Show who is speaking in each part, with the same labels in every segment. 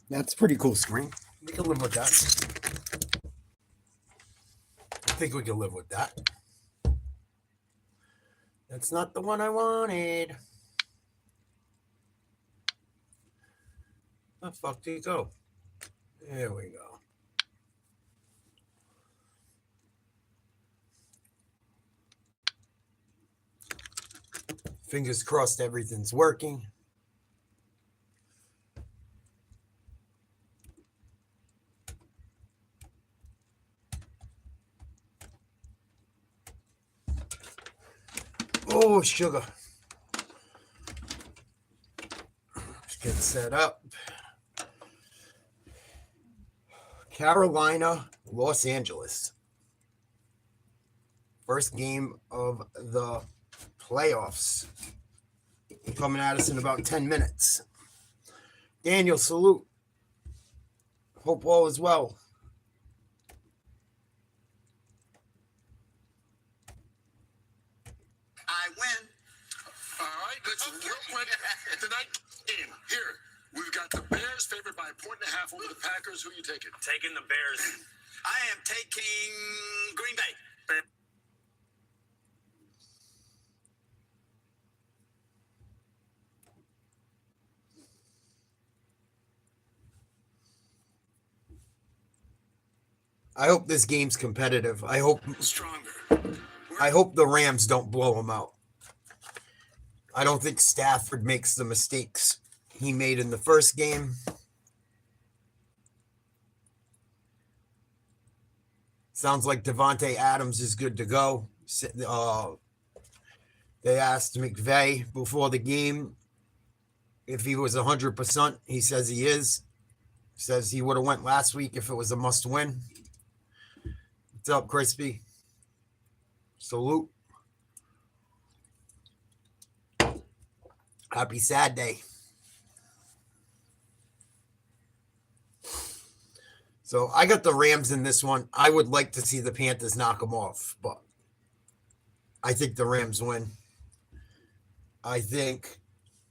Speaker 1: That's a pretty cool screen. We can live with that. I think we can live with that. That's not the one I wanted. Where the fuck did it go? There we go. Fingers crossed everything's working. Oh, sugar. Let's get set up. Carolina, Los Angeles. First game of the playoffs. Coming at us in about 10 minutes. Daniel, salute. Hope all is well.
Speaker 2: I win.
Speaker 3: All right, let's real quick. Tonight game here. We've got the Bears favored by 1.5 over the Packers. Who are you taking?
Speaker 4: Taking the Bears.
Speaker 2: I am taking Green Bay.
Speaker 1: I hope this game's competitive. I hope
Speaker 3: Stronger.
Speaker 1: the Rams don't blow them out. I don't think Stafford makes the mistakes he made in the first game. Sounds like Devontae Adams is good to go. They asked McVay before the game if he was 100%. He says he is. Says he would have went last week if it was a must-win. What's up, Crispy? Salute. Happy sad day. So I got the Rams in this one. I would like to see the Panthers knock them off, but I think the Rams win. I think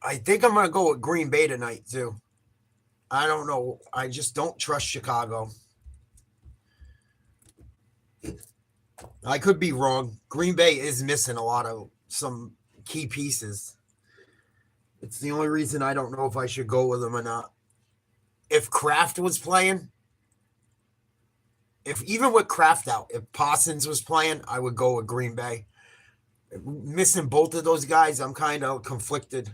Speaker 1: I'm going to go with Green Bay tonight too. I don't know. I just don't trust Chicago. I could be wrong. Green Bay is missing a lot of some key pieces. It's the only reason I don't know if I should go with them or not. If Kraft was playing, even with Kraft out, if Parsons was playing, I would go with Green Bay. Missing both of those guys, I'm kind of conflicted.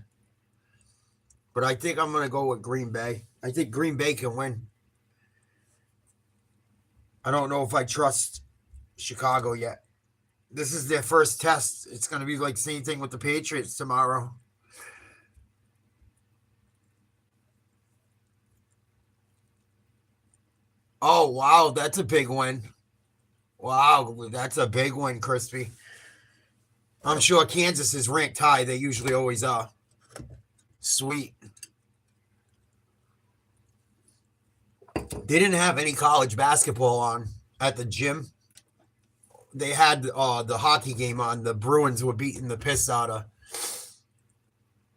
Speaker 1: But I think I'm going to go with Green Bay. I think Green Bay can win. I don't know if I trust Chicago yet. This is their first test. It's going to be like the same thing with the Patriots tomorrow. Oh, wow. That's a big win. Wow. That's a big win, Crispy. I'm sure Kansas is ranked high. They usually always are. Sweet. They didn't have any college basketball on at the gym. They had the hockey game on. The Bruins were beating the piss out of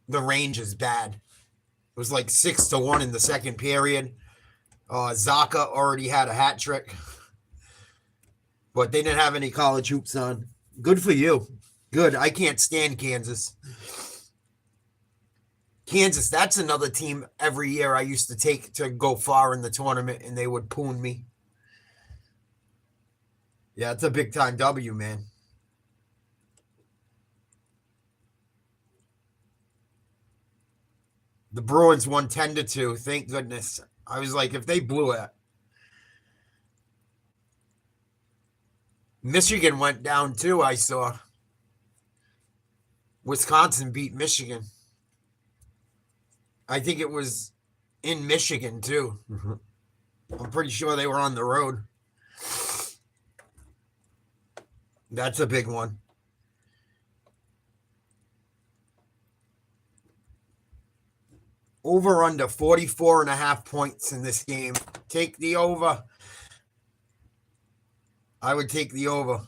Speaker 1: the Rangers bad. It was like 6-1 in the second period. Zaka already had a hat trick. But they didn't have any college hoops on. Good for you. Good. I can't stand Kansas. Kansas, that's another team every year I used to take to go far in the tournament, and they would poon me. Yeah, it's a big-time W, man. The Bruins won 10-2. Thank goodness. I was like, if they blew it. Michigan went down, too, I saw. Wisconsin beat Michigan. I think it was in Michigan, too. I'm pretty sure they were on the road. That's a big one. Over under 44.5 points in this game. Take the over. I would take the over.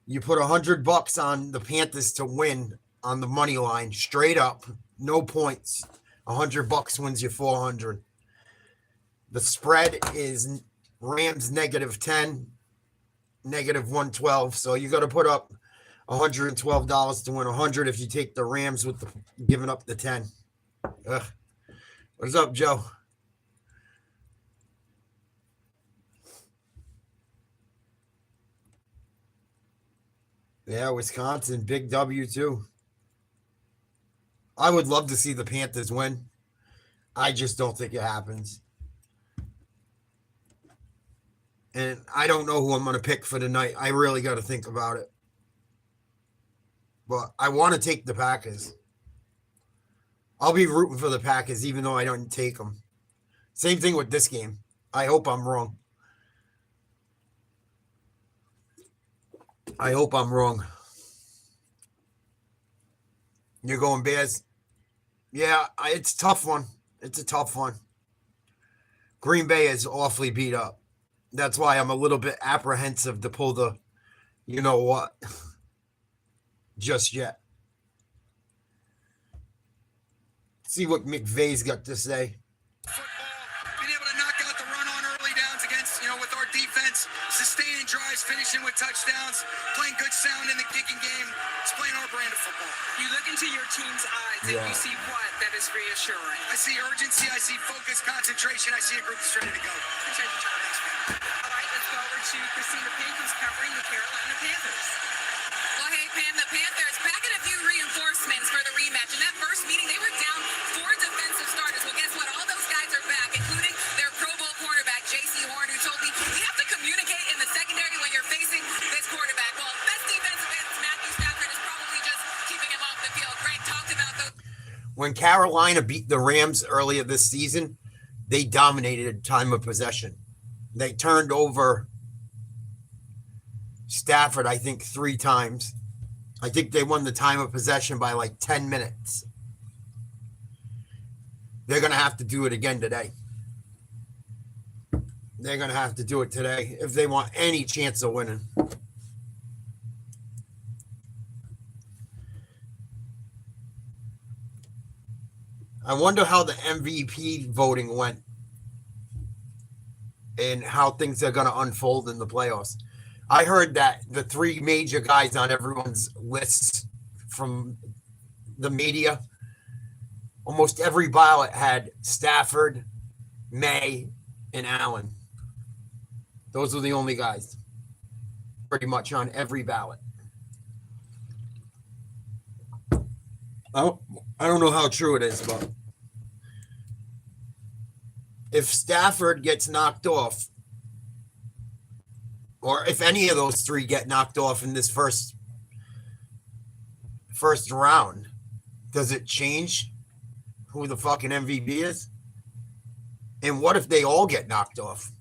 Speaker 1: You put $100 on the Panthers to win on the money line, straight up, no points. $100 wins you 400. The spread is Rams -10, -112. So you got to put up $112 to win 100 if you take the Rams with the giving up the 10. Ugh. What's up, Joe? Yeah, Wisconsin, big W too. I would love to see the Panthers win. I just don't think it happens. And I don't know who I'm going to pick for tonight. I really got to think about it. But I want to take the Packers. I'll be rooting for the Packers even though I don't take them. Same thing with this game. I hope I'm wrong. I hope I'm wrong. You're going Bears? Yeah, it's a tough one. It's a tough one. Green Bay is awfully beat up. That's why I'm a little bit apprehensive to pull the, you know what, just yet. See what McVay's got to say.
Speaker 2: Football, being able to knock out the run on early downs against, with our defense, sustaining drives, finishing with touchdowns, playing good sound in the kicking game. It's playing our brand of football.
Speaker 4: You look into your team's eyes and you see what that is reassuring.
Speaker 2: I see urgency, I see focus, concentration, I see a group that's ready to go.
Speaker 4: Appreciate your time. Thanks, man. All right, let's go over to Christina Pink, who's covering the Carolina Panthers.
Speaker 5: Well, hey, Pam, the Panthers packing a few reinforcements for the rematch. In that first meeting, they were down 4 defensive starters. Well, guess what? All those guys are back, including their Pro Bowl cornerback, J.C. Horn, who told me you have to communicate in the secondary when you're facing this quarterback. Well, best defensive end, Matthew Stafford is probably just keeping him off the field. Greg talked about those.
Speaker 1: When Carolina beat the Rams earlier this season, they dominated time of possession. They turned over Stafford, I think, 3 times. I think they won the time of possession by like 10 minutes. They're going to have to do it again today. They're going to have to do it today if they want any chance of winning. I wonder how the MVP voting went and how things are going to unfold in the playoffs. I heard that the 3 major guys on everyone's lists from the media, almost every ballot had Stafford, May, and Allen. Those were the only guys pretty much on every ballot. I don't know how true it is, but if Stafford gets knocked off, or if any of those 3 get knocked off in this first round, does it change who the fucking MVP is? And what if they all get knocked off?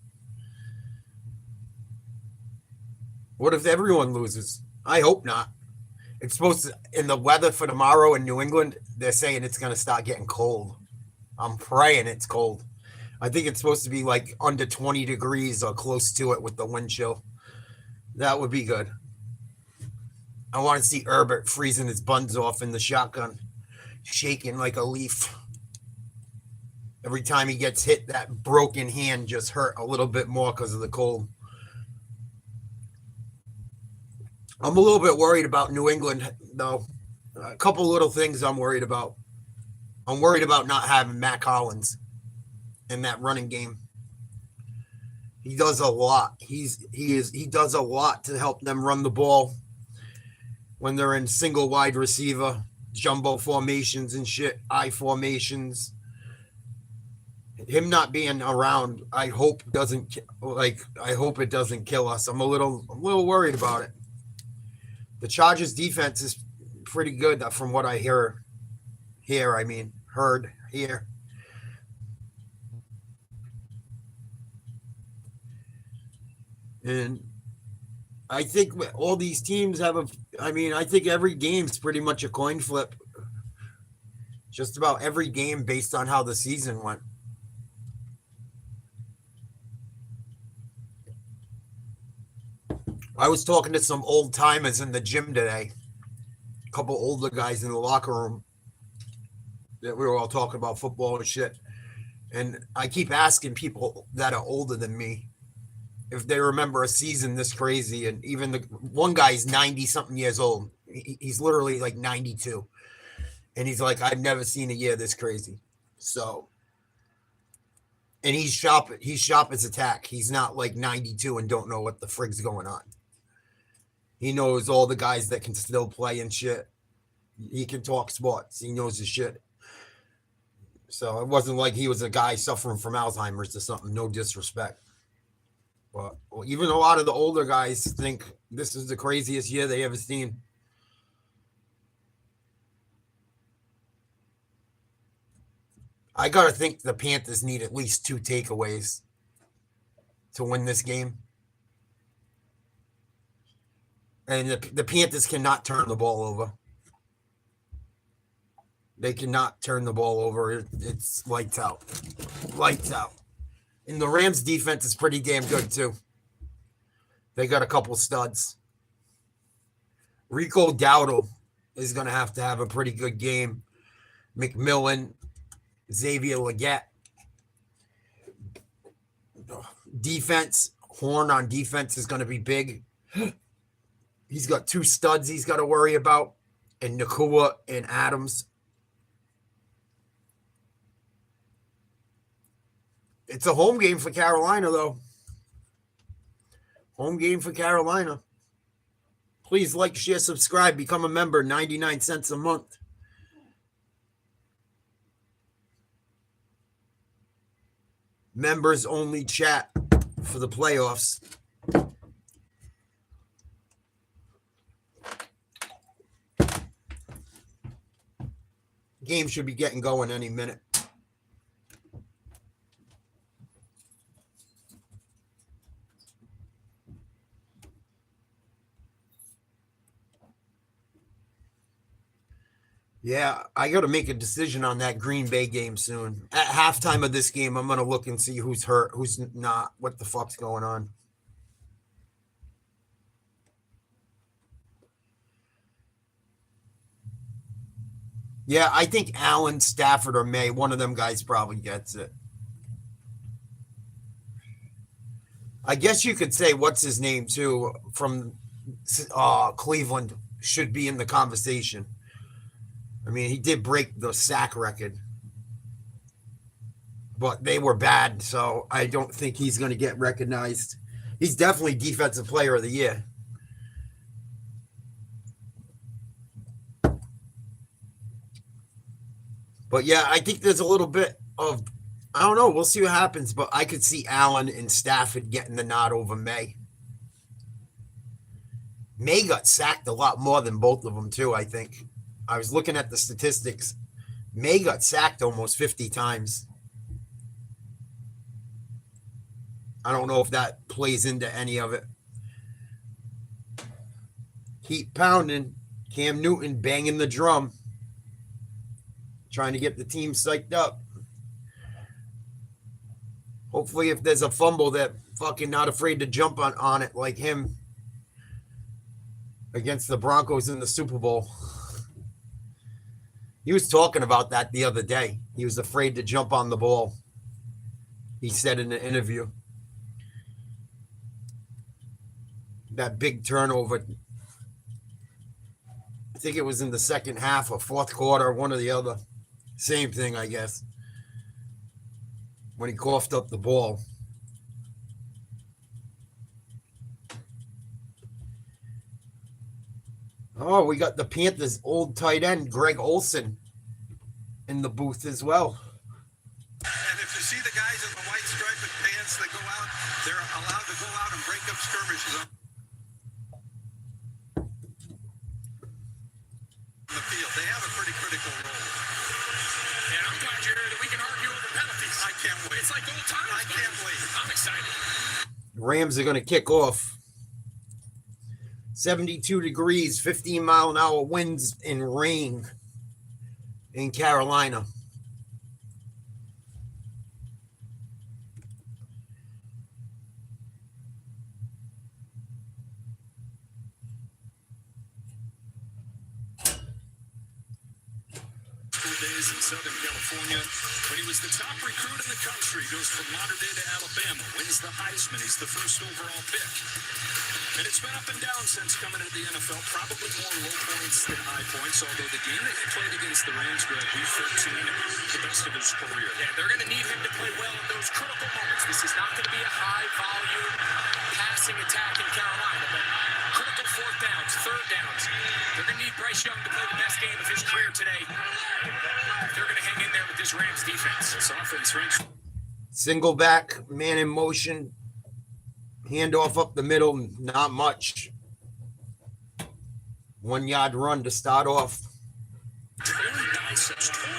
Speaker 1: What if everyone loses? I hope not. It's supposed to, in the weather for tomorrow in New England, they're saying it's going to start getting cold. I'm praying it's cold. I think it's supposed to be like under 20 degrees or close to it with the wind chill. That would be good. I want to see Herbert freezing his buns off in the shotgun, shaking like a leaf. Every time he gets hit, that broken hand just hurt a little bit more because of the cold. I'm a little bit worried about New England, though. A couple little things I'm worried about. I'm worried about not having Matt Collins in that running game. He does a lot. He does a lot to help them run the ball when they're in single wide receiver, jumbo formations and shit, I formations. Him not being around, I hope it doesn't kill us. I'm a little worried about it. The Chargers defense is pretty good from what I heard. And I think all these teams I think every game's pretty much a coin flip. Just about every game based on how the season went. I was talking to some old timers in the gym today. A couple older guys in the locker room. that we were all talking about football and shit. And I keep asking people that are older than me if they remember a season this crazy. And even the one guy's 90 something years old. He's literally like 92. And he's like, I've never seen a year this crazy. So, and he's sharp as attack. He's not like 92 and don't know what the frig's going on. He knows all the guys that can still play and shit. He can talk sports. He knows his shit. So it wasn't like he was a guy suffering from Alzheimer's or something. No disrespect. But even a lot of the older guys think this is the craziest year they ever seen. I got to think the Panthers need at least 2 takeaways to win this game. And the Panthers cannot turn the ball over. They cannot turn the ball over. It's lights out. Lights out. And the Rams defense is pretty damn good, too. They got a couple studs. Rico Dowdle is going to have a pretty good game. McMillan, Xavier Legette. Defense, Horn on defense is going to be big. He's got 2 studs he's got to worry about. And Nakua and Adams. It's a home game for Carolina, though. Home game for Carolina. Please like, share, subscribe, become a member, 99 cents a month. Members only chat for the playoffs. Game should be getting going any minute. Yeah, I got to make a decision on that Green Bay game soon. At halftime of this game, I'm going to look and see who's hurt, who's not, what the fuck's going on. Yeah, I think Allen, Stafford, or May, one of them guys probably gets it. I guess you could say what's his name, too, from Cleveland should be in the conversation. I mean, he did break the sack record, but they were bad, so I don't think he's going to get recognized. He's definitely Defensive Player of the Year. But, yeah, I think there's a little bit of, I don't know, we'll see what happens, but I could see Allen and Stafford getting the nod over May. May got sacked a lot more than both of them, too, I think. I was looking at the statistics. May got sacked almost 50 times. I don't know if that plays into any of it. Heat pounding. Cam Newton banging the drum. Trying to get the team psyched up. Hopefully if there's a fumble, that fucking not afraid to jump on it like him against the Broncos in the Super Bowl. He was talking about that the other day. He was afraid to jump on the ball. He said in an interview. That big turnover. I think it was in the second half or fourth quarter, one or the other. Same thing, I guess. When he coughed up the ball. Oh, we got the Panthers' old tight end, Greg Olsen, in the booth as well.
Speaker 6: And if you see the guys in the white striped pants that go out, they're allowed to go out and break up skirmishes on the field. They have a pretty critical role.
Speaker 3: And I'm glad you're here that we can argue over penalties.
Speaker 6: I can't wait.
Speaker 3: It's like old times.
Speaker 6: I can't wait.
Speaker 3: I'm excited.
Speaker 1: Rams are going to kick off. 72 degrees, 15-mile-an-hour winds and rain in Carolina.
Speaker 3: days in Southern California when he was the top recruit in the country. Goes from Lauderdale to Alabama, wins the Heisman. He's the first overall pick. And it's been up and down since coming into the NFL. Probably more low points than high points, although the game that he played against the Rams, Greg, Week 13, the best of his career.
Speaker 7: Yeah, they're going to need him to play well in those critical moments. This is not going to be a high-volume passing attack in Carolina, but critical fourth downs, third downs. They're going to need Bryce Young to play the best game of his career today. They're going to hang in there with this Rams defense.
Speaker 3: This offense ranks.
Speaker 1: Single back, man in motion. Handoff up the middle, not much. 1 yard run to start off.
Speaker 3: Tore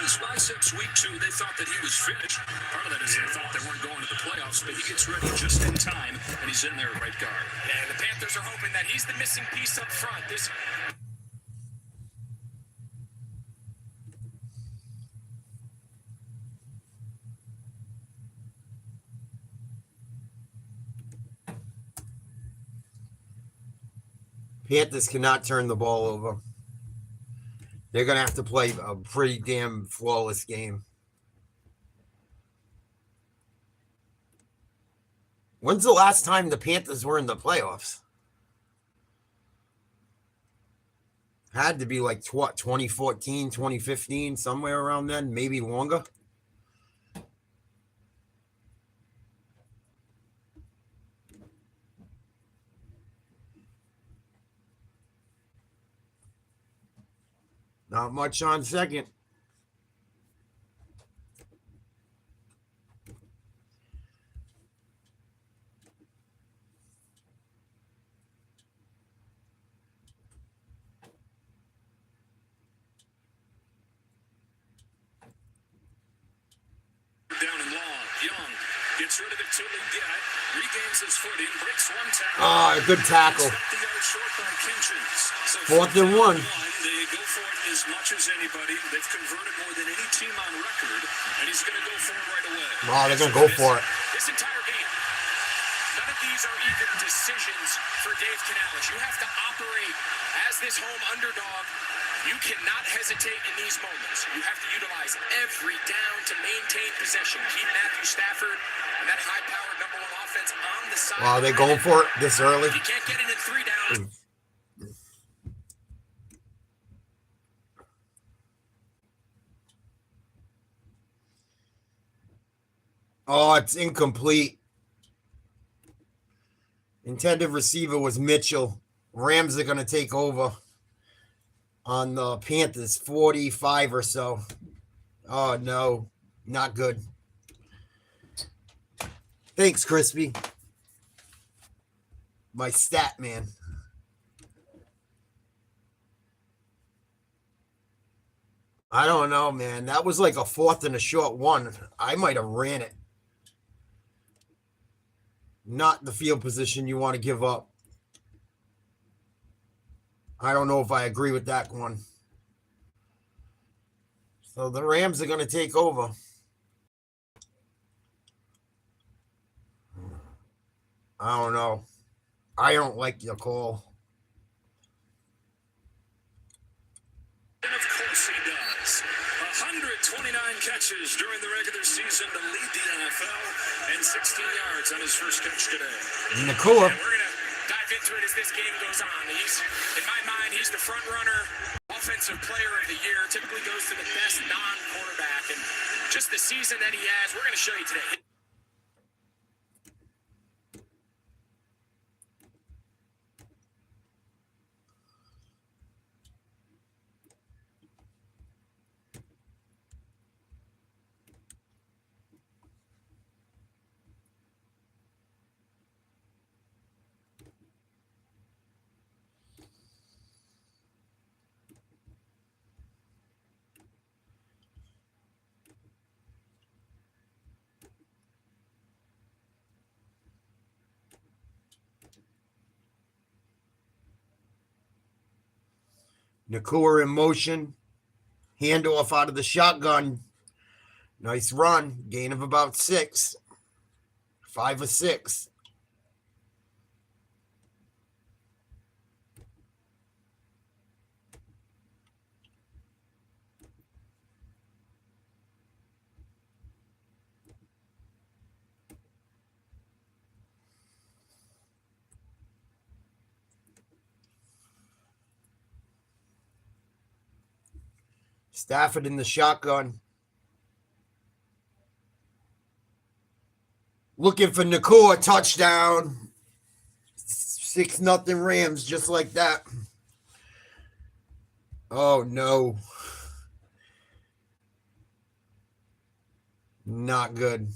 Speaker 3: his biceps week 2. They thought that he was finished. Part of that is they thought they weren't going to the playoffs, but he gets ready just in time, and he's in there at right guard.
Speaker 7: And the Panthers are hoping that he's the missing piece up front. This
Speaker 1: Panthers cannot turn the ball over. They're going to have to play a pretty damn flawless game. When's the last time the Panthers were in the playoffs? Had to be like, what, 2014, 2015, somewhere around then, maybe longer. Not much on second.
Speaker 3: Down and long. Young gets rid of it to Leggett. Regains his footing. Breaks one tackle.
Speaker 1: Ah, good tackle.
Speaker 3: The yard short by Kitchens. So
Speaker 1: 4th and 1.
Speaker 3: They go for it as much as anybody. They've converted more than any team on record, and he's going to go for it right away.
Speaker 1: Oh, they're going to go for it.
Speaker 7: This entire game, none of these are even decisions for Dave Canales. You have to operate as this home underdog. You cannot hesitate in these moments. You have to utilize every down to maintain possession. Keep Matthew Stafford and that high-powered number 1 offense on the side.
Speaker 1: Wow, they're going for it this early.
Speaker 7: If you can't get it in 3 downs.
Speaker 1: Oh, it's incomplete. Intended receiver was Mitchell. Rams are going to take over on the Panthers, 45 or so. Oh, no. Not good. Thanks, Crispy. My stat man. I don't know, man. That was like a 4th and a short 1. I might have ran it. Not the field position you want to give up. I don't know if I agree with that one. So the Rams are going to take over. I don't know. I don't like your call.
Speaker 3: And of course he does. 129 catches during the regular season to lead the NFL and 16 yards on his first catch today.
Speaker 1: Nakua.
Speaker 7: We're going to dive into it as this game goes on. In my mind, he's the front runner, offensive player of the year, typically goes to the best non-quarterback. And just the season that he has, we're going to show you today.
Speaker 1: Nakua in motion. Handoff out of the shotgun. Nice run. Gain of about 6. 5 or 6. Stafford in the shotgun. Looking for Nakua, touchdown. 6-0 Rams, just like that. Oh, no. Not good.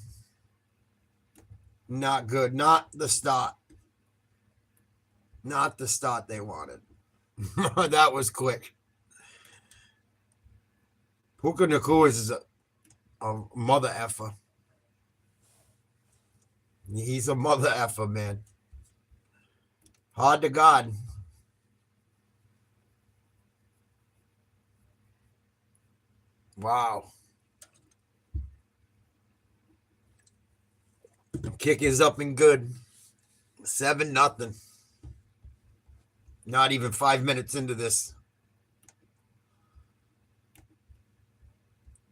Speaker 1: Not good. Not the start. Not the start they wanted. That was quick. Puka Nakua is a mother effer. He's a mother effer, man. Hard to God. Wow. Kick is up and good. 7-0. Not even 5 minutes into this.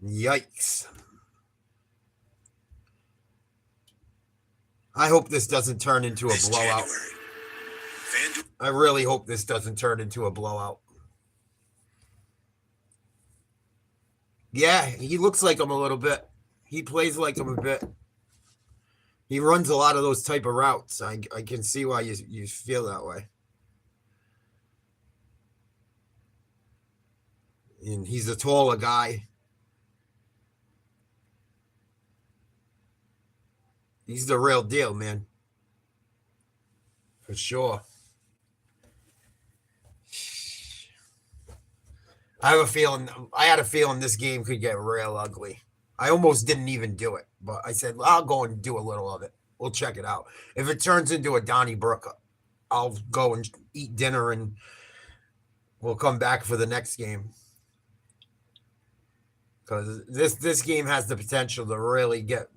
Speaker 1: Yikes. I hope this doesn't turn into a blowout. I really hope this doesn't turn into a blowout. Yeah, he looks like him a little bit. He plays like him a bit. He runs a lot of those type of routes. I can see why you feel that way. And he's a taller guy. He's the real deal, man. For sure. I had a feeling this game could get real ugly. I almost didn't even do it, but I said, I'll go and do a little of it. We'll check it out. If it turns into a Donnybrook, I'll go and eat dinner and we'll come back for the next game. Because this game has the potential to really get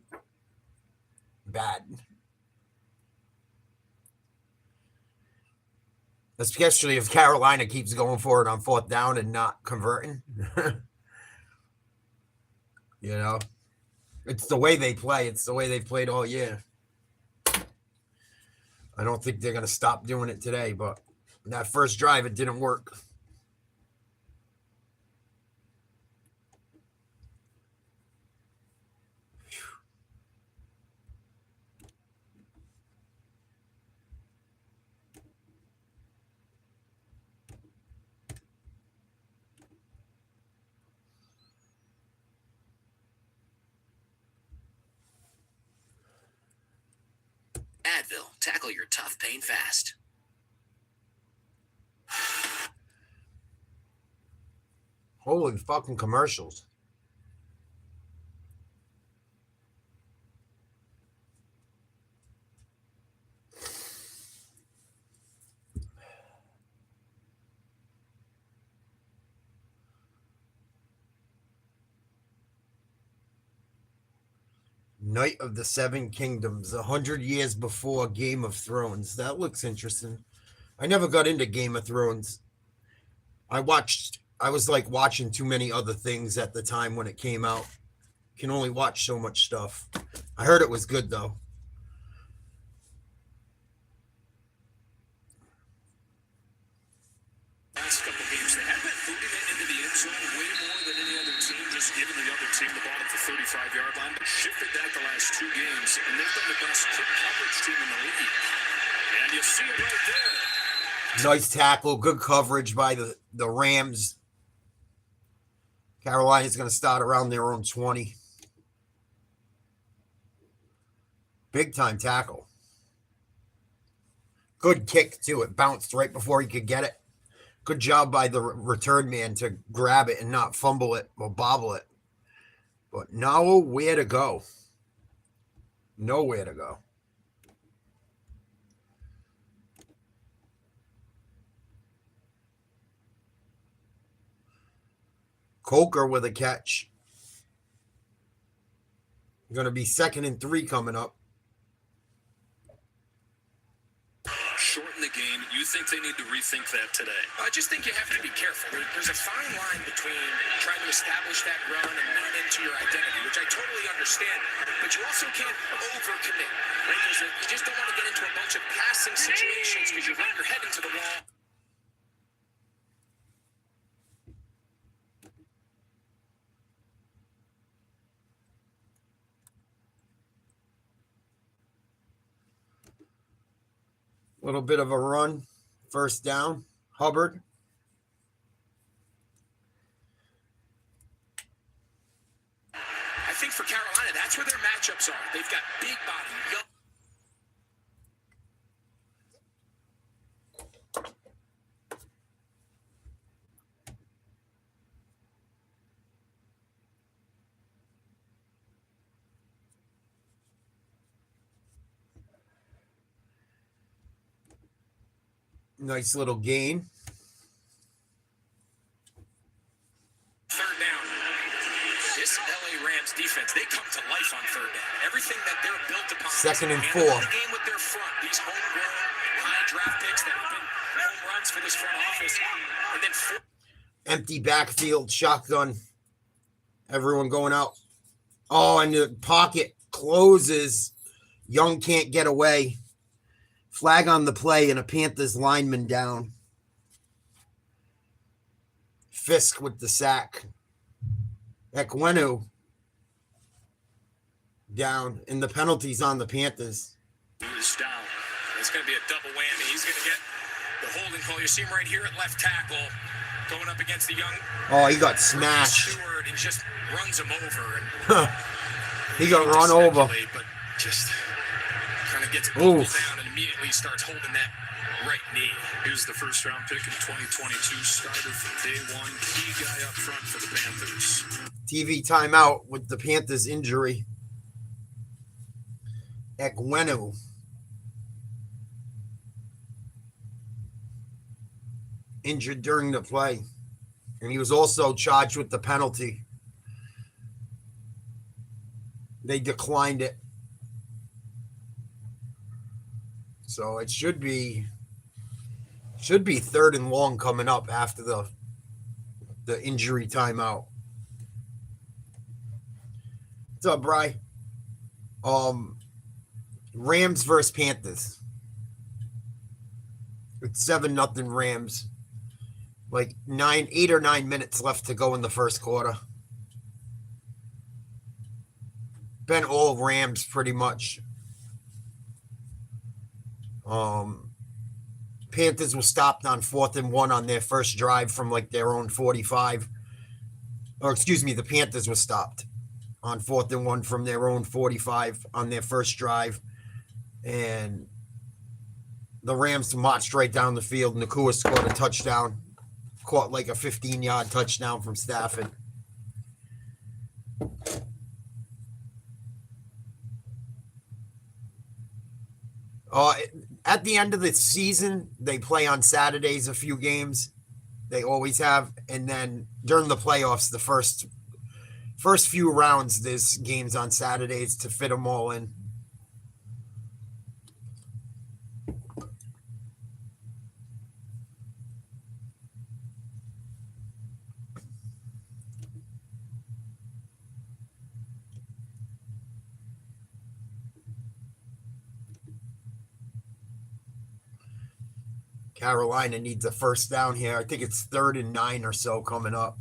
Speaker 1: bad. Especially if Carolina keeps going for it on 4th down and not converting. You know, it's the way they play. It's the way they've played all year. I don't think they're going to stop doing it today, but that first drive, it didn't work.
Speaker 8: Advil, tackle your tough pain fast.
Speaker 1: Holy fucking commercials. Night of the Seven Kingdoms, 100 years before Game of Thrones. That looks interesting. I never got into Game of Thrones. I was like watching too many other things at the time when it came out. Can only watch so much stuff. I heard it was good though.
Speaker 3: Last couple games, they have been moving it into the end zone way more than any other team, just giving the other team the ball at the 35-yard line. But shifted that the last 2 games, and they've been the best kick coverage team in the league. And you see it right there.
Speaker 1: Nice tackle, good coverage by the Rams. Carolina's going to start around their own 20. Big time tackle. Good kick too. It bounced right before he could get it. Good job by the return man to grab it and not fumble it or bobble it. But nowhere to go. Nowhere to go. Coker with a catch. Going to be 2nd and 3 coming up.
Speaker 3: Shorten the game. You think they need to rethink that today?
Speaker 7: I just think you have to be careful. There's a fine line between trying to establish that run and lean into your identity, which I totally understand, but you also can't overcommit, right? You just don't want to get into a bunch of passing situations because you run your head into the wall.
Speaker 1: Little bit of a run. First down. Hubbard.
Speaker 7: I think for Carolina, that's where their matchups are. They've got big body, young.
Speaker 1: Nice little gain.
Speaker 7: Third down. This LA Rams defense, they come to life on third down. Everything that they're built upon.
Speaker 1: Second and
Speaker 7: they
Speaker 1: 4.
Speaker 7: handle the game with their front. These homegrown, high draft picks that have been home runs for this front office. And then
Speaker 1: Empty backfield, shotgun. Everyone going out. Oh, and the pocket closes. Young can't get away. Flag on the play and a Panthers lineman down. Fisk with the sack. Ekwenu down. And the penalties on the Panthers.
Speaker 7: He's down. It's going to be a double whammy. He's going to get the holding call. You see him right here at left tackle going up against the young.
Speaker 1: Oh, he got smashed.
Speaker 7: Stewart and just runs him over. And
Speaker 1: he got run over.
Speaker 7: But just kind of gets pulled down and immediately starts holding that right knee.
Speaker 3: He was the first round pick in 2022. Started from day one. Key guy up front for the Panthers.
Speaker 1: TV timeout with the Panthers injury. Ekwenu. Injured during the play. And he was also charged with the penalty. They declined it. So it should be third and long coming up after the injury timeout. What's up, Bri? Rams versus Panthers. It's 7-0 Rams. Like 8 or 9 minutes left to go in the first quarter. Been all Rams pretty much. Panthers were stopped on 4th and 1 on their first drive from like their own 45. Or excuse me, the Panthers were stopped on 4th and 1 from their own 45 on their first drive. And the Rams marched right down the field. Nakua scored a touchdown. Caught like a 15-yard touchdown from Stafford. At the end of the season, they play on Saturdays a few games. They always have. And then during the playoffs, the first few rounds, there's games on Saturdays to fit them all in. Carolina needs a first down here. I think it's 3rd and 9 or so coming up.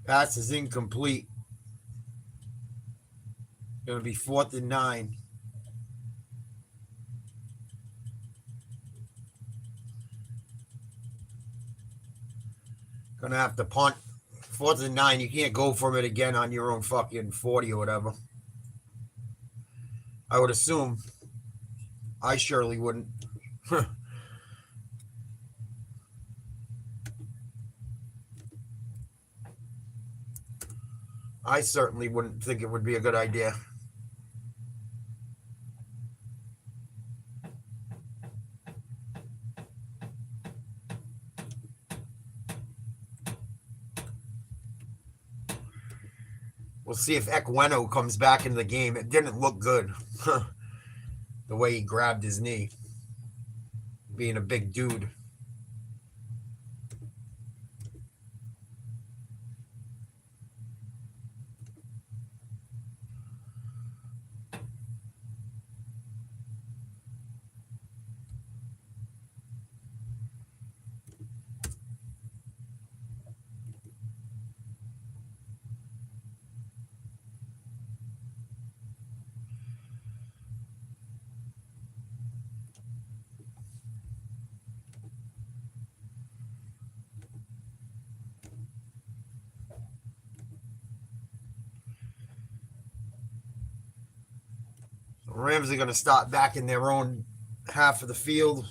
Speaker 1: Pass is incomplete. Going to be 4th and 9. Going to have to punt. 4th and 9. You can't go from it again on your own fucking 40 or whatever. I would assume. I surely wouldn't. I certainly wouldn't think it would be a good idea. We'll see if Ekwenu comes back in the game. It didn't look good. The way he grabbed his knee. Being a big dude. Rams are going to start back in their own half of the field.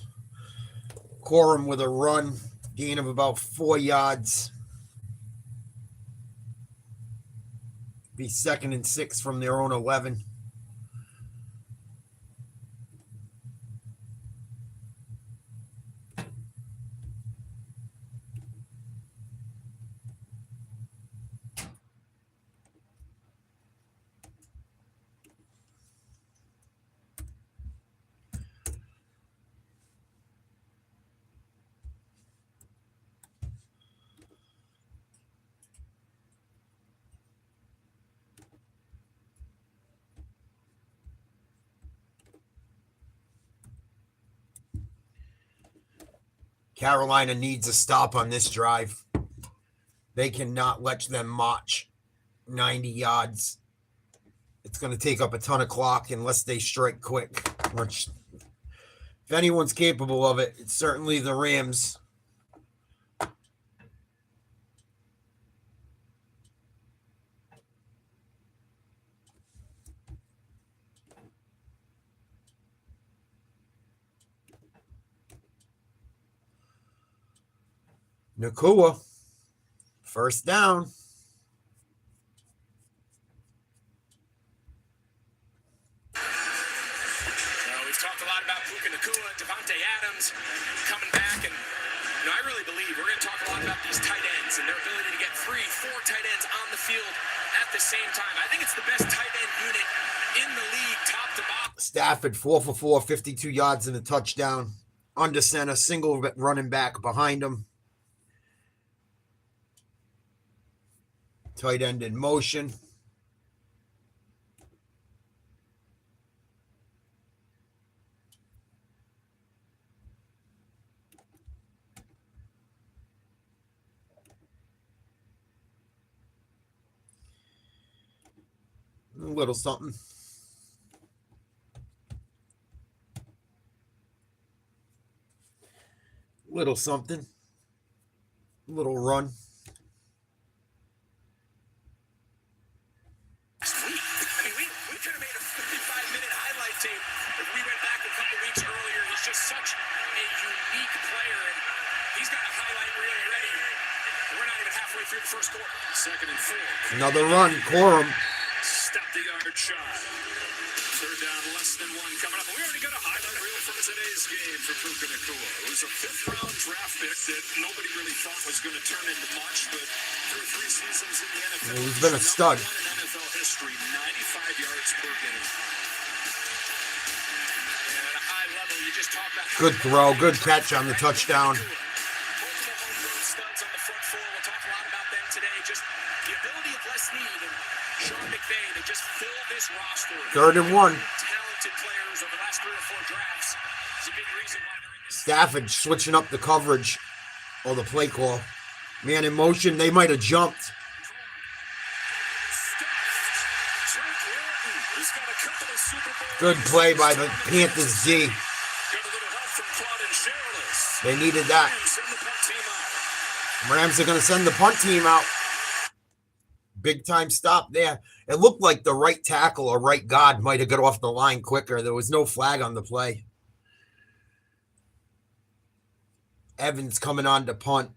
Speaker 1: Corum with a run, gain of about 4 yards. Be 2nd and 6 from their own 11. Carolina needs a stop on this drive. They cannot let them march 90 yards. It's going to take up a ton of clock unless they strike quick, which if anyone's capable of it, it's certainly the Rams. Nakua, first down.
Speaker 7: We've talked a lot about Puka Nakua, Devontae Adams coming back, and I really believe we're going to talk a lot about these tight ends and their ability to get 3, 4 tight ends on the field at the same time. I think it's the best tight end unit in the league, top to bottom.
Speaker 1: Stafford 4 for 4, 52 yards and a touchdown. Under center, single running back behind him. Tight end in motion. A little something. Little something. Little run.
Speaker 7: We could have made a 55-minute highlight tape if we went back a couple weeks earlier. He's just such a unique player, and he's got a highlight reel ready. We're not even halfway through the first quarter. 2nd and 4.
Speaker 1: Another run. Corum.
Speaker 3: Stop the yard shot. 3rd down, less than 1 coming up. We already got a highlight reel from today's game for Puka Nakua. It was a 5th-round draft pick that nobody really thought was going to turn into much, but through 3 seasons in the NFL,
Speaker 1: He's been a stud.
Speaker 3: in NFL history, 95 yards per game.
Speaker 7: And at a high level, you just talk about
Speaker 1: Good throw. Good catch on the touchdown.
Speaker 7: multiple homegrown studs on the front four. We'll talk a lot about them today. Just the ability of Les Snead and Sean McVay to just fill this roster.
Speaker 1: 3rd and 1.
Speaker 7: Talented players over the last 3 or 4 drafts is a big reason why they're in this.
Speaker 1: Stafford switching up the coverage or the play call. Man in motion. They might have jumped. Good play by the Panthers D. They needed that. Rams are going to send the punt team out. Big time stop there. It looked like the right tackle or right guard might have got off the line quicker. There was no flag on the play. Evans coming on to punt.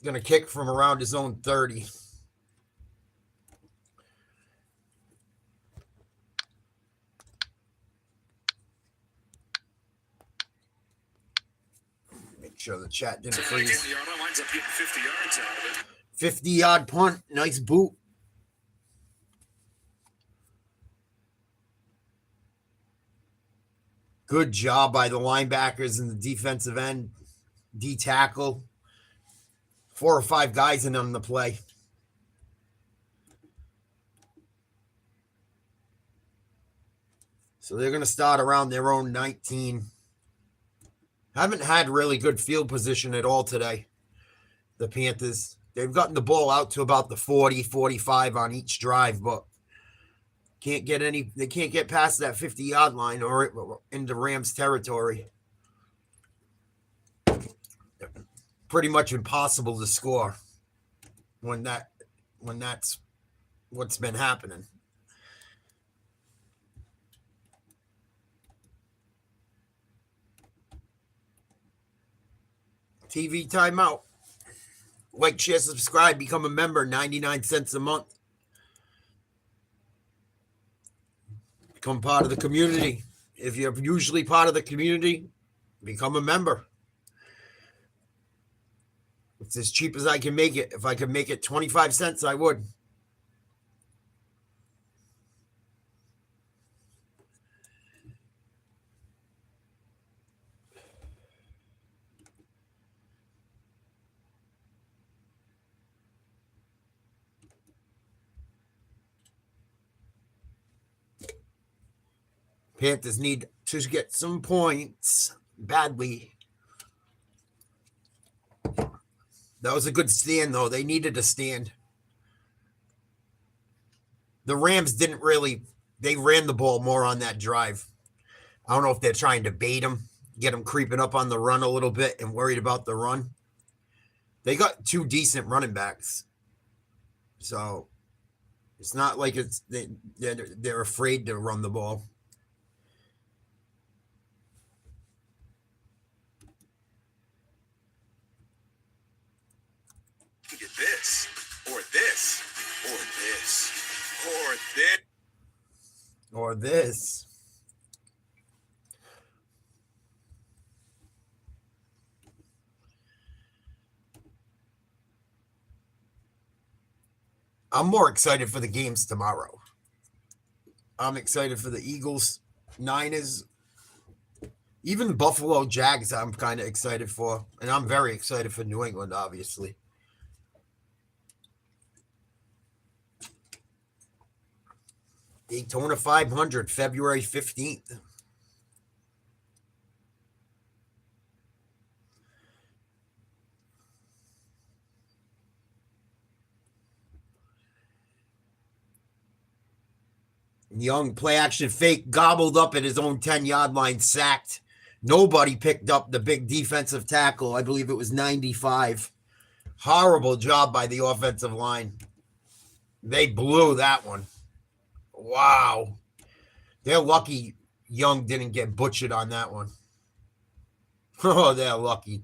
Speaker 1: Going to kick from around his own 30. Make sure the chat didn't freeze. 50-yard punt. Nice boot. Good job by the linebackers and the defensive end. D tackle. 4 or 5 guys in on the play. So they're going to start around their own 19. Haven't had really good field position at all today, the Panthers. They've gotten the ball out to about the 40, 45 on each drive, but they can't get past that 50-yard line or into Rams territory. Pretty much impossible to score when that's what's been happening. TV timeout. Like, share, subscribe, become a member, 99 cents a month. Become part of the community. If you're usually part of the community, become a member. It's as cheap as I can make it. If I could make it 25 cents, I would. Panthers need to get some points badly. That was a good stand, though. They needed a stand. The Rams didn't really, they ran the ball more on that drive. I don't know if they're trying to bait him, get him creeping up on the run a little bit and worried about the run. They got two decent running backs. So it's not like they're afraid to run the ball.
Speaker 9: Get this, or this, or this, or this.
Speaker 1: Or this. I'm more excited for the games tomorrow. I'm excited for the Eagles, Niners, even Buffalo Jags I'm kind of excited for. And I'm very excited for New England, obviously. Daytona 500, February 15th. Young play action fake, gobbled up at his own 10-yard line, sacked. Nobody picked up the big defensive tackle. I believe it was 95. Horrible job by the offensive line. They blew that one. Wow. They're lucky Young didn't get butchered on that one. Oh, they're lucky.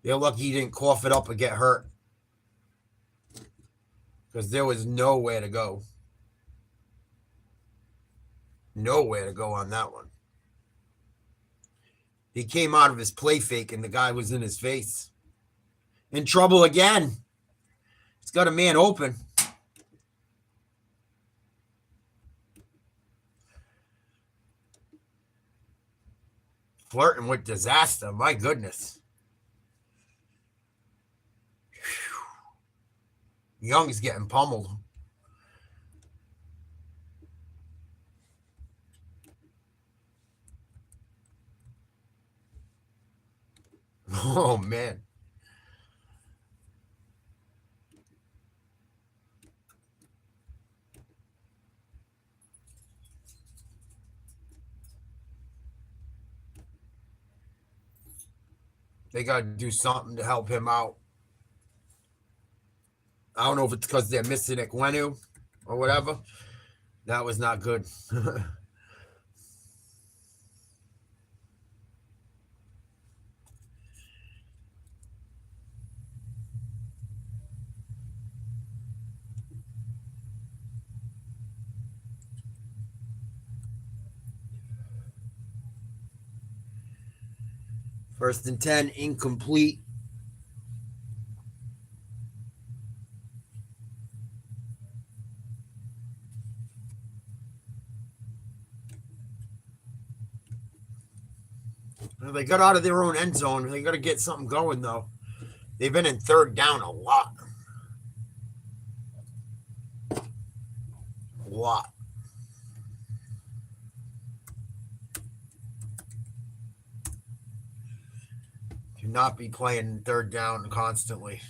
Speaker 1: They're lucky he didn't cough it up or get hurt. Because there was nowhere to go. Nowhere to go on that one. He came out of his play fake and the guy was in his face. In trouble again. He's got a man open. Flirting with disaster. My goodness. Whew. Young's getting pummeled. Oh, man. They got to do something to help him out. I don't know if it's because they're missing Ekwenu or whatever. That was not good. First and 10, incomplete. Well, they got out of their own end zone. They got to get something going, though. They've been in third down a lot. A lot. Do not be playing third down constantly.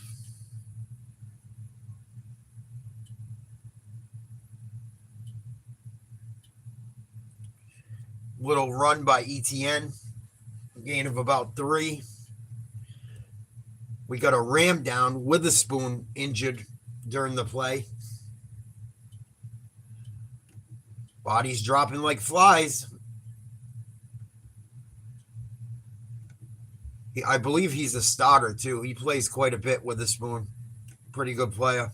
Speaker 1: Little run by ETN. Gain of about 3. We got a Ram down with a spoon injured during the play. Bodies dropping like flies. I believe he's a starter, too. He plays quite a bit with the Spoon. Pretty good player.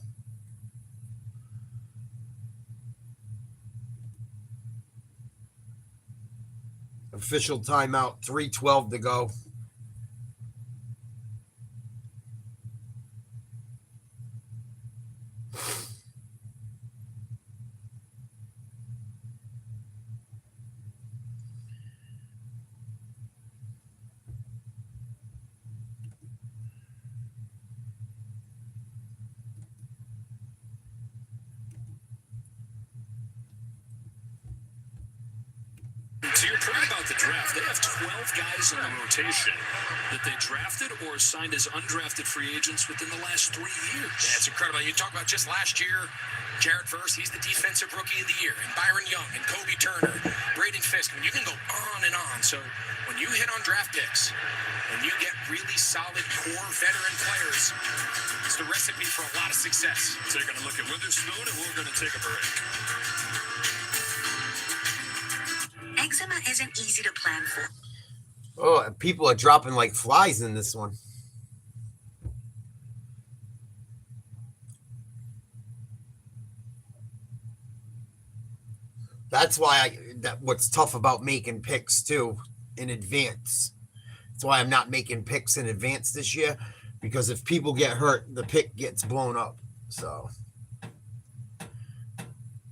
Speaker 1: Official timeout, 3:12 to go.
Speaker 3: To your point about the draft, they have 12 guys in the rotation that they drafted or signed as undrafted free agents within the last 3 years.
Speaker 7: Yeah, it's incredible. You talk about just last year, Jared Verse, he's the defensive rookie of the year, and Byron Young, and Kobe Turner, Braden Fisk. I mean, you can go on and on. So when you hit on draft picks and you get really solid core veteran players, it's the recipe for a lot of success.
Speaker 3: Taking a look at Witherspoon, and we're going to take a break.
Speaker 10: Eczema isn't easy to plan for.
Speaker 1: Oh, people are dropping like flies in this one. That's why what's tough about making picks too in advance. That's why I'm not making picks in advance this year, because if people get hurt, the pick gets blown up. So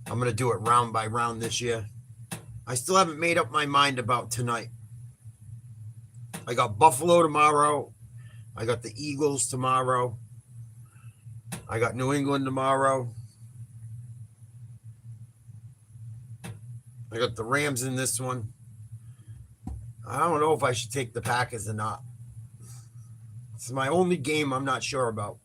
Speaker 1: I'm going to do it round by round this year. I still haven't made up my mind about tonight. I got Buffalo tomorrow. I got the Eagles tomorrow. I got New England tomorrow. I got the Rams in this one. I don't know if I should take the Packers or not. It's my only game I'm not sure about.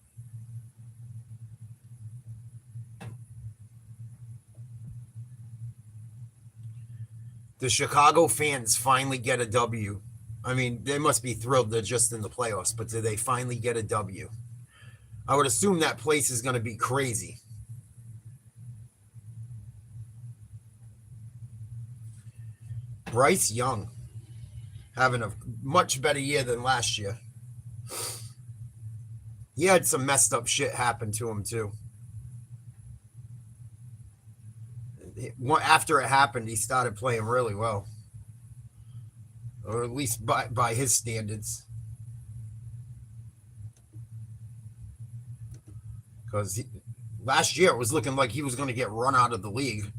Speaker 1: The Chicago fans finally get a W. I mean, they must be thrilled they're just in the playoffs, but do they finally get a W? I would assume that place is going to be crazy. Bryce Young having a much better year than last year. He had some messed up shit happen to him, too. After it happened, he started playing really well. Or at least by his standards. Because last year it was looking like he was going to get run out of the league.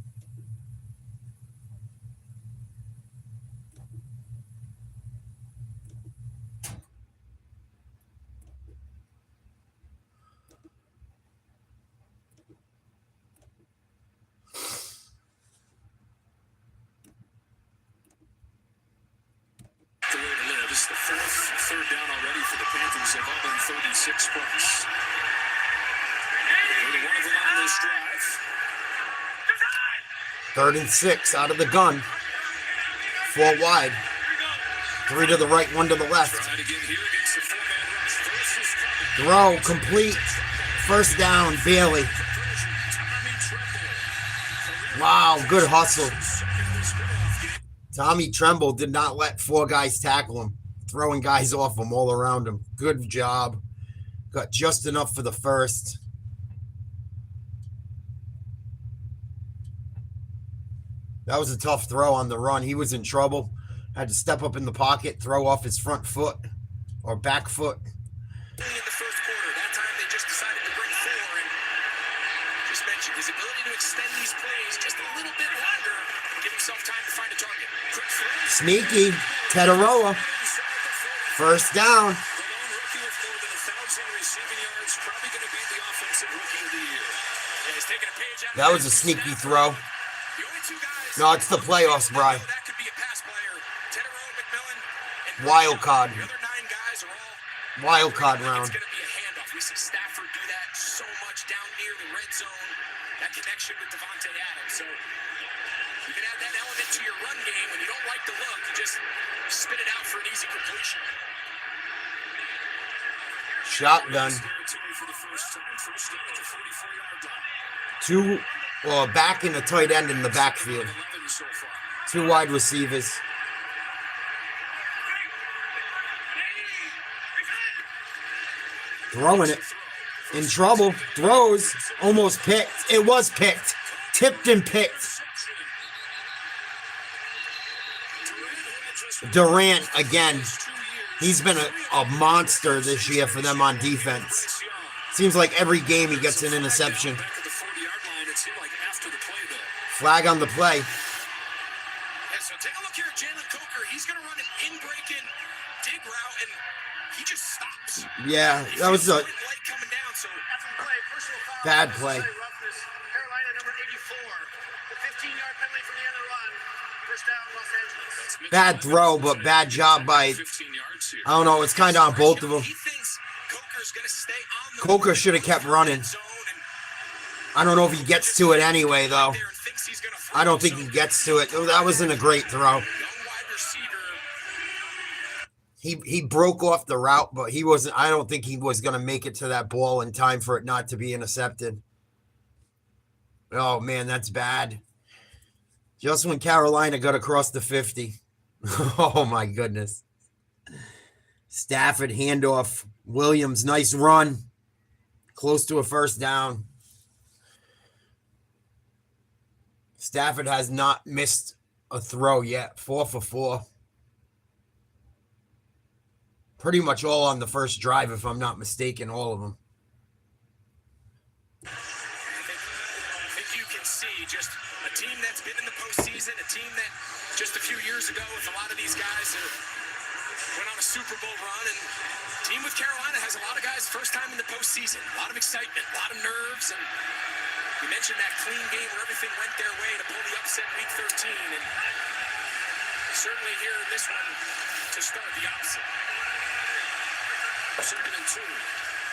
Speaker 3: This is the fourth third down already for the Panthers. They've all been 36 points. 31 of them on this drive.
Speaker 1: 3rd and 6 out of the gun. 4 wide. 3 to the right, 1 to the left. Throw complete. First down, Bailey. Wow, good hustle. Tommy Tremble did not let 4 guys tackle him, throwing guys off him all around him. Good job. Got just enough for the first. That was a tough throw on the run. He was in trouble. Had to step up in the pocket, throw off his front foot or back foot.
Speaker 7: In the first quarter, that time they just decided to bring 4, and just mentioned his ability to extend these plays just a little bit longer, give himself time to find a target. Quick throw.
Speaker 1: Sneaky. Tetaroa. First down.
Speaker 3: The lone rookie with more than 1,000 receiving yards, probably going to be the offensive rookie of the year.
Speaker 7: Yeah, he's taking a page out of
Speaker 1: That was a sneaky throw.
Speaker 7: The only 2 guys.
Speaker 1: No, it's the playoffs, Bri.
Speaker 7: That could be a pass player. Tetaroa, McMillan, and
Speaker 1: Wild card.
Speaker 7: the other 9 guys are all
Speaker 1: Wild card
Speaker 7: It's
Speaker 1: round.
Speaker 7: going to be a handoff. We see Stafford do that so much down near the red zone. That connection with Devontae Adams. So you can add that element to your run game. When you don't like the look, you just spit it out for an easy completion.
Speaker 1: Shotgun.
Speaker 3: For the first down at the 44-yard line.
Speaker 1: Well, back and a tight end in the backfield.
Speaker 3: 11 so far.
Speaker 1: 2 wide receivers. Throwing it. In trouble. Throws. Almost picked. It was picked. Tipped and picked. Durant again. He's been a monster this year for them on defense. Seems like every game he gets an interception.
Speaker 3: Back at the 40-yard line, it seemed like after the play, though.
Speaker 1: Flag on the play.
Speaker 3: And so take a look here at Jalen Coker. He's going to run an in-breaking dig route, and he just stops.
Speaker 1: Yeah, that was a
Speaker 3: Light coming down, so
Speaker 1: bad play.
Speaker 6: Carolina number 84. The 15-yard penalty for the end of the run. First down, Los Angeles.
Speaker 1: Bad throw, but bad job by,
Speaker 3: 15 yards here.
Speaker 1: I don't know, it's kind of on both of them.
Speaker 3: He thinks Coker's going to stay on the
Speaker 1: Coker should have kept running.
Speaker 3: zone and
Speaker 1: I don't know if he gets to it anyway, though.
Speaker 3: there and thinks he's going to throw.
Speaker 1: I don't think he gets to it. That wasn't a great throw.
Speaker 3: Young wide receiver.
Speaker 1: He broke off the route, but he wasn't. I don't think he was going to make it to that ball in time for it not to be intercepted. Oh, man, that's bad. Just when Carolina got across the 50. Oh, my goodness. Stafford handoff. Williams, nice run. Close to a first down. Stafford has not missed a throw yet. 4 for 4. Pretty much all on the first drive, if I'm not mistaken, all of them.
Speaker 3: I think you can see just a team that's been in the postseason, a team that just a few years ago with a lot of these guys went on a Super Bowl run, and the team with Carolina has a lot of guys first time in the postseason, a lot of excitement, a lot of nerves, and you mentioned that clean game where everything went their way to pull the upset in Week 13, and certainly here in this one to start the opposite. 2nd and 2.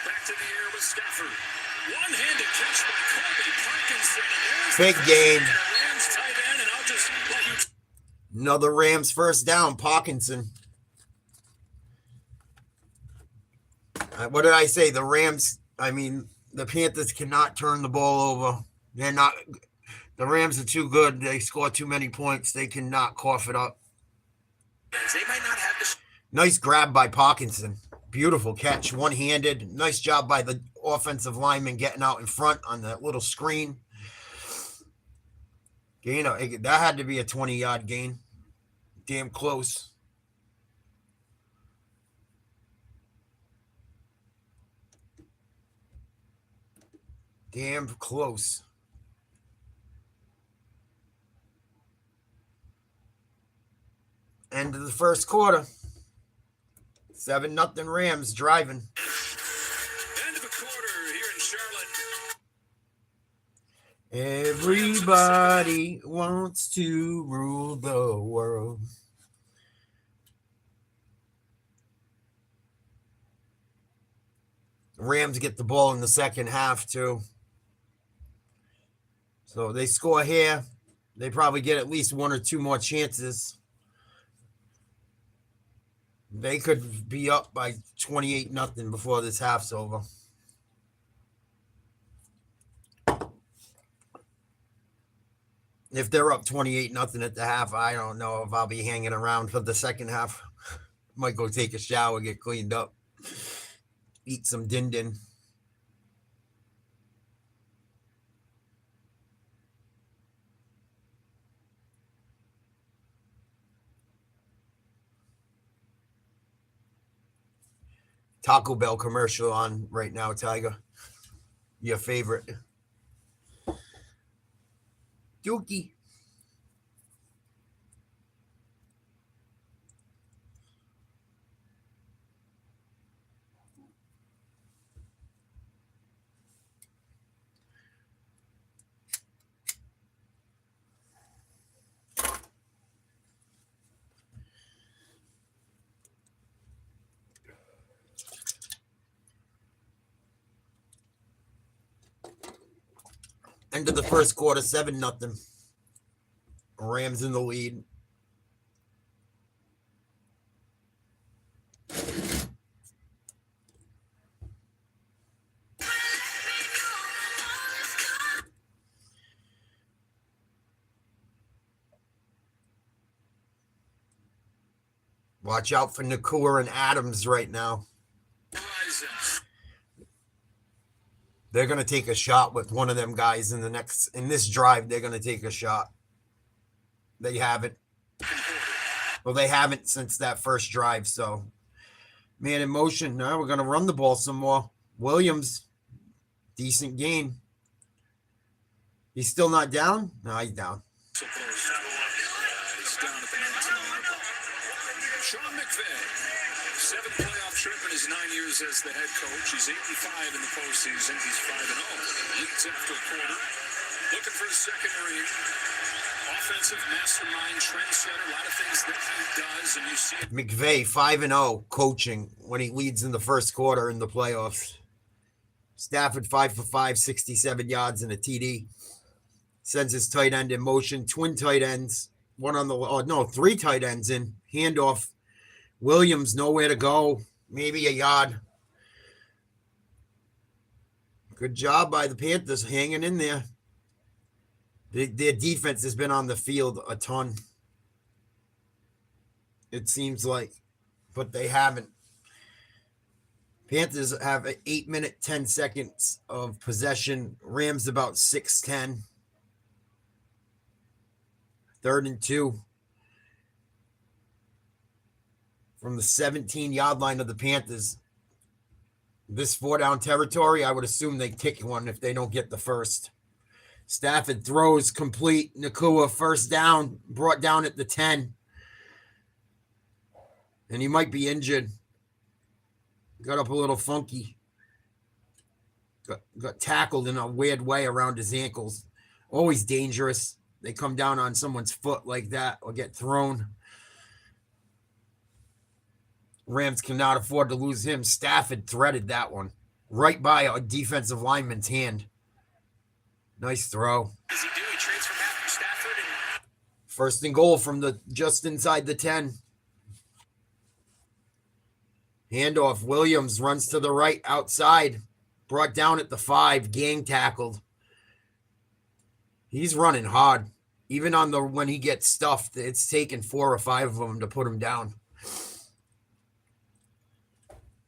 Speaker 3: Back to the air with Stafford. One-handed catch by Colby Parkinson.
Speaker 1: Big game.
Speaker 3: Rams tight end, and I'll just let you.
Speaker 1: Another Rams first down. Parkinson. What did I say? The Rams, the Panthers cannot turn the ball over. They're not. The Rams are too good. They score too many points. They cannot cough it up.
Speaker 3: They might not have the.
Speaker 1: Nice grab by Parkinson. Beautiful catch. One-handed. Nice job by the offensive lineman getting out in front on that little screen. Gain. That had to be a 20-yard gain. Damn close. Damn close. End of the first quarter. 7-0 Rams driving.
Speaker 3: End of a quarter here in Charlotte.
Speaker 1: Everybody wants to rule the world. Rams get the ball in the second half, too. So they score here. They probably get at least 1 or 2 more chances. They could be up by 28-0 before this half's over. If they're up 28-0 at the half, I don't know if I'll be hanging around for the second half. Might go take a shower, get cleaned up, eat some din-din. Taco Bell commercial on right now, Tiger. Your favorite. Dookie. End of the first quarter, 7-0. Rams in the lead. Watch out for Nakua and Adams right now. They're going to take a shot with one of them guys in this drive. They're going to take a shot. They haven't. Well, they haven't since that first drive. So, man in motion. Now we're going to run the ball some more. Williams, decent gain. He's still not down? No, he's down.
Speaker 3: He's down at the 19-yard line. Sean McVay, 7th playoff trip in his 9 years as the head coach. He's 8-5 in the postseason. He's 5-0. Leads after a quarter. Looking for his second ring. Offensive mastermind, trendsetter, a lot of things that he does, and you see it.
Speaker 1: McVay, 5-0 coaching when he leads in the first quarter in the playoffs. Stafford, 5 for 5, 67 yards and a TD. Sends his tight end in motion. Twin tight ends. Three tight ends in. Handoff. Williams, nowhere to go. Maybe a yard. Good job by the Panthers hanging in there. Their defense has been on the field a ton. It seems like. But they haven't. Panthers have an 8-minute, 10 seconds of possession. Rams about 6-10. 3rd and 2. From the 17-yard line of the Panthers. This 4-down territory, I would assume they kick one if they don't get the first. Stafford throws complete. Nakua first down, brought down at the 10. And he might be injured. Got up a little funky. Got tackled in a weird way around his ankles. Always dangerous. They come down on someone's foot like that or get thrown. Rams cannot afford to lose him. Stafford threaded that one right by a defensive lineman's hand. Nice throw.
Speaker 7: What does he do? He trades for Matthew Stafford.
Speaker 1: First and goal from just inside the 10. Handoff. Williams runs to the right outside. Brought down at the 5. Gang tackled. He's running hard. Even on when he gets stuffed, it's taken 4 or 5 of them to put him down.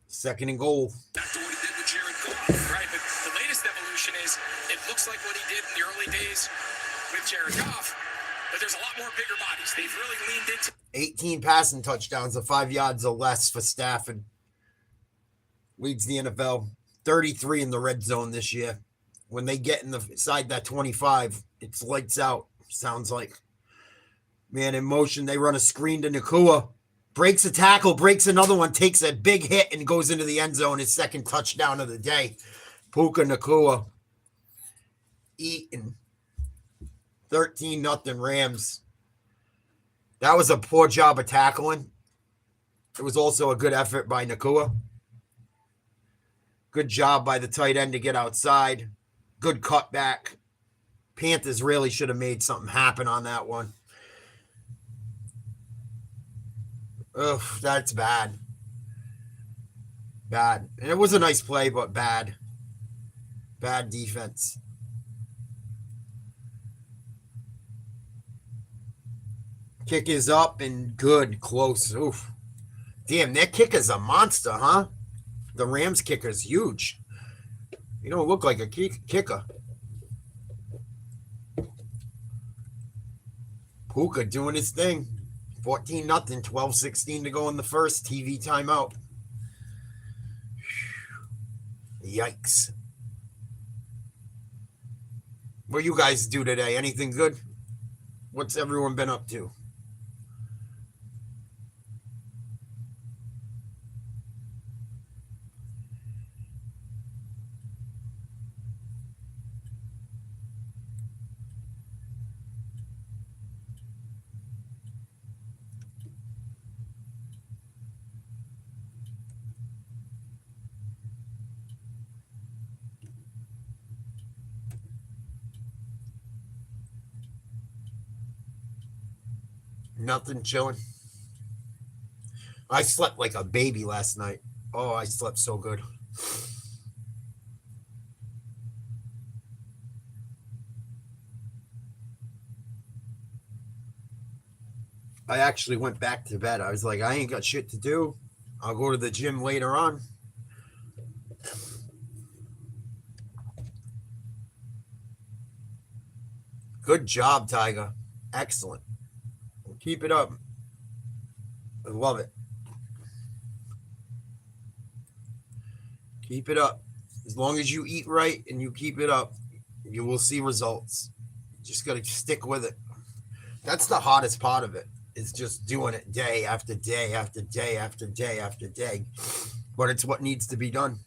Speaker 1: 2nd and goal.
Speaker 7: Back to what he did with Jared Goff, right? But the latest evolution is it looks like what he did in the early days with Jared Goff, but there's a lot more bigger bodies. They've really leaned into
Speaker 1: 18 passing touchdowns of 5 yards or less for Stafford. Leads the NFL. 33 in the red zone this year. When they get inside that 25, it's lights out, sounds like. Man in motion, they run a screen to Nakua. Breaks a tackle, breaks another one, takes a big hit, and goes into the end zone. His 2nd touchdown of the day. Puka Nakua. Eating. 13-0 Rams. That was a poor job of tackling. It was also a good effort by Nakua. Good job by the tight end to get outside. Good cutback. Panthers really should have made something happen on that one. Ugh, that's bad. Bad. And it was a nice play, but bad. Bad defense. Kick is up and good. Close. Oof. Damn, their kick is a monster, huh? The Rams kicker is huge. You don't look like a kicker. Puka doing his thing. 14-0, 12-16 to go in the first. TV timeout. Yikes. What you guys do today? Anything good? What's everyone been up to? Nothing, chilling. I slept like a baby last night. Oh, I slept so good. I actually went back to bed. I was like, I ain't got shit to do. I'll go to the gym later on. Good job, Tiger. Excellent. Keep it up. I love it. Keep it up. As long as you eat right and you keep it up, you will see results. You just got to stick with it. That's the hardest part of it. Is just doing it day after day after day after day after day. But it's what needs to be done.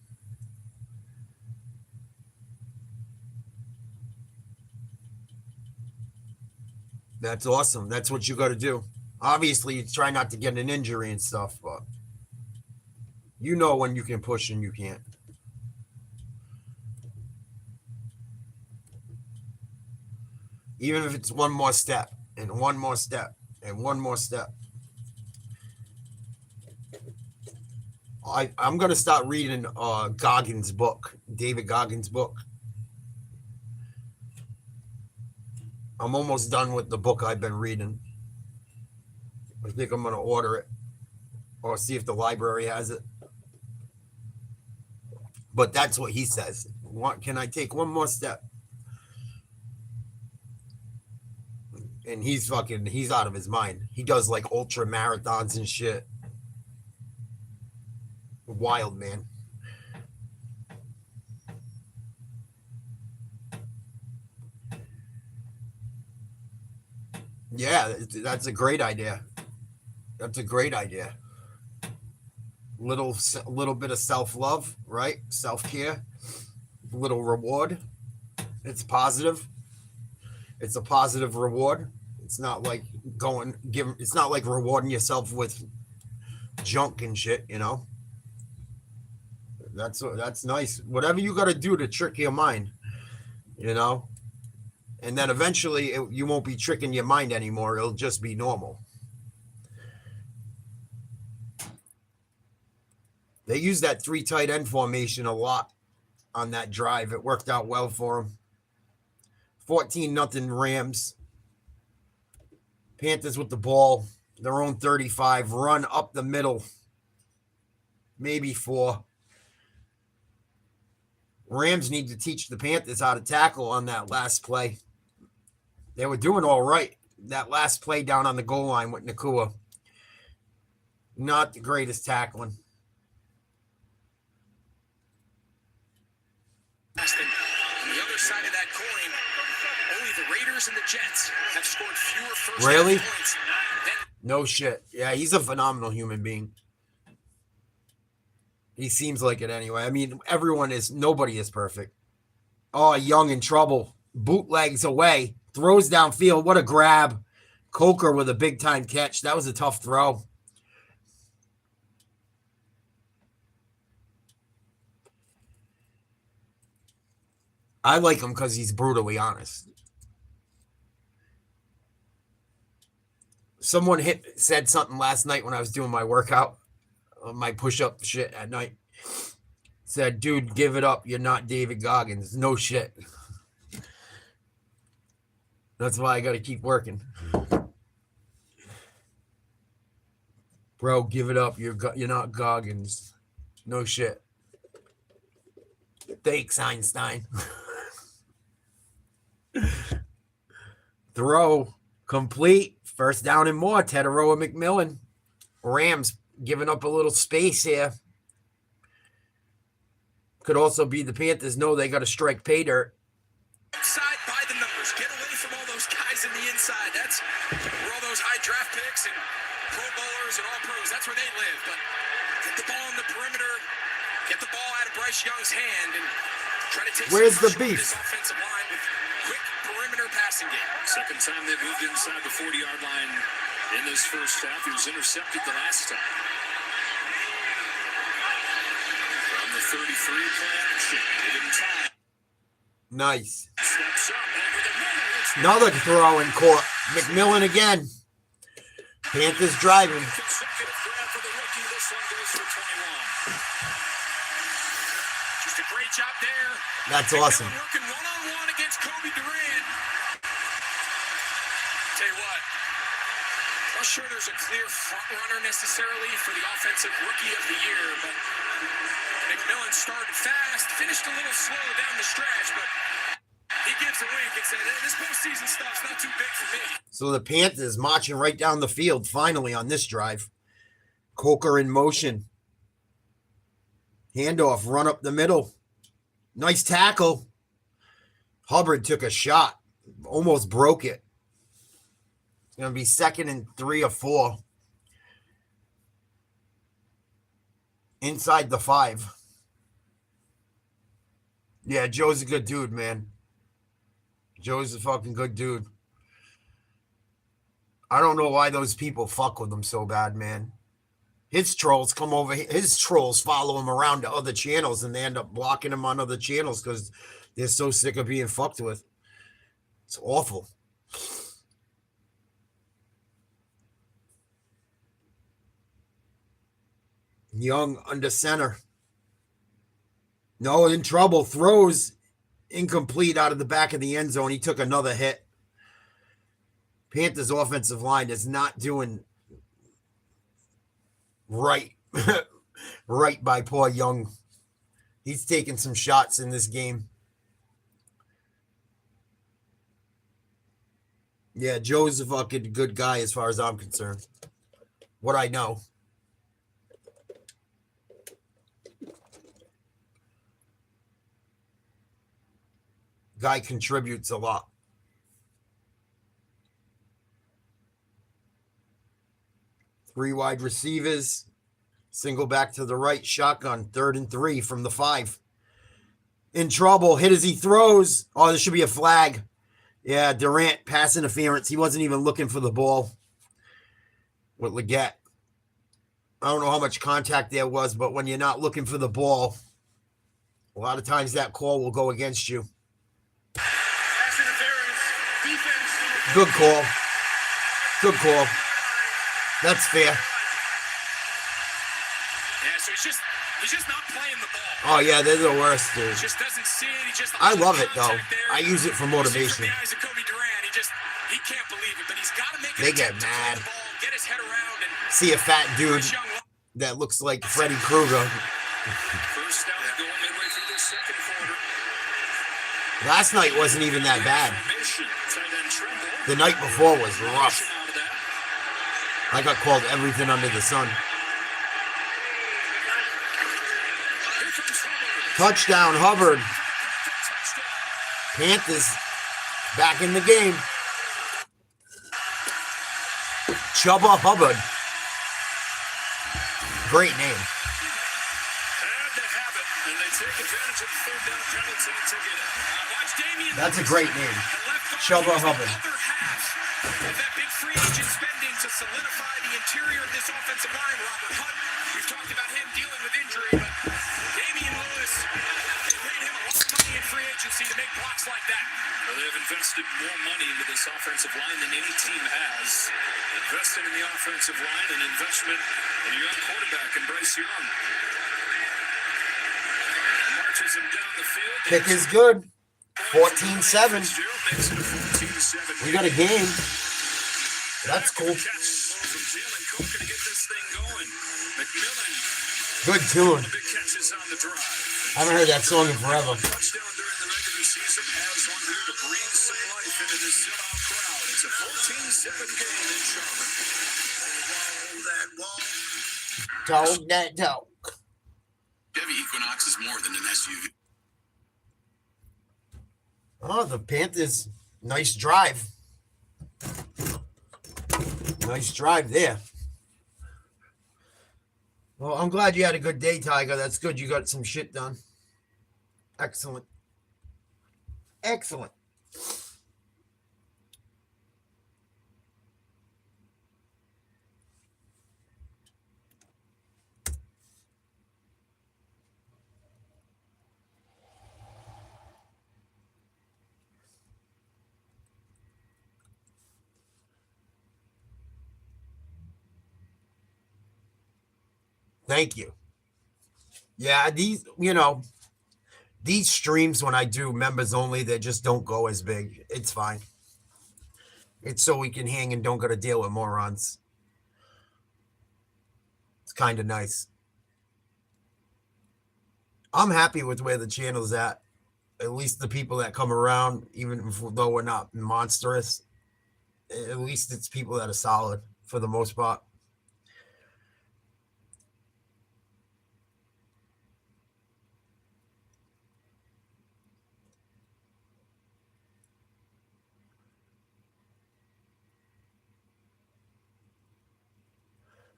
Speaker 1: That's awesome. That's what you got to do. Obviously, you try not to get an injury and stuff, but you know when you can push and you can't. Even if it's one more step and one more step and one more step. I'm going to start reading Goggins' book, David Goggins' book. I'm almost done with the book I've been reading. I think I'm going to order it or see if the library has it. But that's what he says. Can I take one more step? And he's out of his mind. He does like ultra marathons and shit. Wild, man. Yeah, that's a great idea. That's a great idea. Little bit of self-love, right? Self-care. Little reward. It's positive. It's a positive reward. It's not like it's not like rewarding yourself with junk and shit, you know? That's nice. Whatever you got to do to trick your mind, you know? And then eventually you won't be tricking your mind anymore. It'll just be normal. They used that 3 tight end formation a lot on that drive. It worked out well for them. 14-0 Rams. Panthers with the ball. Their own 35. Run up the middle. Maybe 4. Rams need to teach the Panthers how to tackle on that last play. They were doing all right. That last play down on the goal line with Nakua. Not the greatest tackling.
Speaker 7: On the other side of that coin, only the Raiders and the Jets have scored fewer first
Speaker 1: Really?
Speaker 7: points than
Speaker 1: No shit. Yeah, he's a phenomenal human being. He seems like it anyway. I mean, nobody is perfect. Oh, Young in trouble. Bootlegs away. Throws downfield. What a grab. Coker with a big time catch. That was a tough throw. I like him because he's brutally honest. Someone said something last night when I was doing my workout, my push-up shit at night. Said, dude, give it up. You're not David Goggins. No shit. That's why I got to keep working. Bro, give it up. You're not Goggins. No shit. Thanks, Einstein. Throw complete. First down and more. Teteroa McMillan. Rams giving up a little space here. Could also be the Panthers know they got to strike pay dirt.
Speaker 7: outside by the numbers. Get away from all those guys in the inside. That's where all those high draft picks and Pro Bowlers and all pros, that's where they live. But get the ball in the perimeter. Get the ball out of Bryce Young's hand and try to take
Speaker 1: Where's the
Speaker 7: some pressure
Speaker 1: beef?
Speaker 7: off this offensive line with quick perimeter passing game.
Speaker 3: Second time they've moved inside the 40-yard line in this first half. He was intercepted the last time. From the 33, play action. Given time.
Speaker 1: Nice.
Speaker 3: Steps up over the middle. It's
Speaker 1: Another throw in court. McMillan again. Panthers driving.
Speaker 3: consecutive grab for the rookie. This one goes for 21.
Speaker 7: Just a great job there.
Speaker 1: That's awesome.
Speaker 7: Working one-on-one against Kobe Durant. Tell you what, not sure there's a clear front runner necessarily for the offensive rookie of the year, but McMillan started fast, finished a little slow down the stretch, but he gives a wink and said, this postseason stuff's not too big for me.
Speaker 1: So the Panthers marching right down the field finally on this drive. Coker in motion. Handoff, run up the middle. Nice tackle. Hubbard took a shot. Almost broke it. It's going to be 2nd and 3 or 4. Inside the 5. Yeah, Joe's a good dude, man. Joe's a fucking good dude. I don't know why those people fuck with him so bad, man. His trolls come over. His trolls follow him around to other channels, and they end up blocking him on other channels because they're so sick of being fucked with. It's awful. Young under center. No, in trouble. Throws incomplete out of the back of the end zone. He took another hit. Panthers offensive line is not doing right right by poor Young. He's taking some shots in this game. Yeah, Joe's a fucking good guy as far as I'm concerned. What I know. Guy contributes a lot. Three wide receivers. Single back to the right. Shotgun. 3rd and 3 from the 5. In trouble. Hit as he throws. Oh, there should be a flag. Yeah, Durant, pass interference. He wasn't even looking for the ball with Leggett. I don't know how much contact there was, but when you're not looking for the ball, a lot of times that call will go against you. Good call. Good call. That's fair.
Speaker 7: Yeah, so he's just not playing the ball.
Speaker 1: Oh yeah, they're the worst, dude.
Speaker 7: He just doesn't see it. He just
Speaker 1: I love it though. I use it for motivation.
Speaker 7: The eyes of Kobe Durant, he can't believe it, but he's got to make it.
Speaker 1: They get mad.
Speaker 7: The ball, get his head around and
Speaker 1: see a fat dude that looks like Freddy Krueger.
Speaker 3: First down, go midway through the second quarter.
Speaker 1: Last night wasn't even that bad. The night before was rough. I got called everything under the sun. Touchdown, Hubbard. Panthers back in the game. Chubba Hubbard. Great name. That's a great name. Chubba Hubbard.
Speaker 7: That big free agent spending to solidify the interior of this offensive line. Robert Hunt, we've talked about him dealing with injury, but Damian Lewis, they paid him a lot of money in free agency to make blocks like that.
Speaker 3: Well, they've invested more money into this offensive line than any team has. Invested in the offensive line and investment in a young quarterback in Bryce Young. Marches him down the field.
Speaker 1: Kick is good. 14-7. We got a game. That's cool. Good tune. I haven't heard that song in forever. Dog that dog.
Speaker 3: Chevy Equinox is more than an SUV.
Speaker 1: Oh, the Panthers, nice drive. Nice drive there. Well, I'm glad you had a good day, Tiger. That's good. You got some shit done. Excellent. Excellent. Thank you. Yeah, these streams when I do members only, they just don't go as big. It's fine. It's so we can hang and don't got to deal with morons. kind of nice. I'm happy with where the channel's at. At least the people that come around, even though we're not monstrous, at least it's people that are solid for the most part.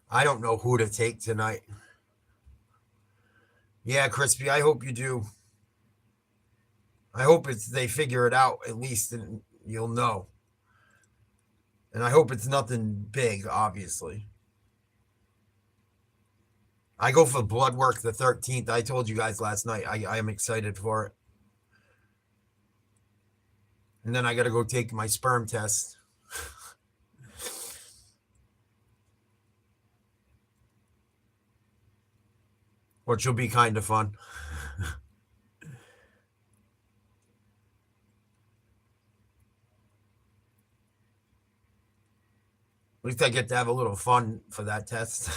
Speaker 1: I don't know who to take tonight. Yeah, Crispy, I hope you do. I hope they figure it out at least, and you'll know. And I hope it's nothing big, obviously. I go for blood work the 13th. I told you guys last night. I am excited for it. And then I got to go take my sperm test. Which will be kind of fun. At least I get to have a little fun for that test.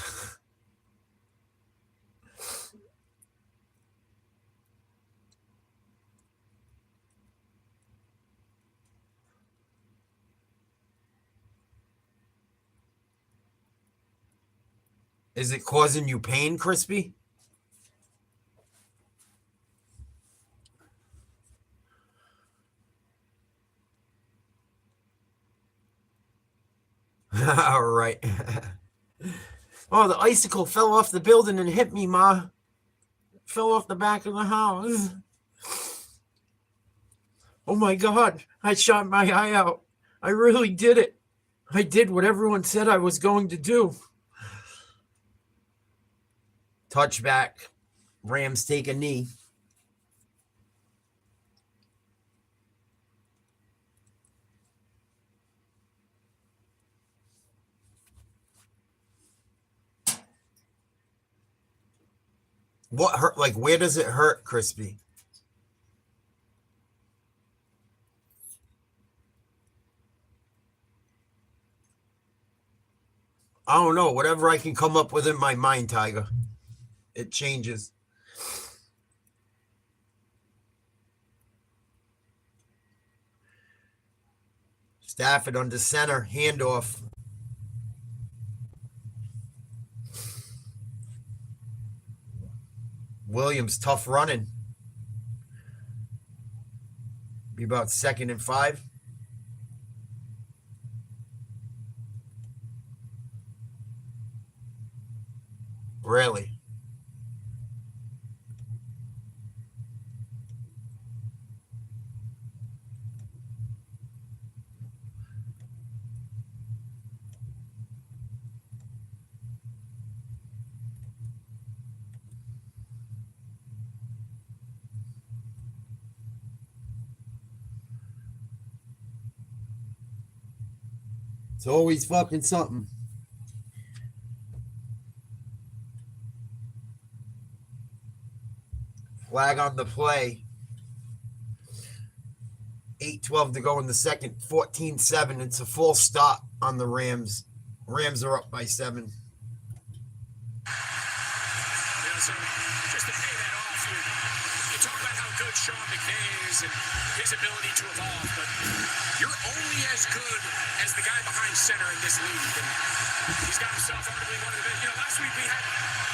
Speaker 1: Is it causing you pain, Crispy? All right. Oh, the icicle fell off the building and hit me, Ma. Fell off the back of the house. Oh my God, I shot my eye out. I really did it. I did what everyone said I was going to do. Touchback. Rams take a knee. What hurt? Like, where does it hurt, Crispy? I don't know. Whatever I can come up with in my mind, Tiger. It changes. Stafford under center. Handoff. Williams, tough running. Be about 2nd and 5. Really? It's always fucking something. Flag on the play. 8:12 to go in the second. 14-7. It's a full stop on the Rams. Rams are up by 7.
Speaker 7: Yeah, so just to pay that off, you talk about how good Sean McVay is and his ability to evolve, but you're only as good as the guy behind center in this league. And he's got himself arguably one of the best. Last week we had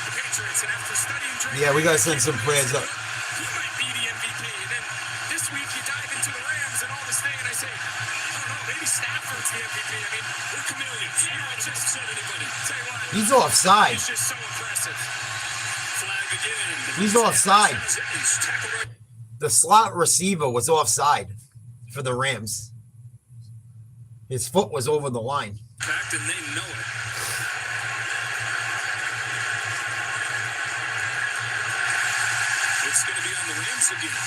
Speaker 7: the Patriots, and after studying Drake,
Speaker 1: yeah, we got to send some prayers up.
Speaker 7: He might be the MVP. And then this week you dive into the Rams and all this thing, and I say, I don't know, maybe Stafford's the MVP. I mean, we're chameleons. You don't just said anybody. Tell you what,
Speaker 1: he's offside.
Speaker 7: He's just so impressive. Flag again.
Speaker 1: He's offside. The slot receiver was offside for the Rams. His foot was over the line.
Speaker 7: Fact, and they know it. It's going to be on the Rams again.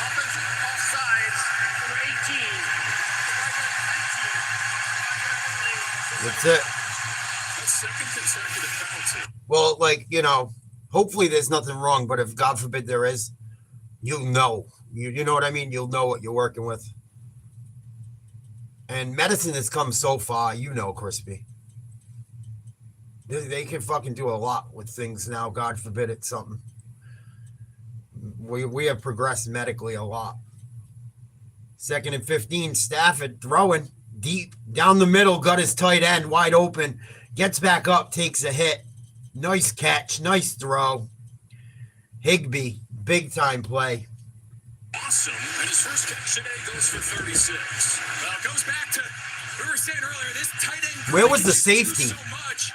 Speaker 3: Offensive offsides for 18.
Speaker 1: That's it.
Speaker 7: That's second consecutive penalty.
Speaker 1: Well, like, hopefully there's nothing wrong, but if God forbid there is, you'll know. You know what I mean? You'll know what you're working with. And medicine has come so far, you know, Crispy. They can fucking do a lot with things now. God forbid it's something. We have progressed medically a lot. 2nd and 15, Stafford throwing deep down the middle, got his tight end wide open, gets back up, takes a hit. Nice catch, nice throw. Higbee, big time play.
Speaker 3: Awesome. And his first catch today goes for 36.
Speaker 7: Well, it goes back to, we were saying earlier, this tight end.
Speaker 1: Where was the safety?
Speaker 7: So much.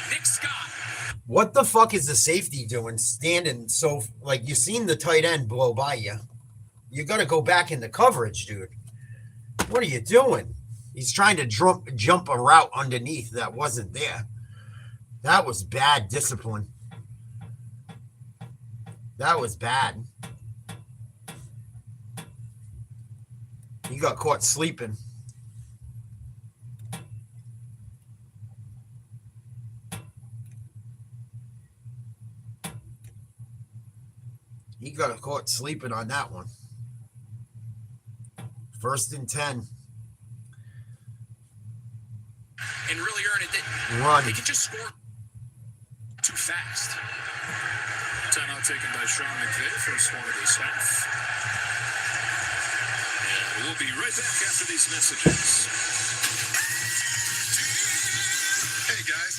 Speaker 7: Nick Scott.
Speaker 1: What the fuck is the safety doing? Standing so, like, you seen the tight end blow by you. You got to go back into coverage, dude. What are you doing? He's trying to jump a route underneath that wasn't there. That was bad discipline. That was bad. He got caught sleeping. He got caught sleeping on that one. 1st and 10.
Speaker 7: And really earn it.
Speaker 1: Run.
Speaker 7: They could just score too fast.
Speaker 3: Timeout taken by Sean McVay, first one of this half. And we'll be right back after these messages.
Speaker 6: Hey, guys.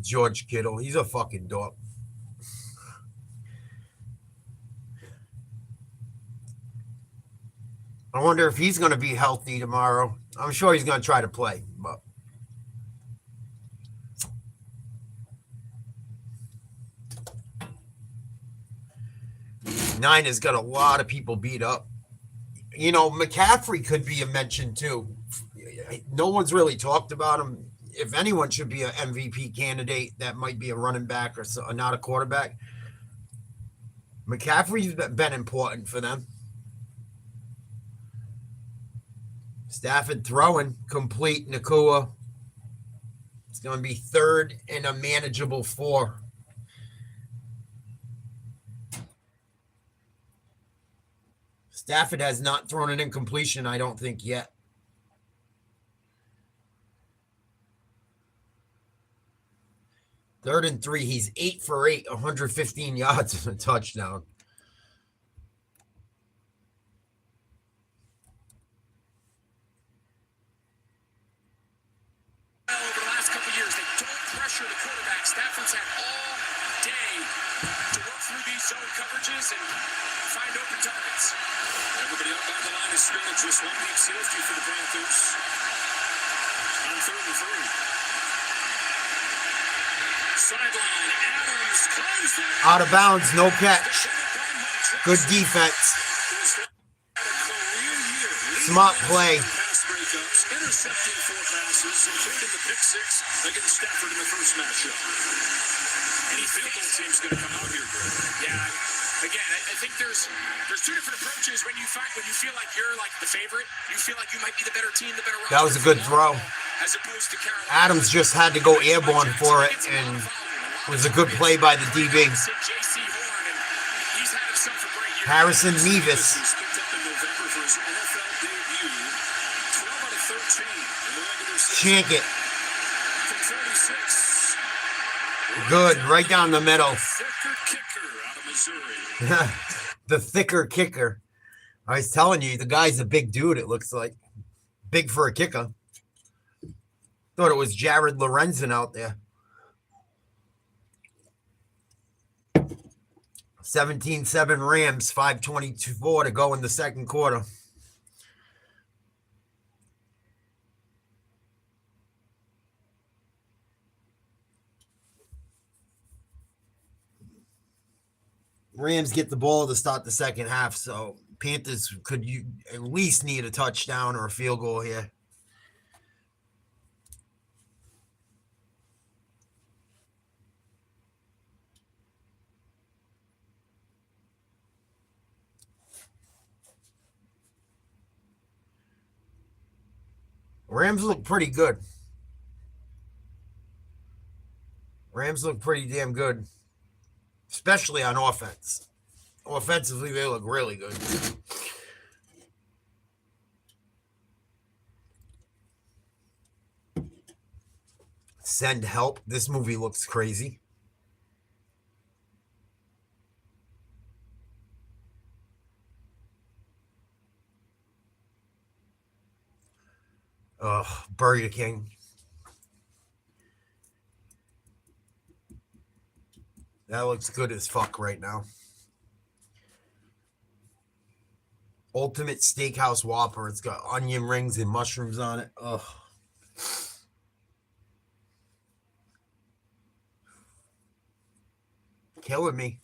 Speaker 1: George Kittle, he's a fucking dog. I wonder if he's going to be healthy tomorrow. I'm sure he's going to try to play, but Nine has got a lot of people beat up. You know, McCaffrey could be a mention too. No one's really talked about him. If anyone should be an MVP candidate, that might be a running back or so, not a quarterback. McCaffrey's been important for them. Stafford throwing, complete. Nakua. It's going to be 3rd and a manageable 4. Stafford has not thrown an incompletion, I don't think, yet. Third and 3. He's 8 for 8, 115 yards and a touchdown.
Speaker 7: Over the last couple of years, they don't pressure the quarterback. Stafford's had all day to work through these zone coverages and find open targets.
Speaker 3: Everybody up on the line of scrimmage. Just one big safety for the Panthers. On 3rd and 3. Sideline, Adams claims that.
Speaker 1: Out of bounds, no catch. Good defense. Smart play.
Speaker 3: Pass breakups, intercepting 4 passes, including the pick 6 against Stafford in the first matchup. Any field goal team's going to come out here, Greg.
Speaker 7: Yeah. Again, I think there's 2 different approaches when you feel like you're like the favorite. You feel like you might be the better team, the better roster.
Speaker 1: That was a good throw.
Speaker 7: As opposed to Carolina.
Speaker 1: Adams just had to go airborne for it, and it was a good play by the DB. Harrison Mevis. Shank it. Good, right down the middle. The thicker kicker. I was telling you, the guy's a big dude, it looks like. Big for a kicker. Thought it was Jared Lorenzen out there. 17-7 Rams, 5:22 to go in the second quarter. Rams get the ball to start the second half, so Panthers could at least need a touchdown or a field goal here. Rams look pretty good. Rams look pretty damn good, especially on offense. Offensively, they look really good. Send help. This movie looks crazy. Burger King. That looks good as fuck right now. Ultimate Steakhouse Whopper. It's got onion rings and mushrooms on it. Ugh. Killing me.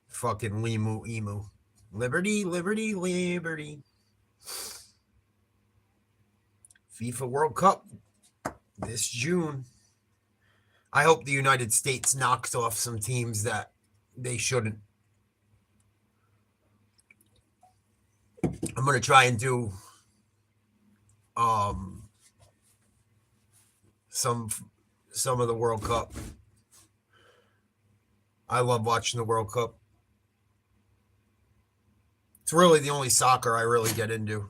Speaker 1: Fucking Limu Emu. Liberty, liberty, liberty. FIFA World Cup this June. I hope the United States knocks off some teams that they shouldn't. I'm going to try and do some of the World Cup. I love watching the World Cup. It's really the only soccer I really get into.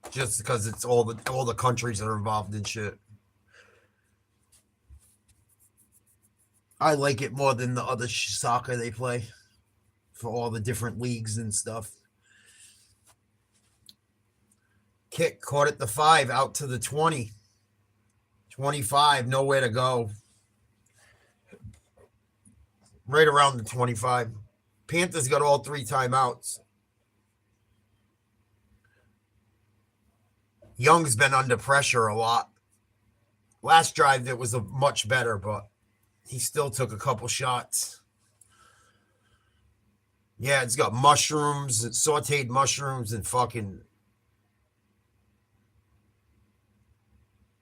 Speaker 1: Just because it's all the countries that are involved in shit. I like it more than the other soccer they play for all the different leagues and stuff. Kick caught at the 5, out to the 20. 25, nowhere to go. Right around the 25. Panthers got all 3 timeouts. Young's been under pressure a lot. Last drive, it was much better, but he still took a couple shots. Yeah, it's got mushrooms, sauteed mushrooms, and fucking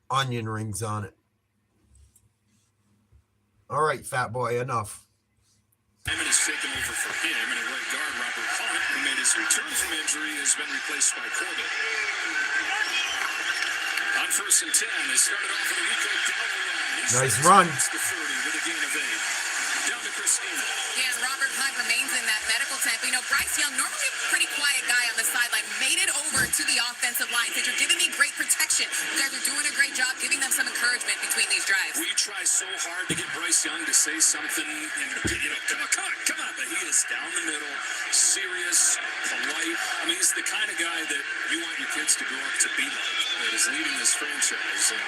Speaker 1: onion rings on it. All right, fat boy, enough.
Speaker 3: Hammond has taken over for him, and at right guard, Robert Hunt, who made his return from injury, has been replaced by Corbett. On 1st and 10, they started off with a Rico Dowdle run.
Speaker 1: Nice run.
Speaker 3: The 30 with a gain of 8. Down to Christina.
Speaker 5: Yeah, and Robert Hunt remains in that medical tent. But, Bryce Young, normally a pretty quiet guy on the sideline, made it over to the offensive line. Said, you're giving me great protection. You guys are doing a great job giving them some encouragement between these drives.
Speaker 3: We try so hard to get Bryce Young to say something, and, come on. But he is down the middle, serious, polite. I mean, he's the kind of guy that you want your kids to grow up to be like, that is leading this franchise and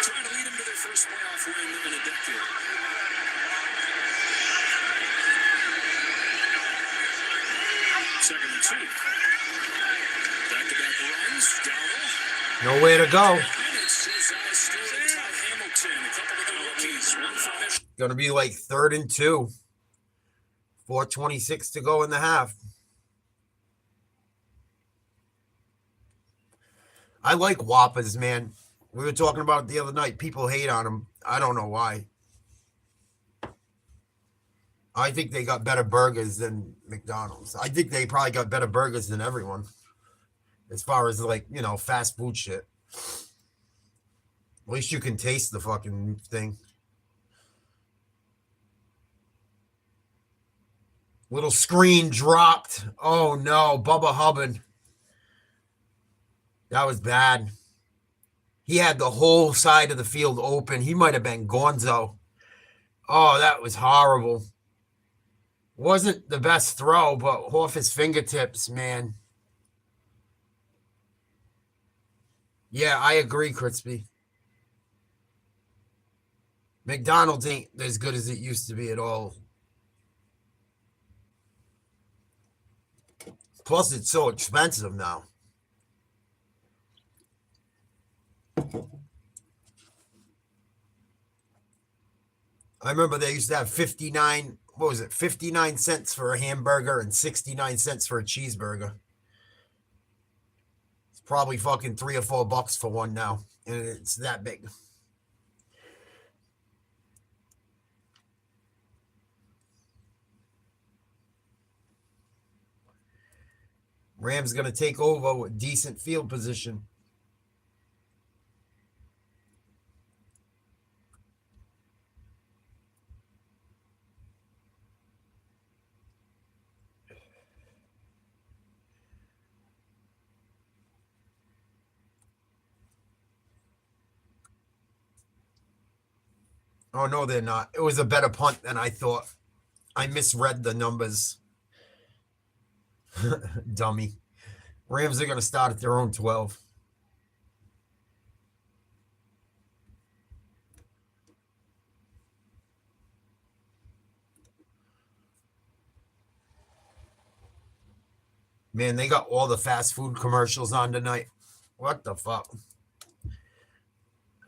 Speaker 3: trying to lead them to their first playoff win in a decade. Second and 2. Back-to-back runs. Dowdle.
Speaker 1: Nowhere to go. Going to be like 3rd and 2. 4:26 to go in the half. I like Whoppers, man. We were talking about it the other night. People hate on them. I don't know why. I think they got better burgers than McDonald's. I think they probably got better burgers than everyone. As far as fast food shit. At least you can taste the fucking thing. Little screen dropped. Oh no, Bubba Hubbard. That was bad. He had the whole side of the field open. He might have been Gonzo. Oh, that was horrible. Wasn't the best throw, but off his fingertips, man. Yeah, I agree, Crispy. McDonald's ain't as good as it used to be at all. Plus, it's so expensive now. I remember they used to have 59 cents for a hamburger and 69 cents for a cheeseburger. It's probably fucking $3 or $4 for one now. And it's that big. Rams going to take over with decent field position. Oh, no, they're not. It was a better punt than I thought. I misread the numbers. Dummy. Rams are going to start at their own 12. Man, they got all the fast food commercials on tonight. What the fuck?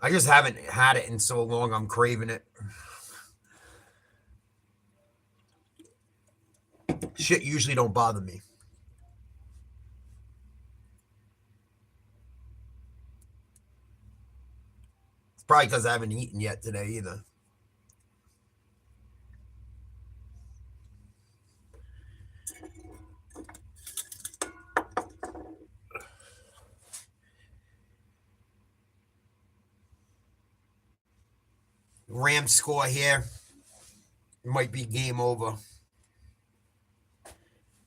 Speaker 1: I just haven't had it in so long. I'm craving it. Shit usually don't bother me. It's probably because I haven't eaten yet today either. Rams score here. It might be game over.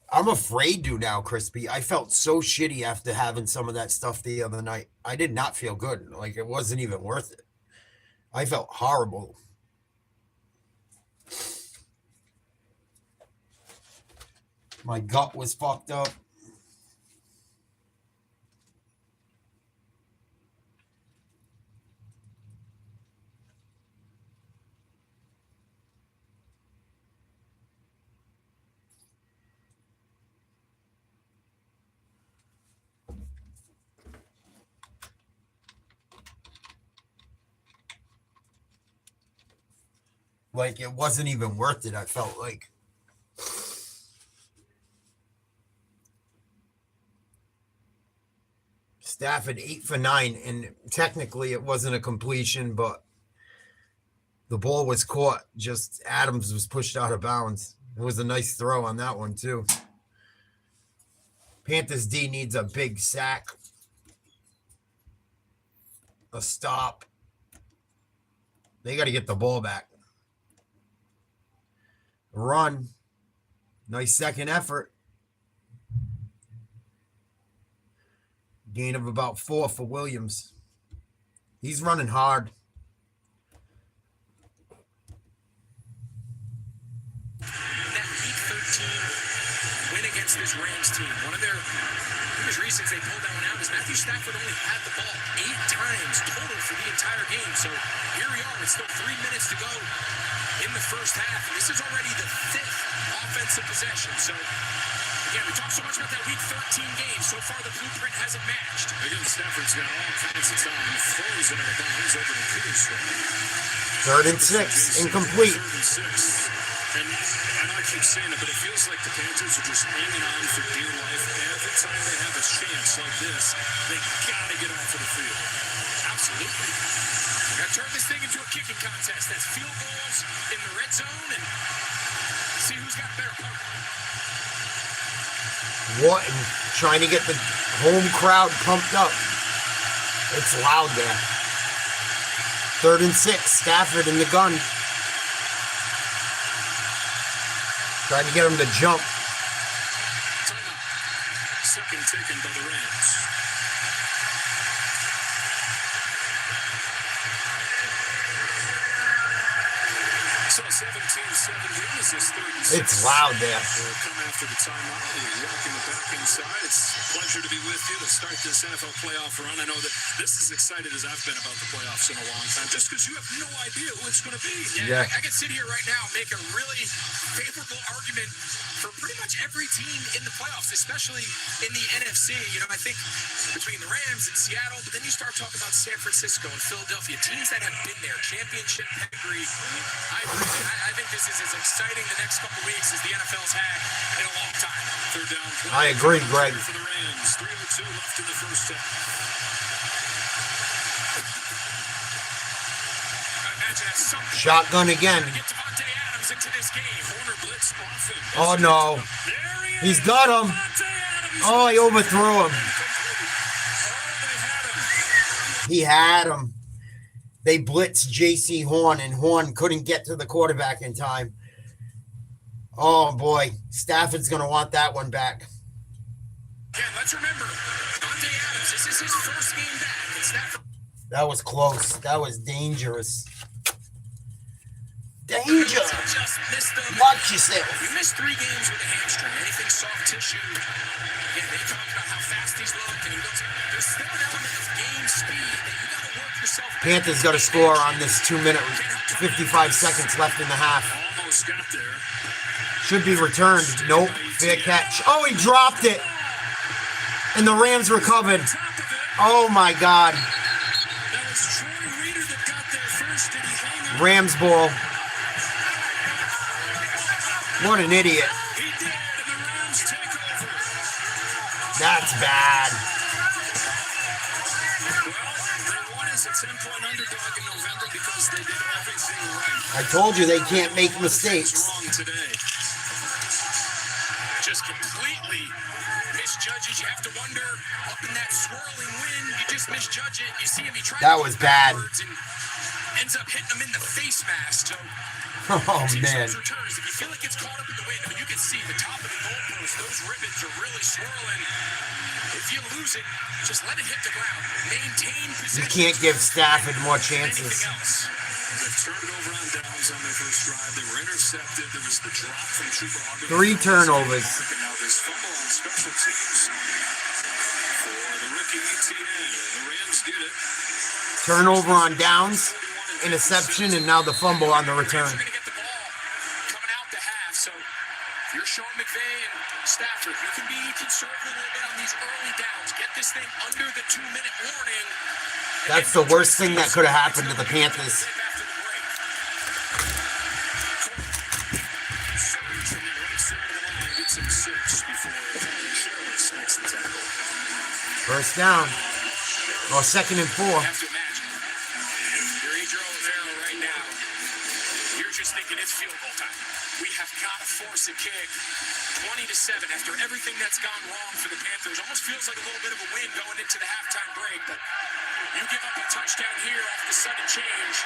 Speaker 1: I'm afraid to now, Crispy. I felt so shitty after having some of that stuff the other night. I did not feel good. Like, it wasn't even worth it. I felt horrible. My gut was fucked up. Like, it wasn't even worth it, I felt like. Stafford 8 for 9, and technically it wasn't a completion, but the ball was caught. Just Adams was pushed out of bounds. It was a nice throw on that one, too. Panthers D needs a big sack. A stop. They got to get the ball back. Run. Nice second effort. Gain of about 4 for Williams. He's running hard.
Speaker 7: That Week 13 win against this Rams team, one of their biggest reasons they pulled that one out is Matthew Stafford only had the ball 8 times total for the entire game. So here we are. It's still 3 minutes to go in the first half. And this is already the 5th offensive possession. So, again, we talked so much about that Week 13 game. So far, the blueprint hasn't matched.
Speaker 3: Again, Stafford's got all kinds of time. Throws it out of bounds over to Peterson.
Speaker 1: 3rd and 6, incomplete.
Speaker 3: 3rd and 6. And I keep saying it, but it feels like the Panthers are just hanging on for dear life. Every time they have a chance like this, they gotta get off of the field.
Speaker 7: Absolutely. We gotta turn this thing into a kicking contest. That's field goals in the red zone and see who's got better punt.
Speaker 1: Wharton trying to get the home crowd pumped up. It's loud there. 3rd and 6, Stafford in the gun. Trying to get him to jump.
Speaker 3: Timeout. Second taken by the Rams. So 17-7 win is this 3rd and 6.
Speaker 1: It's loud there.
Speaker 3: We'll come after the timeout. We're walking it back inside. It's a pleasure to be with you to start this NFL playoff run. I know that this is excited as I've been about the playoffs in a long time, just because you have no idea who it's going to be.
Speaker 7: Yeah. I can sit here right now and make a really favorable argument for pretty much every team in the playoffs, especially in the NFC. You know, I think between the Rams and Seattle, but then you start talking about San Francisco and Philadelphia, teams that have been there, championship pedigree. I think this is as exciting the next couple weeks as the NFL's had in a long time.
Speaker 3: 3rd down play.
Speaker 1: I agree, Greg.
Speaker 3: For the Rams, 3:02 left in the first half.
Speaker 1: Shotgun again. Oh, no. He's got him. Oh, he overthrew him. He had him. They blitzed J.C. Horn, and Horn couldn't get to the quarterback in time. Oh, boy. Stafford's going to want that one back.
Speaker 7: Again, let's remember, Devontae Adams, this is his first game back. And Stafford.
Speaker 1: That was close. That was dangerous. Danger.
Speaker 7: Just missed them.
Speaker 1: Watch yourself.
Speaker 7: You missed 3 games with a hamstring. Anything soft tissue. Yeah, they talk about how fast he's looked, and he looks. There's still an element of game speed that you got to work yourself.
Speaker 1: Panthers got to score on this 2 minute, 55 seconds left in the half.
Speaker 3: Almost got there.
Speaker 1: Should be returned. Nope. Fair catch. Oh, he dropped it. And the Rams recovered. Oh my God.
Speaker 3: That was Troy Reader that got there first. Did he hang on?
Speaker 1: Rams ball. What an idiot.
Speaker 3: He did, and the Rams take over.
Speaker 1: That's bad.
Speaker 3: Well, they won as a 10-point underdog in November because they did everything right.
Speaker 1: I told you they can't make mistakes.
Speaker 3: Wrong today.
Speaker 7: Just completely misjudges. You have to wonder, up in that swirling wind, you just misjudge it. You see him, he tried
Speaker 1: That
Speaker 7: to
Speaker 1: was
Speaker 7: go
Speaker 1: bad.
Speaker 7: backwards and ends up hitting him in the face mask. So,
Speaker 1: Oh, man.
Speaker 7: those returns, if you feel like it's caught up in the wind, I mean, you can see the top of the goalpost, those ribbons are really swirling. If you lose it, just let it hit the ground. Maintain
Speaker 1: You
Speaker 7: position.
Speaker 1: can't give Stafford more
Speaker 7: Anything
Speaker 1: chances.
Speaker 7: else.
Speaker 3: They've turned it over on downs on their first drive. They were intercepted. There was the drop from Trooper Huggins.
Speaker 1: 3 turnovers.
Speaker 3: And now this fumble on special teams for the rookie ETN. The Rams did it.
Speaker 1: Turnover on downs, interception, and now the fumble on the return.
Speaker 7: You're going to get the ball coming out the half. So if you're Sean McVay and Stafford, you can be conservative a little bit on these early downs. Get this thing under the 2-minute warning.
Speaker 1: That's the worst thing that could have happened to the Panthers.
Speaker 7: After the break.
Speaker 3: Surge from the right side of the line. Gets him 6 before Sherwood makes the tackle.
Speaker 1: First down. Or 2nd and 4.
Speaker 7: You have to imagine. You're Adrian Rivera right now. You're just thinking it's field goal time. We have got to force a kick. 20-7 after everything that's gone wrong for the Panthers. Almost feels like a little bit of a win going into the halftime break, but you give up a touchdown here off the sudden change,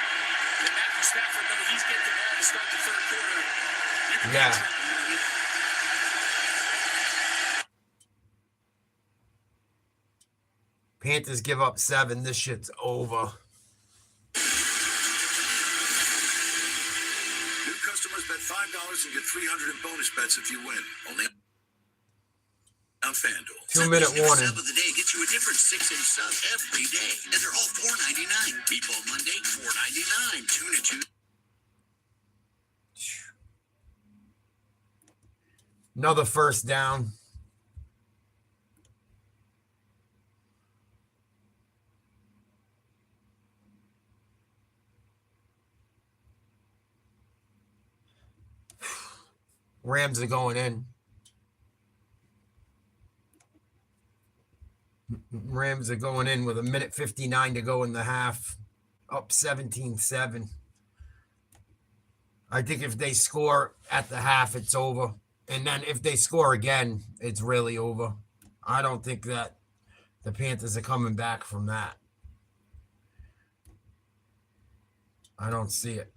Speaker 7: then Matthew Stafford knows he's getting the ball to start the third quarter. You can
Speaker 1: Yeah. Panthers give up 7. This shit's over.
Speaker 3: New customers bet $5 and get $300 in bonus bets if you win. Only on FanDuel.
Speaker 1: 2-minute warning.
Speaker 8: Sub of the day gets you a different 6-inch sub every day, and they're all $4.99. Meatball Monday, $4.99. Tuna Tuesday.
Speaker 1: Another first down. Rams are going in. Rams are going in with 1:59 to go in the half. Up 17-7. I think if they score at the half, it's over. And then if they score again, it's really over. I don't think that the Panthers are coming back from that. I don't see it.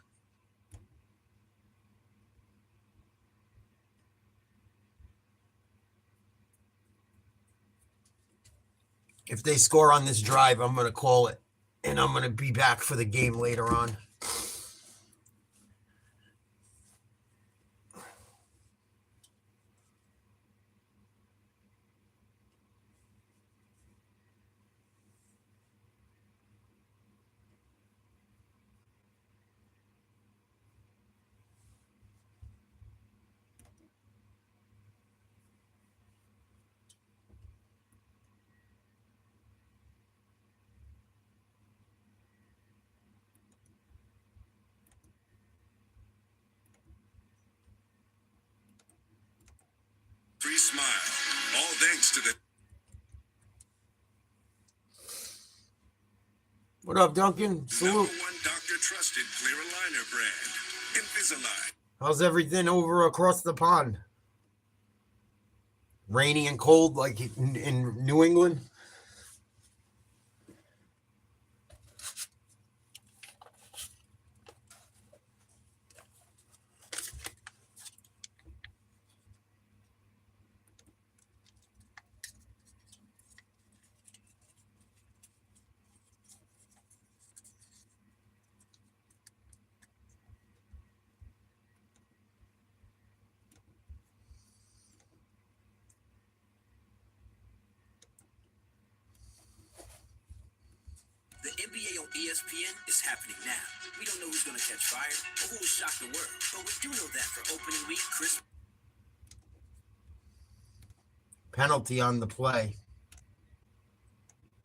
Speaker 1: If they score on this drive, I'm going to call it. And I'm going to be back for the game later on.
Speaker 3: Free smile. All thanks to the
Speaker 1: What up, Duncan?
Speaker 3: number
Speaker 1: Salute.
Speaker 3: 1 doctor trusted clear aligner brand, Invisalign.
Speaker 1: How's everything over across the pond? Rainy and cold like in New England?
Speaker 8: ESPN is happening now. We don't know who's going to catch fire or who will shock the world, but we do know that for opening week, Chris.
Speaker 1: Penalty on the play.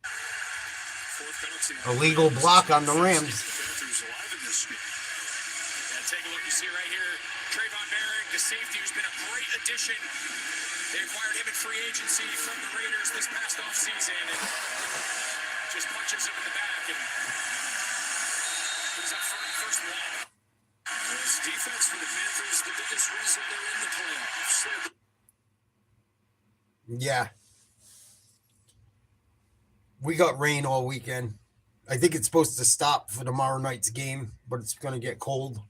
Speaker 3: Fourth penalty.
Speaker 1: Illegal block on the Rams.
Speaker 3: Panthers alive in this game.
Speaker 7: Yeah, take a look. You see right here, Trayvon Merrick, the safety who's been a great addition. They acquired him in free agency from the Raiders this past offseason and just punches him in the back and he's up front, first and long.
Speaker 3: This defense for the Panthers, the biggest reason they're in the playoffs.
Speaker 1: Yeah. We got rain all weekend. I think it's supposed to stop for tomorrow night's game, but it's going to get cold.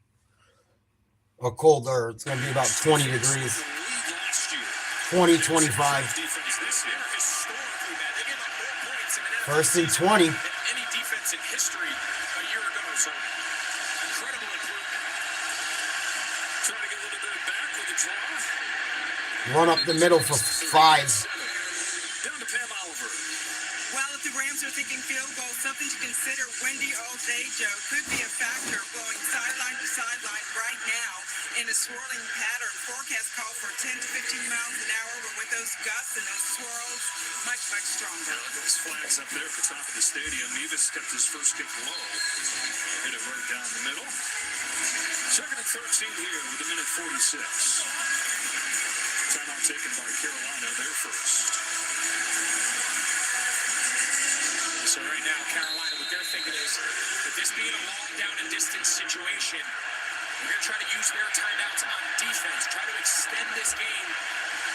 Speaker 1: Or colder. It's going to be about 20 degrees. 20, 25. First and 20.
Speaker 7: Any defense in history a year ago, so incredible improvement.
Speaker 3: Trying to get a little bit back with a draw.
Speaker 1: Run up the middle for 5.
Speaker 3: Down to Pam Oliver.
Speaker 4: Well, if the Rams are thinking field goal, something to consider. Windy all day, Joe, could be a factor, blowing sideline to sideline right now in a swirling pattern. Forecast call for 10 to 15 miles an hour, but with those gusts and those swirls, much, much stronger.
Speaker 3: Those flags up there at the top of the stadium. Nevis kept his first kick low. Hit it right down the middle. Second and 13 here with a minute 46. Timeout taken by Carolina, their first.
Speaker 7: So right now, Carolina, what they're thinking is, with this being a long down and distance situation, we're going to try to use their timeouts on defense, try to extend this game,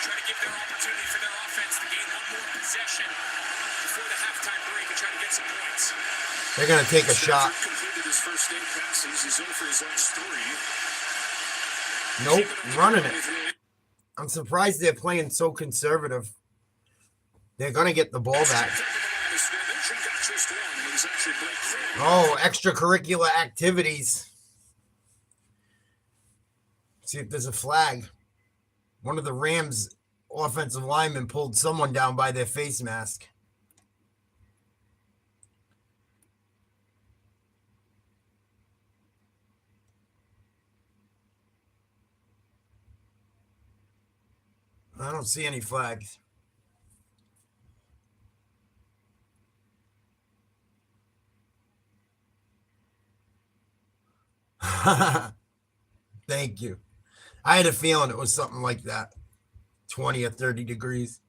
Speaker 7: try to give their opportunity for their offense to gain one more possession before the halftime break and try to get some points.
Speaker 1: They're going to take a shot.
Speaker 3: Completed his first 8 passes. He's in for his last 3.
Speaker 1: Nope, running it. I'm surprised they're playing so conservative. They're going to get the ball back. Oh, extracurricular activities. See if there's a flag. One of the Rams offensive linemen pulled someone down by their face mask. I don't see any flags. Thank you. I had a feeling it was something like that. 20 or 30 degrees.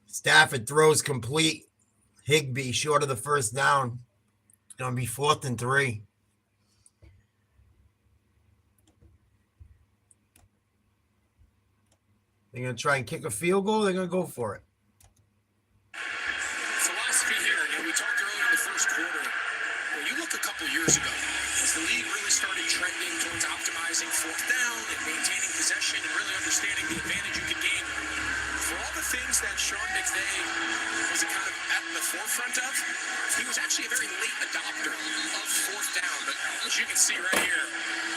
Speaker 1: Stafford throws complete. Higbee short of the first down. It's going to be 4th and 3. They're going to try and kick a field goal. They're going to go for it.
Speaker 7: Philosophy here, we talked earlier in the first quarter. You look a couple years ago, as the league really started trending towards optimizing 4th down and maintaining possession and really understanding the advantage you could gain. For all the things that Sean McVay was kind of at the forefront of, he was actually a very late adopter of 4th down. But as you can see right here,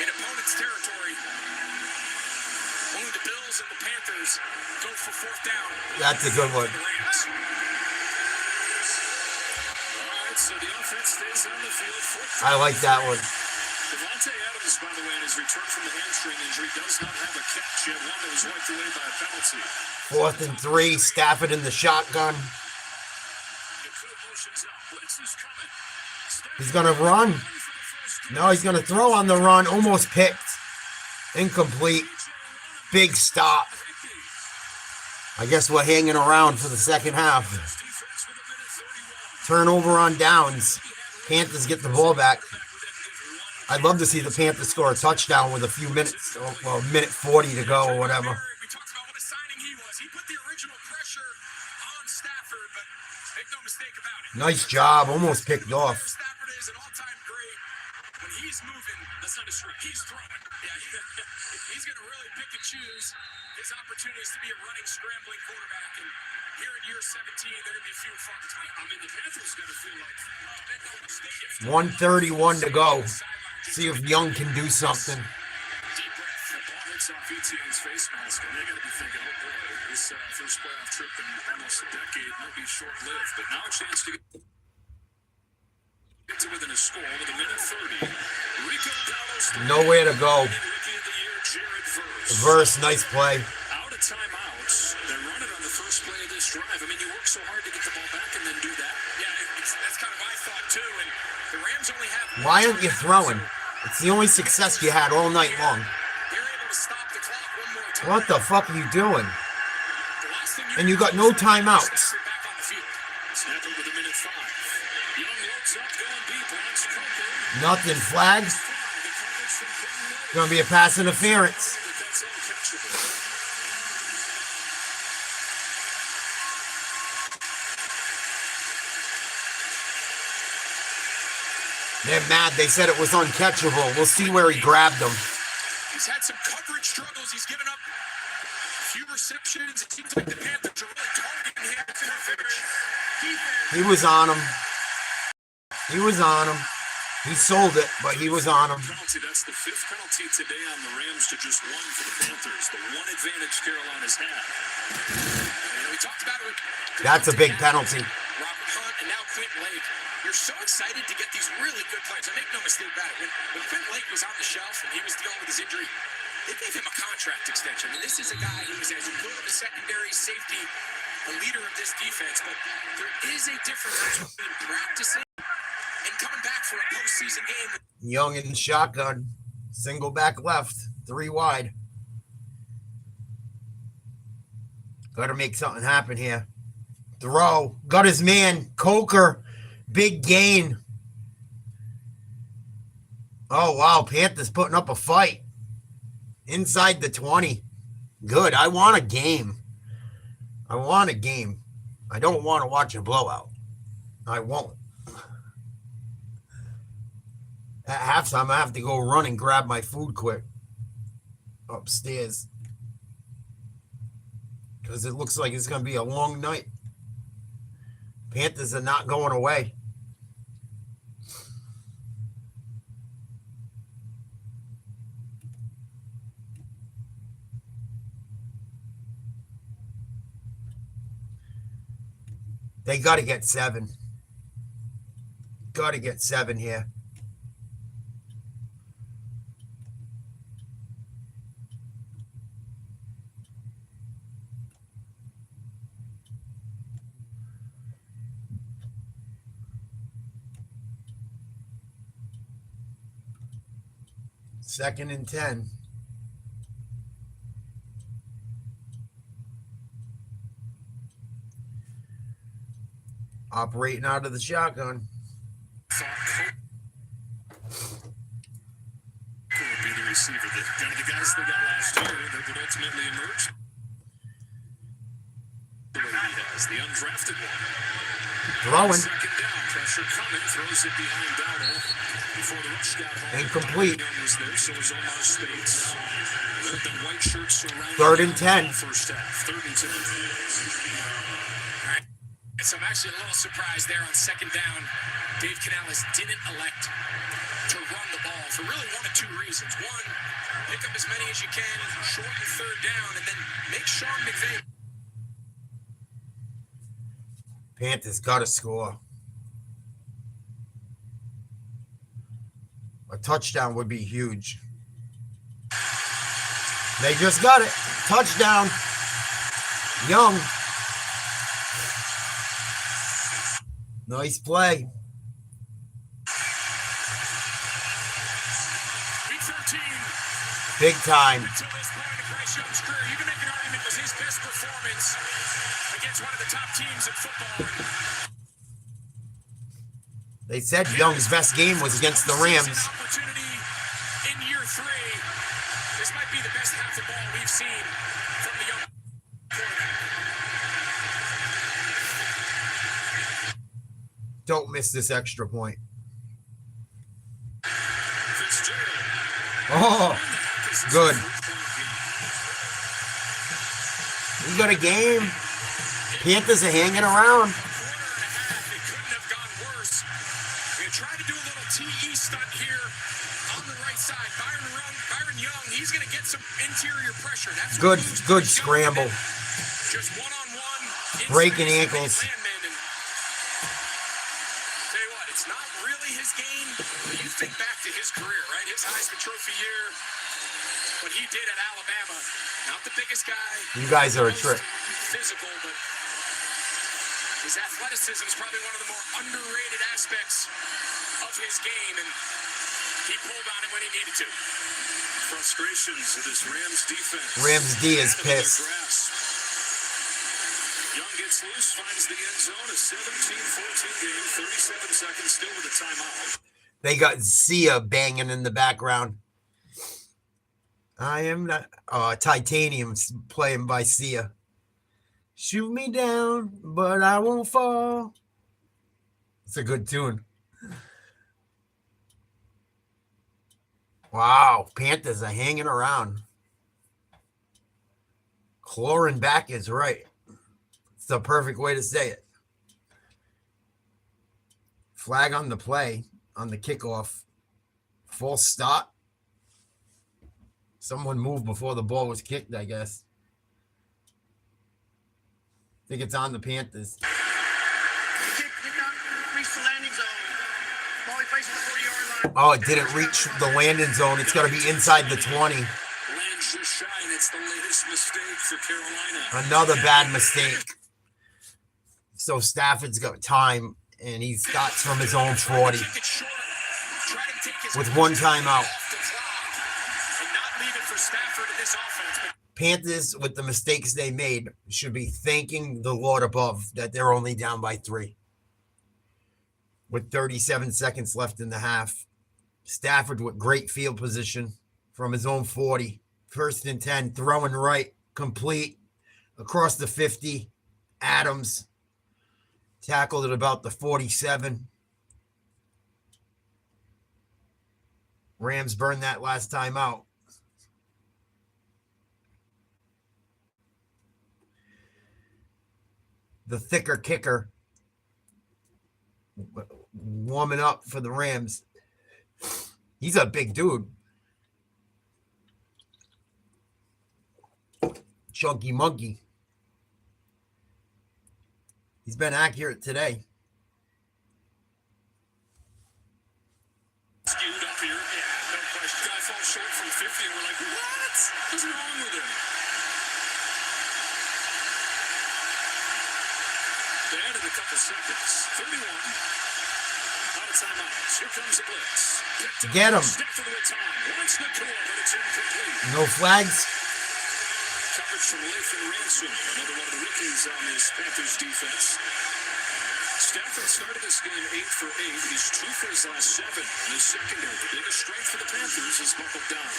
Speaker 7: in opponent's territory, only the Bills and the Panthers go for 4th down.
Speaker 1: That's a good one.
Speaker 3: So the offense stays on the field.
Speaker 1: I like that one.
Speaker 3: Devontae Adams, by the way, in his return from the hamstring injury, does not have a catch yet. One that was wiped away by a penalty.
Speaker 1: 4th and 3. Stafford in the shotgun. He's going to run. No, he's going to throw on the run. Almost picked. Incomplete. Big stop. I guess we're hanging around for the second half. Turnover on downs. Panthers get the ball back. I'd love to see the Panthers score a touchdown with a few minutes, well, minute 40 to go or whatever.
Speaker 7: We talked about what a signing he was. He put the original pressure on Stafford, but make no mistake about it.
Speaker 1: Nice job. Almost picked off.
Speaker 7: Stafford is an all-time great. When he's moving, that's not a strike. He's throwing. Yeah, he's going to really pick and choose his opportunities to be a running, scrambling quarterback. And here in year 17, they're going to be few and far between. I mean, the Panthers going to feel like, make no mistake.
Speaker 1: 1:31 to go. See if Young can do something.
Speaker 3: Deep breath. The ball hits off ETN's face mask, and they're going to be thinking, oh boy, this first playoff trip in almost a decade might be short-lived. But now a chance to get... to within a score with a minute 30. Rico Dallas,
Speaker 1: Nowhere to go.
Speaker 3: Rookie of the year, Jared
Speaker 1: Verse, nice play.
Speaker 3: out of timeouts. They're running on the first play of this drive. I mean, you work so hard to get the ball back and then do that.
Speaker 7: Yeah, that's kind of my thought too. And the Rams only have.
Speaker 1: Why aren't you throwing? It's the only success you had all night long.
Speaker 7: They're able to stop the clock one more time.
Speaker 1: What the fuck are you doing?
Speaker 7: The last thing
Speaker 1: And you got no timeouts.
Speaker 7: back on the field.
Speaker 3: Snap over the minute 5. Young loads up, going deep. Lance Coker.
Speaker 1: Nothing. Flags. Gonna be a pass interference.
Speaker 3: That's uncatchable.
Speaker 1: They're mad. They said it was uncatchable. We'll see where he grabbed them.
Speaker 7: He's had some coverage struggles. He's given up a few receptions. It seems like the Panthers are really targeting him to the finish.
Speaker 1: He was on him. He was on him. He sold it, but he was on him.
Speaker 3: Penalty. That's the 5th penalty today on the Rams to just 1 for the Panthers. The one advantage Carolina's had.
Speaker 7: We talked about it.
Speaker 1: That's a big penalty.
Speaker 7: Robert Hunt and now Quentin Lake. You're so excited to get these really good players. I make no mistake about it. When Quentin Lake was on the shelf and he was dealing with his injury, they gave him a contract extension. And this is a guy who is as good of a secondary safety, the leader of this defense. But there is a difference between practicing and coming back for a postseason game.
Speaker 1: Young in the shotgun. Single back left. 3 wide. Got to make something happen here. Throw. Got his man. Coker. Big gain. Oh, wow. Panthers putting up a fight. Inside the 20. Good. I want a game. I want a game. I don't want to watch a blowout. I won't. At halftime, I have to go run and grab my food quick upstairs because it looks like it's going to be a long night. Panthers are not going away. They got to get 7. Got to get 7 here. Second and 10. Operating out of the shotgun.
Speaker 3: Would be the receiver. Kind of the guys they got last year that would ultimately emerge. The way he has, the undrafted one.
Speaker 1: Throwing.
Speaker 3: Second down, pressure coming, throws it behind Dowdle. Before the rush got home,
Speaker 1: Incomplete.
Speaker 3: Young was there, so was Omar Speights. The white shirts surrounding
Speaker 1: 3rd and 10.
Speaker 3: First half, 3rd and 10.
Speaker 7: All right. So I'm actually a little surprised there on second down. Dave Canales didn't elect to run the ball for really one of 2 reasons. One, pick up as many as you can, shorten 3rd down, and then make Sean McVay.
Speaker 1: Panthers got to score. A touchdown would be huge. They just got it. Touchdown. Young. Nice play.
Speaker 7: Week 13.
Speaker 1: Big time.
Speaker 7: Until this point in Bryce Young's career, you can make an argument it was his best performance against one of the top teams in football.
Speaker 1: They said Young's best game was against the Rams.
Speaker 7: Opportunity in year 3. This might be the best half of ball we've seen from the young quarterback.
Speaker 1: Don't miss this extra point. Oh, good. We got a game. Panthers are hanging around.
Speaker 7: It couldn't have gone worse. We're going to try to do a little TE stunt here on the right side. Byron Young, he's going to get some interior pressure. That's
Speaker 1: Good scramble.
Speaker 7: Just one-on-one.
Speaker 1: Breaking ankles.
Speaker 7: Tell you what, It's not really his game, but you think back to his career, right? His Heisman Trophy year, what he did at Alabama. Not the biggest guy.
Speaker 1: You guys are a trick.
Speaker 7: Physical, but his athleticism is probably one of the more underrated aspects of his game, and he pulled on it when he needed to.
Speaker 3: Frustrations of this Rams defense.
Speaker 1: Rams D is pissed.
Speaker 3: Young gets loose, finds the end zone. A 17-14 game, 37 seconds still with a timeout.
Speaker 1: They got Sia banging in the background. I am not. Titanium's playing by Sia. Shoot me down, but I won't fall. It's a good tune. Wow, Panthers are hanging around. Clawing back is right. It's the perfect way to say it. Flag on the play, on the kickoff. Full stop. Someone moved before the ball was kicked, I guess. I think it's on the Panthers. Oh, it didn't reach the landing zone. It's got to be inside the 20.
Speaker 3: Lands just shy, and it's the latest mistake for Carolina.
Speaker 1: Another bad mistake. So Stafford's got time, and he starts from his own 40 with one timeout. Panthers, with the mistakes they made, should be thanking the Lord above that they're only down by 3. With 37 seconds left in the half. Stafford with great field position from his own 40. 1st and 10, throwing right, complete, across the 50. Adams tackled at about the 47. Rams burned that last time out. The thicker kicker warming up for the Rams. He's a big dude. Chunky monkey. He's been accurate today.
Speaker 3: Skewed up here. Yeah, no question. Guy falls short from 50, and we're like, what? What's wrong with him? They added a couple seconds. 31. Out of timeouts. Here comes the blitz.
Speaker 1: Get him. No flags.
Speaker 3: Coverage from Lathan Ransom, another one of the rookies on this Panthers defense. Stafford started this game 8 for 8. He's 2 for his last 7. And his secondary, the biggest strength for the Panthers, is buckled down.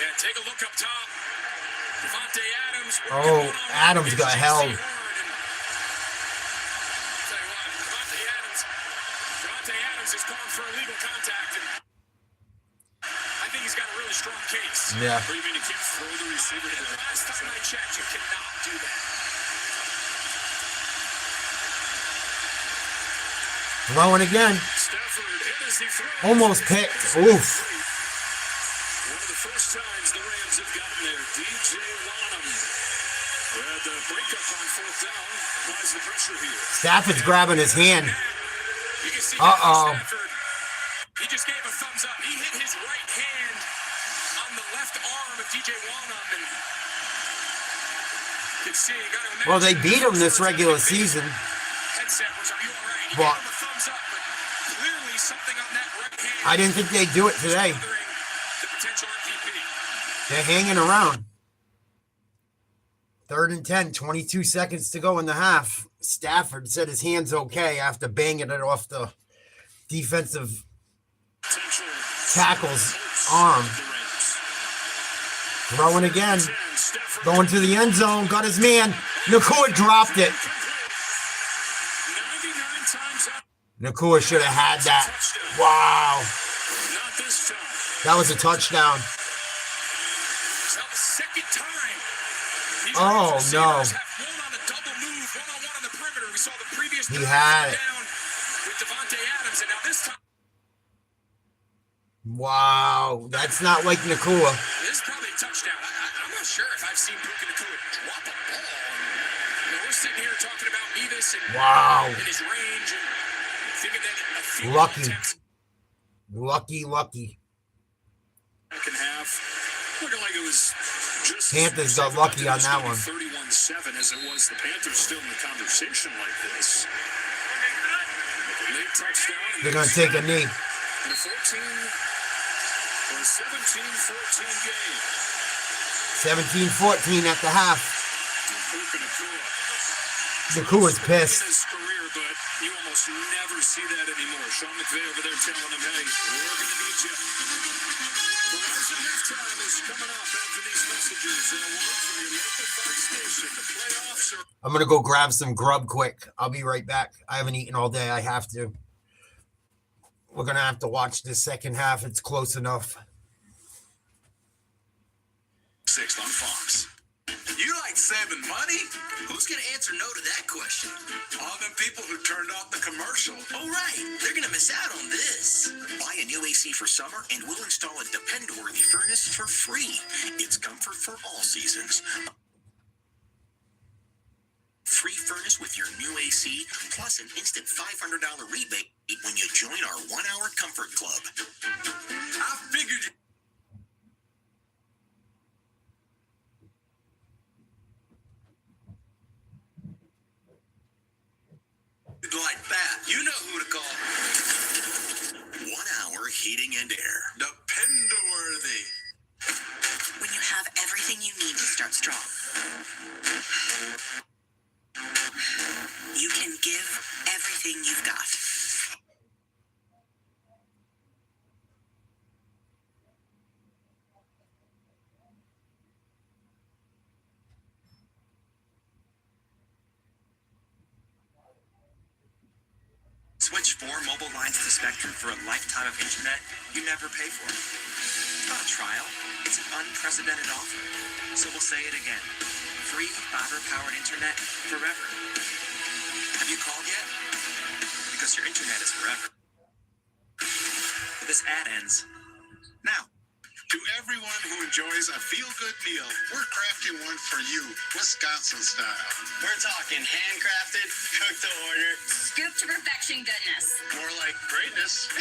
Speaker 7: Yeah, take a look up top. Devontae Adams.
Speaker 1: Oh, Adams got held.
Speaker 7: Is calling for illegal contact, and I think he's got a really strong case.
Speaker 1: Yeah.
Speaker 3: Or you mean you can't throw the receiver to the
Speaker 7: last time I checked, you cannot do that.
Speaker 1: Throwing again.
Speaker 3: Stafford hit as he throws.
Speaker 1: Almost picked. Oof.
Speaker 3: One of the first times the Rams have gotten there. DJ Wanham had the breakup on 4th down. Applies the pressure here.
Speaker 1: Stafford's grabbing his hand.
Speaker 7: You can see
Speaker 1: Uh-oh.
Speaker 7: He just gave a thumbs up. He hit his right hand on the left arm of DJ Wanham, and you can see, you gotta imagine.
Speaker 1: Well, they beat him this regular season.
Speaker 7: Headset was, are you all right? He
Speaker 1: But
Speaker 7: gave him a thumbs up, but clearly something on that right hand.
Speaker 1: I didn't think they'd do it today.
Speaker 7: The potential MVP.
Speaker 1: They're hanging around. 3rd and 10, 22 seconds to go in the half. Stafford said his hand's okay after banging it off the defensive tackle's arm. Throwing again. Going to the end zone. Got his man. Nakua dropped it. Nakua should have had that. Wow. That was a touchdown. Oh, no. He had it. Wow. That's not like Nakua.
Speaker 7: This is probably a touchdown. I'm not sure if I've seen Puka Nakua drop a ball. You know, we're sitting here talking about Mevis and
Speaker 1: Wow.
Speaker 7: his range. And
Speaker 3: Thinking that a few
Speaker 1: Lucky.
Speaker 3: attempts
Speaker 1: Lucky.
Speaker 3: second half, looking like it was just
Speaker 1: Panthers got lucky on that one.
Speaker 3: 31-7 as it was. The Panthers still in the conversation like this. Late touchdown.
Speaker 1: They're going to take a knee.
Speaker 3: In a 14 or 17-14 game.
Speaker 1: 17-14 at the half. Nakua's pissed.
Speaker 3: In his career, but you almost never see that anymore. Sean McVay over there telling him, hey, we're going to need you. Verizon halftime is coming up after these messages and a word from your local Fox station. The playoffs are...
Speaker 1: I'm going to go grab some grub quick. I'll be right back. I haven't eaten all day. I have to. We're going to have to watch this second half. It's close enough.
Speaker 8: 6th on Fox. You like saving money? Who's going to answer no to that question? All them people who turned off the commercial. Oh, right. They're going to miss out on this. Buy a new AC for summer and we'll install a depend-worthy furnace for free. It's comfort for all seasons. Free furnace with your new AC, plus an instant $500 rebate when you join our 1-hour comfort club. I figured you... like that. You know who to call. 1 hour heating and air. Depend-worthy.
Speaker 10: When you have everything you need to start strong, you can give everything you've got.
Speaker 11: Switch 4 mobile lines to Spectrum for a lifetime of internet you never pay for. It's not a trial. It's an unprecedented offer. So we'll say it again. Free fiber-powered internet forever. Have you called yet? Because your internet is forever. This ad ends now.
Speaker 6: To everyone who enjoys a feel-good meal, we're crafting one for you, Wisconsin style.
Speaker 11: We're talking handcrafted, cooked to order.
Speaker 5: Scoop to perfection goodness.
Speaker 6: More like greatness.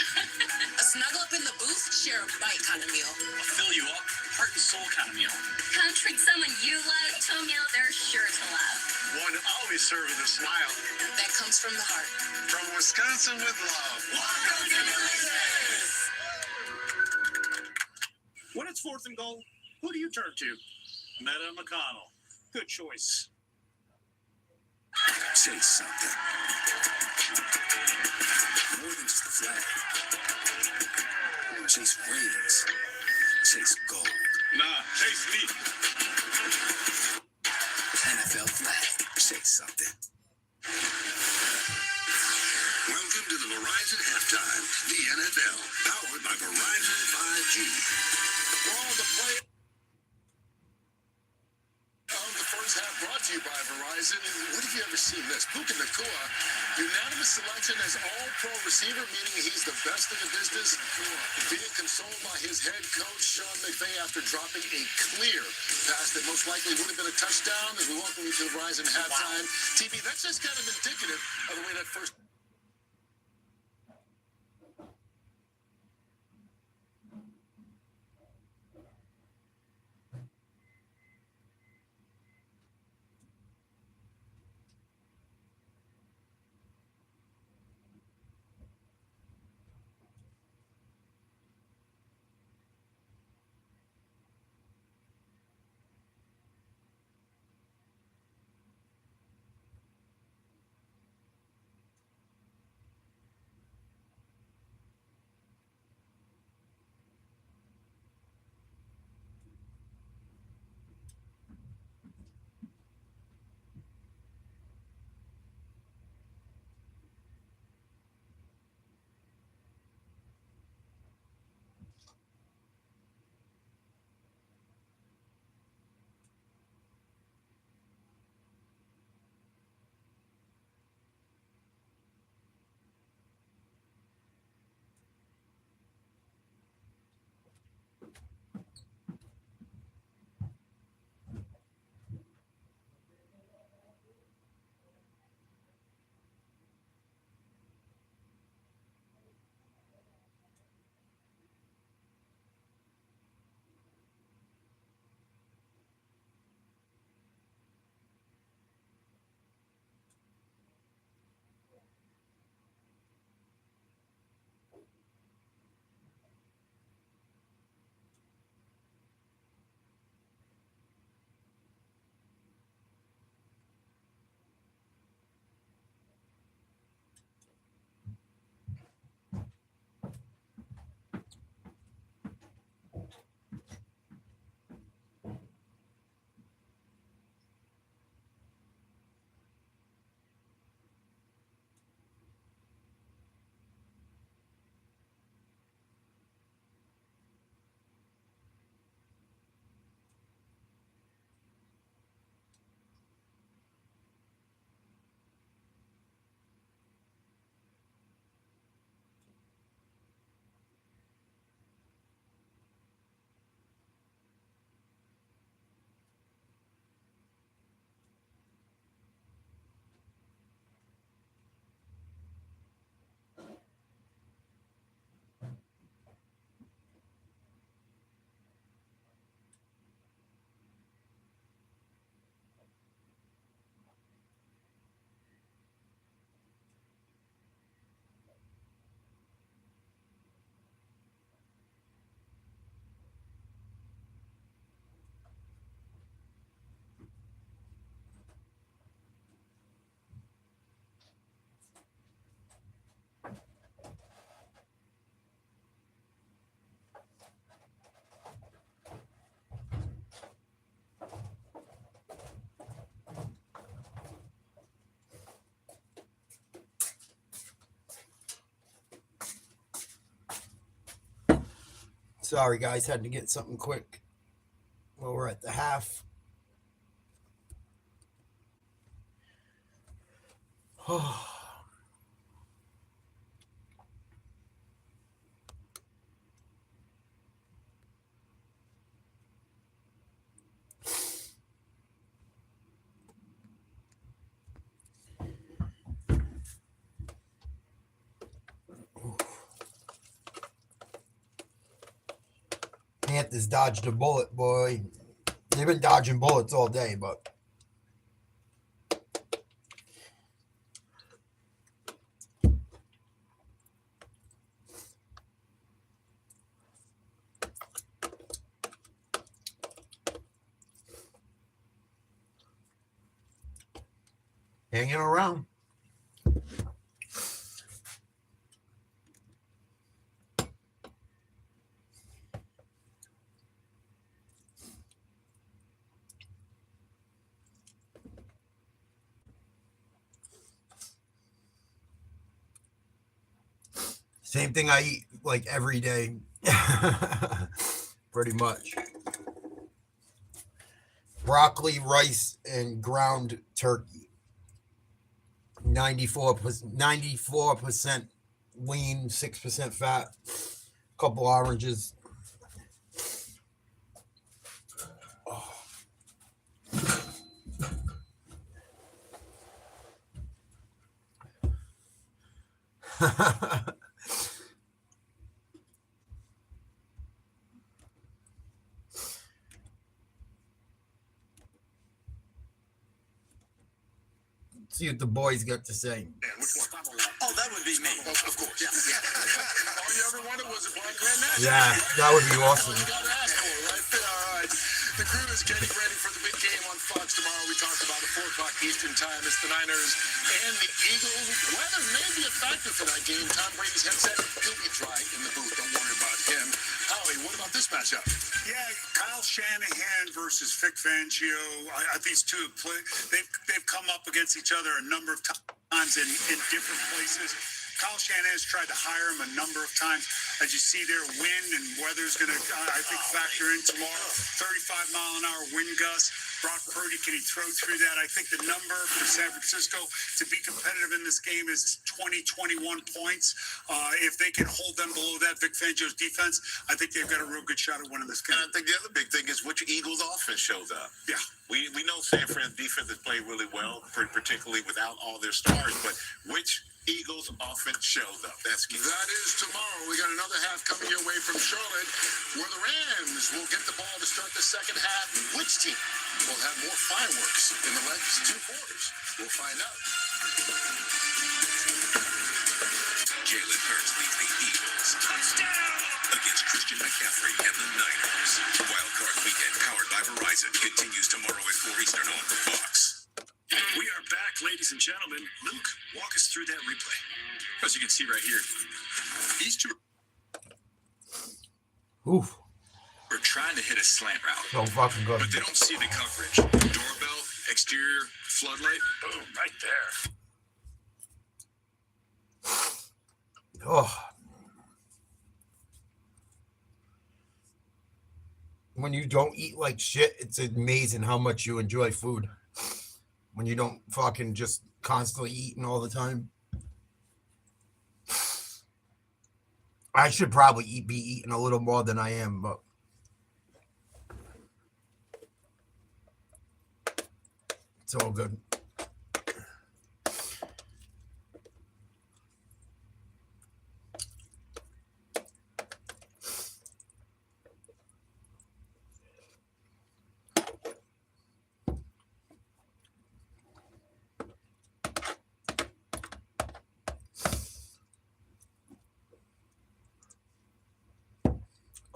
Speaker 5: A snuggle up in the booth, share a bite kind of meal.
Speaker 11: A fill you up, heart and soul kind of meal.
Speaker 5: Come treat someone you love to a meal they're sure to love.
Speaker 6: One always served with a smile.
Speaker 5: That comes from the heart.
Speaker 6: From Wisconsin with love.
Speaker 11: Welcome to Delicious! When it's 4th and goal, who do you turn to? Meta McConnell. Good choice.
Speaker 8: Say something. More than just the flag. Chase rings. Chase gold.
Speaker 6: Nah, chase me.
Speaker 8: NFL flag. Chase something. Welcome to the Verizon Halftime. The NFL. Powered by Verizon 5G.
Speaker 9: All the play of the first half brought to you by Verizon. And what have you ever seen this? Puka Nacua, unanimous selection as all-pro receiver, meaning he's the best in the business. Being consoled by his head coach, Sean McVay, after dropping a clear pass that most likely would have been a touchdown. As we welcome you to the Verizon Halftime. TV, that's just kind of indicative of the way that first...
Speaker 1: Sorry, guys, had to get something quick. Well, we're at the half. Panthers dodged a bullet, boy. They've been dodging bullets all day, but hanging around. Same thing I eat like every day. Pretty much. Broccoli, rice, and ground turkey. 94% lean, 6% fat. Couple oranges. See what the boys got to say.
Speaker 8: Oh, that would be me. Of course. Yeah.
Speaker 9: All you ever wanted was a black man national.
Speaker 1: Yeah, that would be awesome.
Speaker 9: You got asked for right there. All right. The crew is getting ready for the big game on Fox tomorrow. We talked about it, 4 o'clock Eastern time. It's the Niners and the Eagles. Weather may be a factor for that game. Tom Brady's headset, he'll be dry in the booth. Don't worry about him. Howie, what about this matchup?
Speaker 12: Yeah, Kyle Shanahan versus Vic Fangio. These two have played. They've come up against each other a number of times in different places. Kyle Shanahan's tried to hire him a number of times. As you see there, wind and weather's going to, I think, factor in tomorrow. 35-mile-an-hour wind gusts. Brock Purdy, can he throw through that? I think the number for San Francisco to be competitive in this game is 20, 21 points. If they can hold them below that, Vic Fangio's defense, I think they've got a real good shot at winning this game.
Speaker 9: And I think the other big thing is which Eagles offense shows up.
Speaker 12: Yeah.
Speaker 9: We know San Fran's defense has played really well, particularly without all their stars, but which Eagles offense shows up? That's key. That is tomorrow. We got another half coming your way from Charlotte, where the Rams will get the ball to start the second half. Which team will have more fireworks in the next 2 quarters? We'll find out.
Speaker 3: Jalen Hurts leads the Eagles. Touchdown! Against Christian McCaffrey and the Niners. Wild Card Weekend, powered by Verizon, continues tomorrow at 4 Eastern on Fox. We are back, ladies and gentlemen. Luke, walk us through that replay. As you can see right here, these two
Speaker 1: Oof.
Speaker 3: are trying to hit a slant route.
Speaker 1: So fucking good.
Speaker 3: But they don't see the coverage. Doorbell, exterior, floodlight, boom, right there.
Speaker 1: Oh. When you don't eat like shit, it's amazing how much you enjoy food. When you don't fucking just constantly eating all the time. I should probably be eating a little more than I am, but it's all good.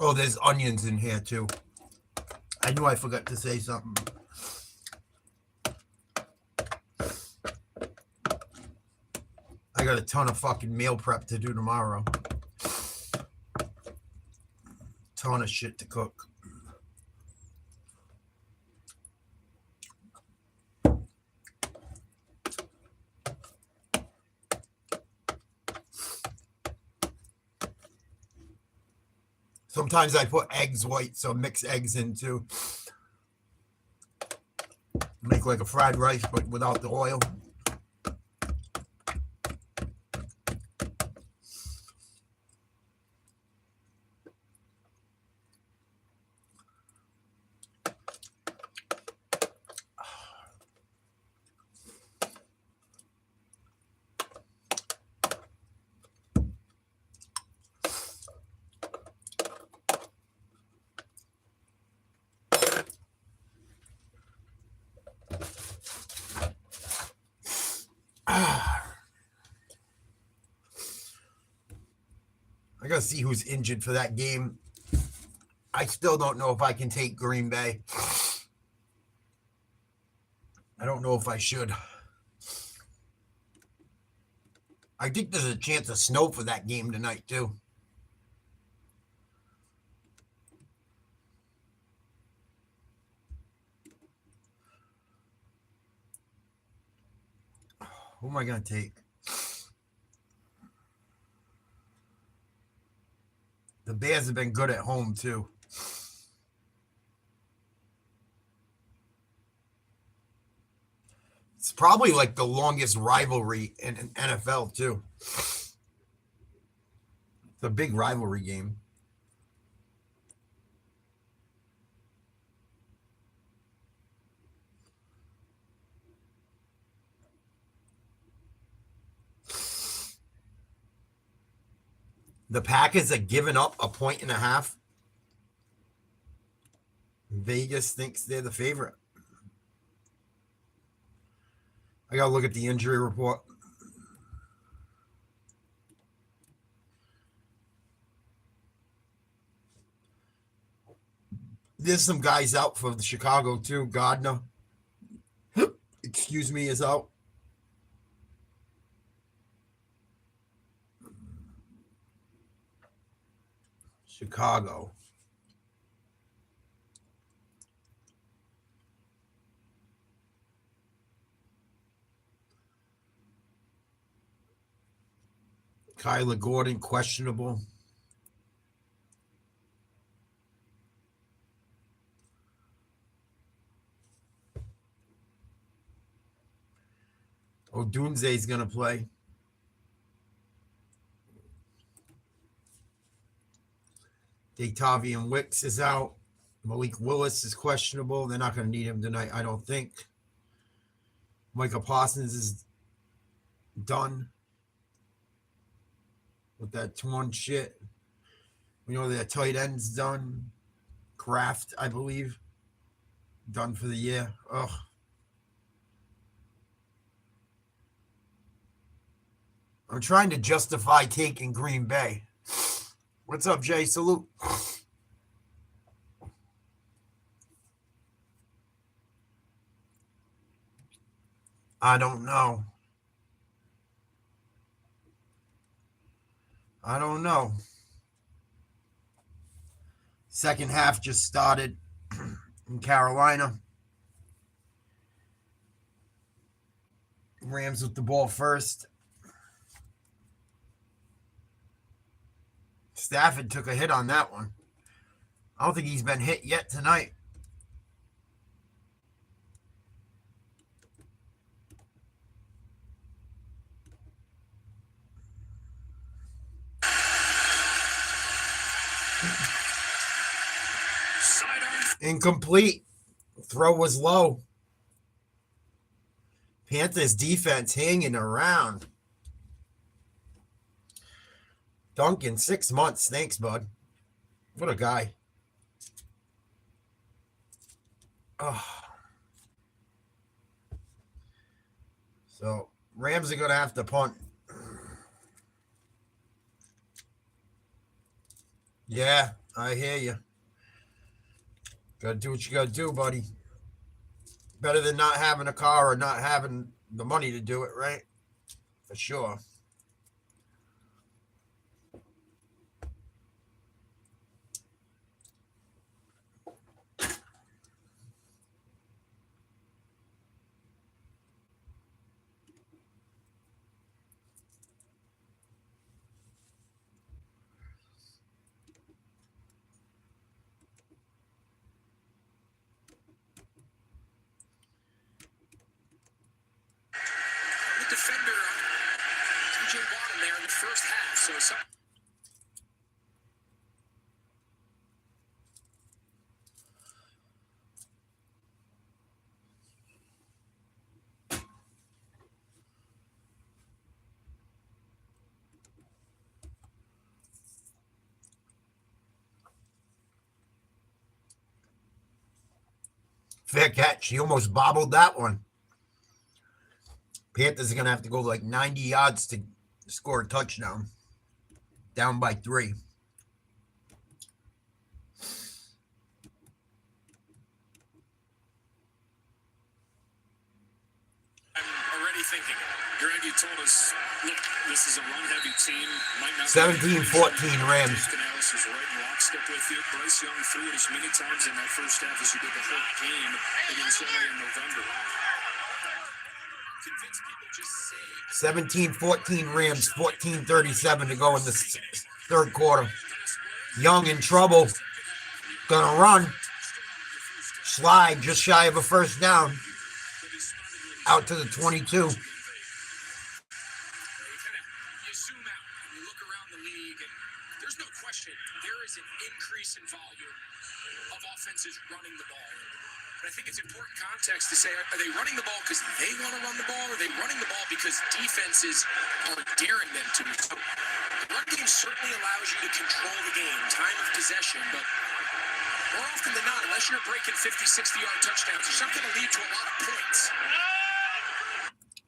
Speaker 1: Oh, there's onions in here too. I knew I forgot to say something. I got a ton of fucking meal prep to do tomorrow. Ton of shit to cook. Sometimes I put eggs white, so mix eggs into make like a fried rice, but without the oil. I gotta see who's injured for that game. I still don't know if I can take Green Bay. I don't know if I should. I think there's a chance of snow for that game tonight, too. Who am I going to take? The Bears have been good at home, too. It's probably like the longest rivalry in NFL, too. It's a big rivalry game. The Packers are giving up 1.5. Vegas thinks they're the favorite. I got to look at the injury report. There's some guys out for the Chicago, too. Gardner, excuse me, is out. Chicago. Kyler Gordon, questionable. Odunze's going to play. Datavian Wicks is out. Malik Willis is questionable. They're not going to need him tonight, I don't think. Michael Parsons is done with that torn shit. We know that tight end's done. Kraft, I believe, done for the year. Ugh. I'm trying to justify taking Green Bay. What's up, Jay? Salute. I don't know. Second half just started in Carolina. Rams with the ball first. Stafford took a hit on that one. I don't think he's been hit yet tonight. Incomplete. Throw was low. Panthers defense hanging around. Duncan, 6 months. Thanks, bud. What a guy. Oh. So, Rams are going to have to punt. Yeah, I hear you. Got to do what you got to do, buddy. Better than not having a car or not having the money to do it, right? For sure.
Speaker 7: defender on TJ Watt there in the first half. So some.
Speaker 1: Fair catch. He almost bobbled that one. Panthers are going to have to go like 90 yards to score a touchdown. Down by 3.
Speaker 3: I'm already thinking. Greg, you told us, look, this is a run-heavy team. Might not
Speaker 1: 17-14 Rams.
Speaker 3: Canales is right in lockstep with you. Bryce Young threw it as many times in that first half as he did the whole game against LA in November. Convince people just say
Speaker 1: 17-14 Rams, 14:37 to go in the third quarter. Young in trouble. Gonna run. Slide just shy of a first down. Out to the 22.
Speaker 7: You zoom out and you look around the league, and there's no question there is an increase in volume of offenses running the ball. But I think it's important context to say, are they running the ball because they want to run the ball, or are they running the ball because defenses are daring them to? So the run game certainly allows you to control the game, time of possession, but more often than not, unless you're breaking 50, 60-yard touchdowns, it's not going to lead to a lot of points.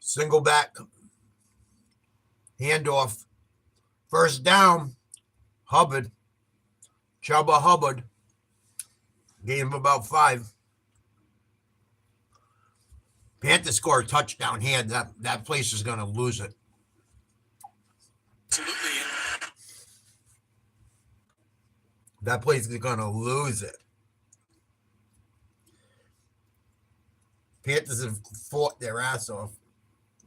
Speaker 1: Single back. Handoff. First down. Hubbard. Chubba Hubbard. Gain of about 5. Panthers score a touchdown here. That place is going to lose it.
Speaker 3: absolutely.
Speaker 1: That place is going to lose it. Panthers have fought their ass off.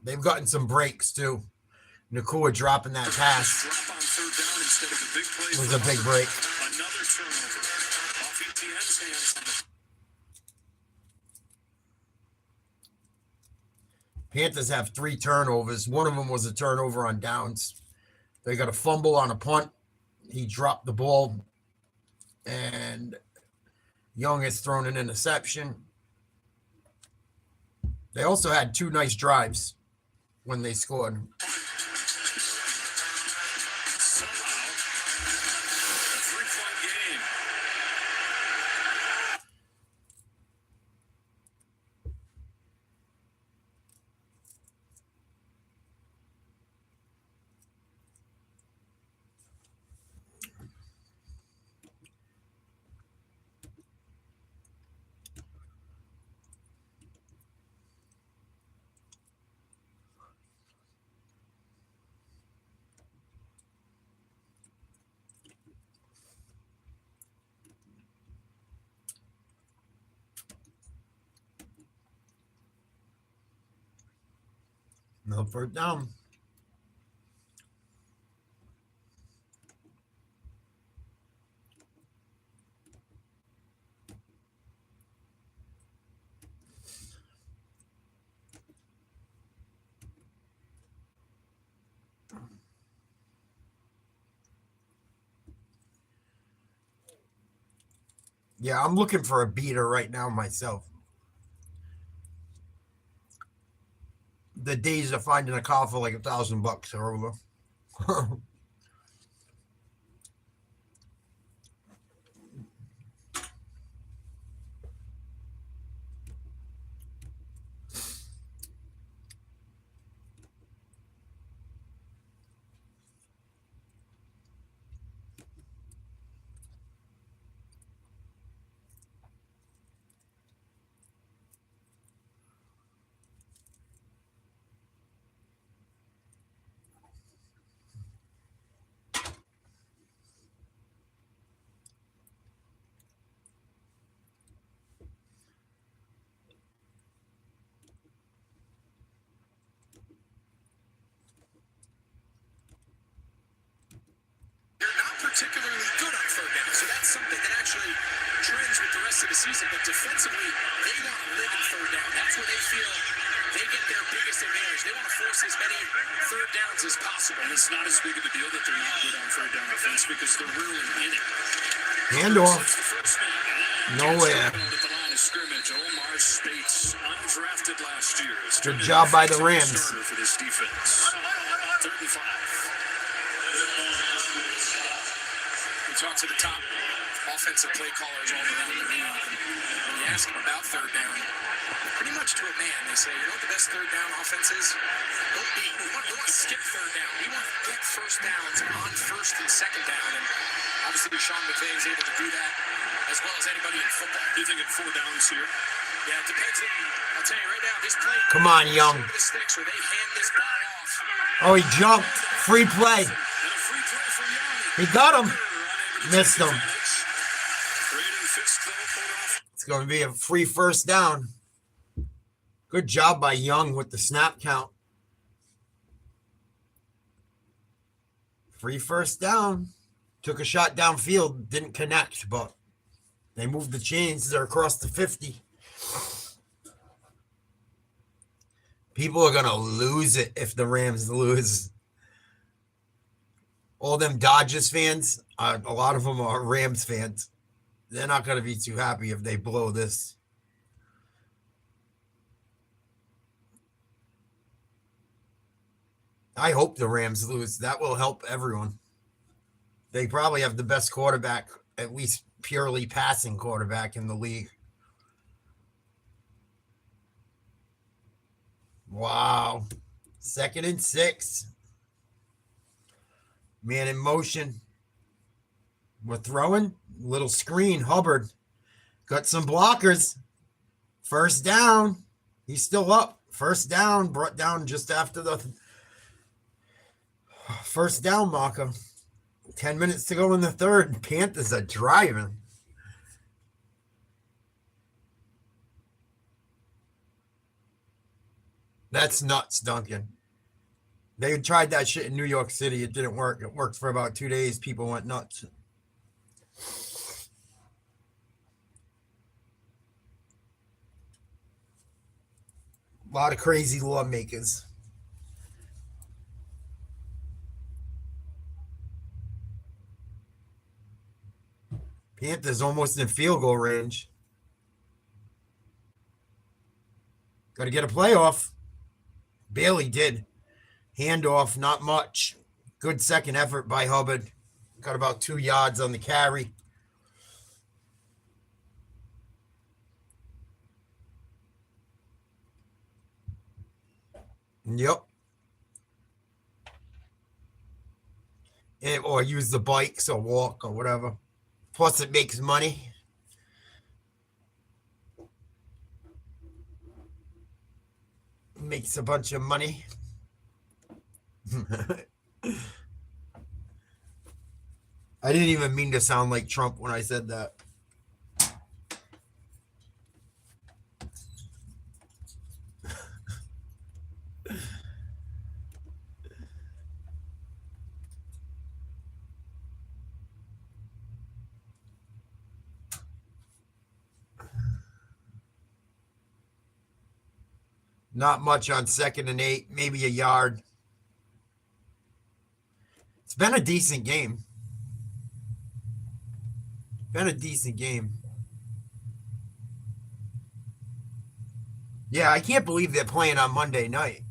Speaker 1: They've gotten some breaks, too. Nakua dropping that pass.
Speaker 3: Drop on third down instead of the big play.
Speaker 1: It was a big break.
Speaker 3: Another turnover. Off ETN's hands.
Speaker 1: Panthers have 3 turnovers. One of them was a turnover on downs. They got a fumble on a punt. He dropped the ball. And Young has thrown an interception. They also had 2 nice drives when they scored.
Speaker 3: Somehow, a 3-point game.
Speaker 1: No first down. Yeah, I'm looking for a beater right now myself. The days of finding a car for like $1,000 are over.
Speaker 7: They're not particularly good on third down, so that's something that actually trends with the rest of the season. But defensively, they want to live in third down. That's where they feel they get their biggest advantage. They want to force as many third downs as possible.
Speaker 3: And it's not as big of a deal that they're not good on third down offense because they're really in it.
Speaker 1: Handoff. Nowhere.
Speaker 3: At the line of scrimmage, Omar Spates, undrafted last year.
Speaker 1: Good job by the Rams.
Speaker 3: Starter for this defense. 3rd and 5.
Speaker 7: We talk to the top offensive play callers all around the league. When you ask them about third down, pretty much to a man, they say, you know what the best third down offense is? We want to skip third down. We want to get first downs on first and second down. And obviously, Sean McVay is able to do that as well as anybody in football.
Speaker 3: Do you think it's 4 downs here?
Speaker 7: Yeah, it depends. I'll tell you right now, this play.
Speaker 1: Come on, Young.
Speaker 7: The sticks where they hand this ball off.
Speaker 1: Oh, he jumped. Free play.
Speaker 3: And a free play for Young.
Speaker 1: He got him. Missed him.
Speaker 3: Braden Fisk, though, pulled off.
Speaker 1: It's going to be a free first down. Good job by Young with the snap count. Free first down. Took a shot downfield. Didn't connect, but they moved the chains. They're across the 50. People are going to lose it if the Rams lose. All them Dodgers fans, a lot of them are Rams fans. They're not going to be too happy if they blow this. I hope the Rams lose. That will help everyone. They probably have the best quarterback, at least purely passing quarterback in the league. Wow. 2nd and 6. Man in motion. We're throwing. Little screen. Hubbard. Got some blockers. First down. He's still up. First down. Brought down just after the first down marker. 10 minutes to go in the third. Panthers are driving. That's nuts, Duncan. They tried that shit in New York City. It didn't work. It worked for about 2 days. People went nuts. A lot of crazy lawmakers. Panthers almost in field goal range. Got to get a playoff. Bailey did. Handoff, not much. Good second effort by Hubbard. Got about 2 yards on the carry. Yep. Or use the bikes or walk or whatever. Plus, it makes money. Makes a bunch of money. I didn't even mean to sound like Trump when I said that. Not much on 2nd and 8, maybe a yard. It's been a decent game. Yeah, I can't believe they're playing on Monday night.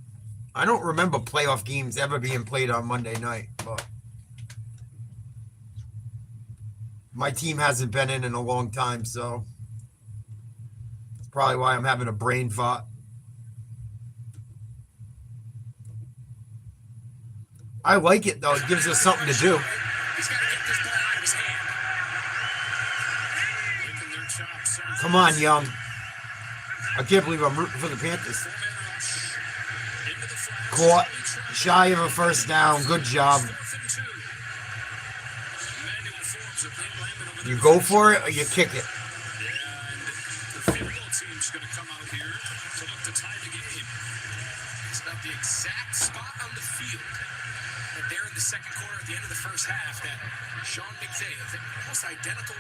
Speaker 1: I don't remember playoff games ever being played on Monday night, but my team hasn't been in a long time, so that's probably why I'm having a brain fart. I like it, though. It gives us something to do.
Speaker 7: He's got to get this ball out of his hand.
Speaker 1: Come on, Young. I can't believe I'm rooting for the Panthers. Caught. Shy of a first down. Good job. You go for it or you kick it.
Speaker 3: The field goal team's going to come out here to look to tie the game.
Speaker 7: It's about the exact spot on the field that there in the second quarter at the end of the first half that Sean McVay, I think almost identical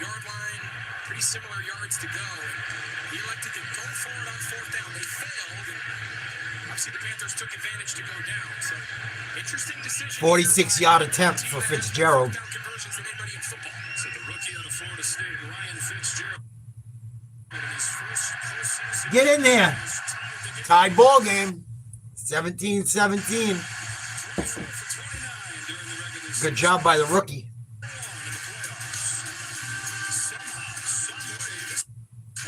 Speaker 7: yard line, pretty similar yards to go. He elected to go forward on fourth down. They failed, and obviously the Panthers took advantage to go down. So, interesting decision.
Speaker 1: 46-yard attempt for Fitzgerald.
Speaker 7: Conversions than anybody in football.
Speaker 3: So the rookie out of Florida State, Ryan Fitzgerald.
Speaker 1: Get in there. Tied ball game. 17-17. Good job by the rookie.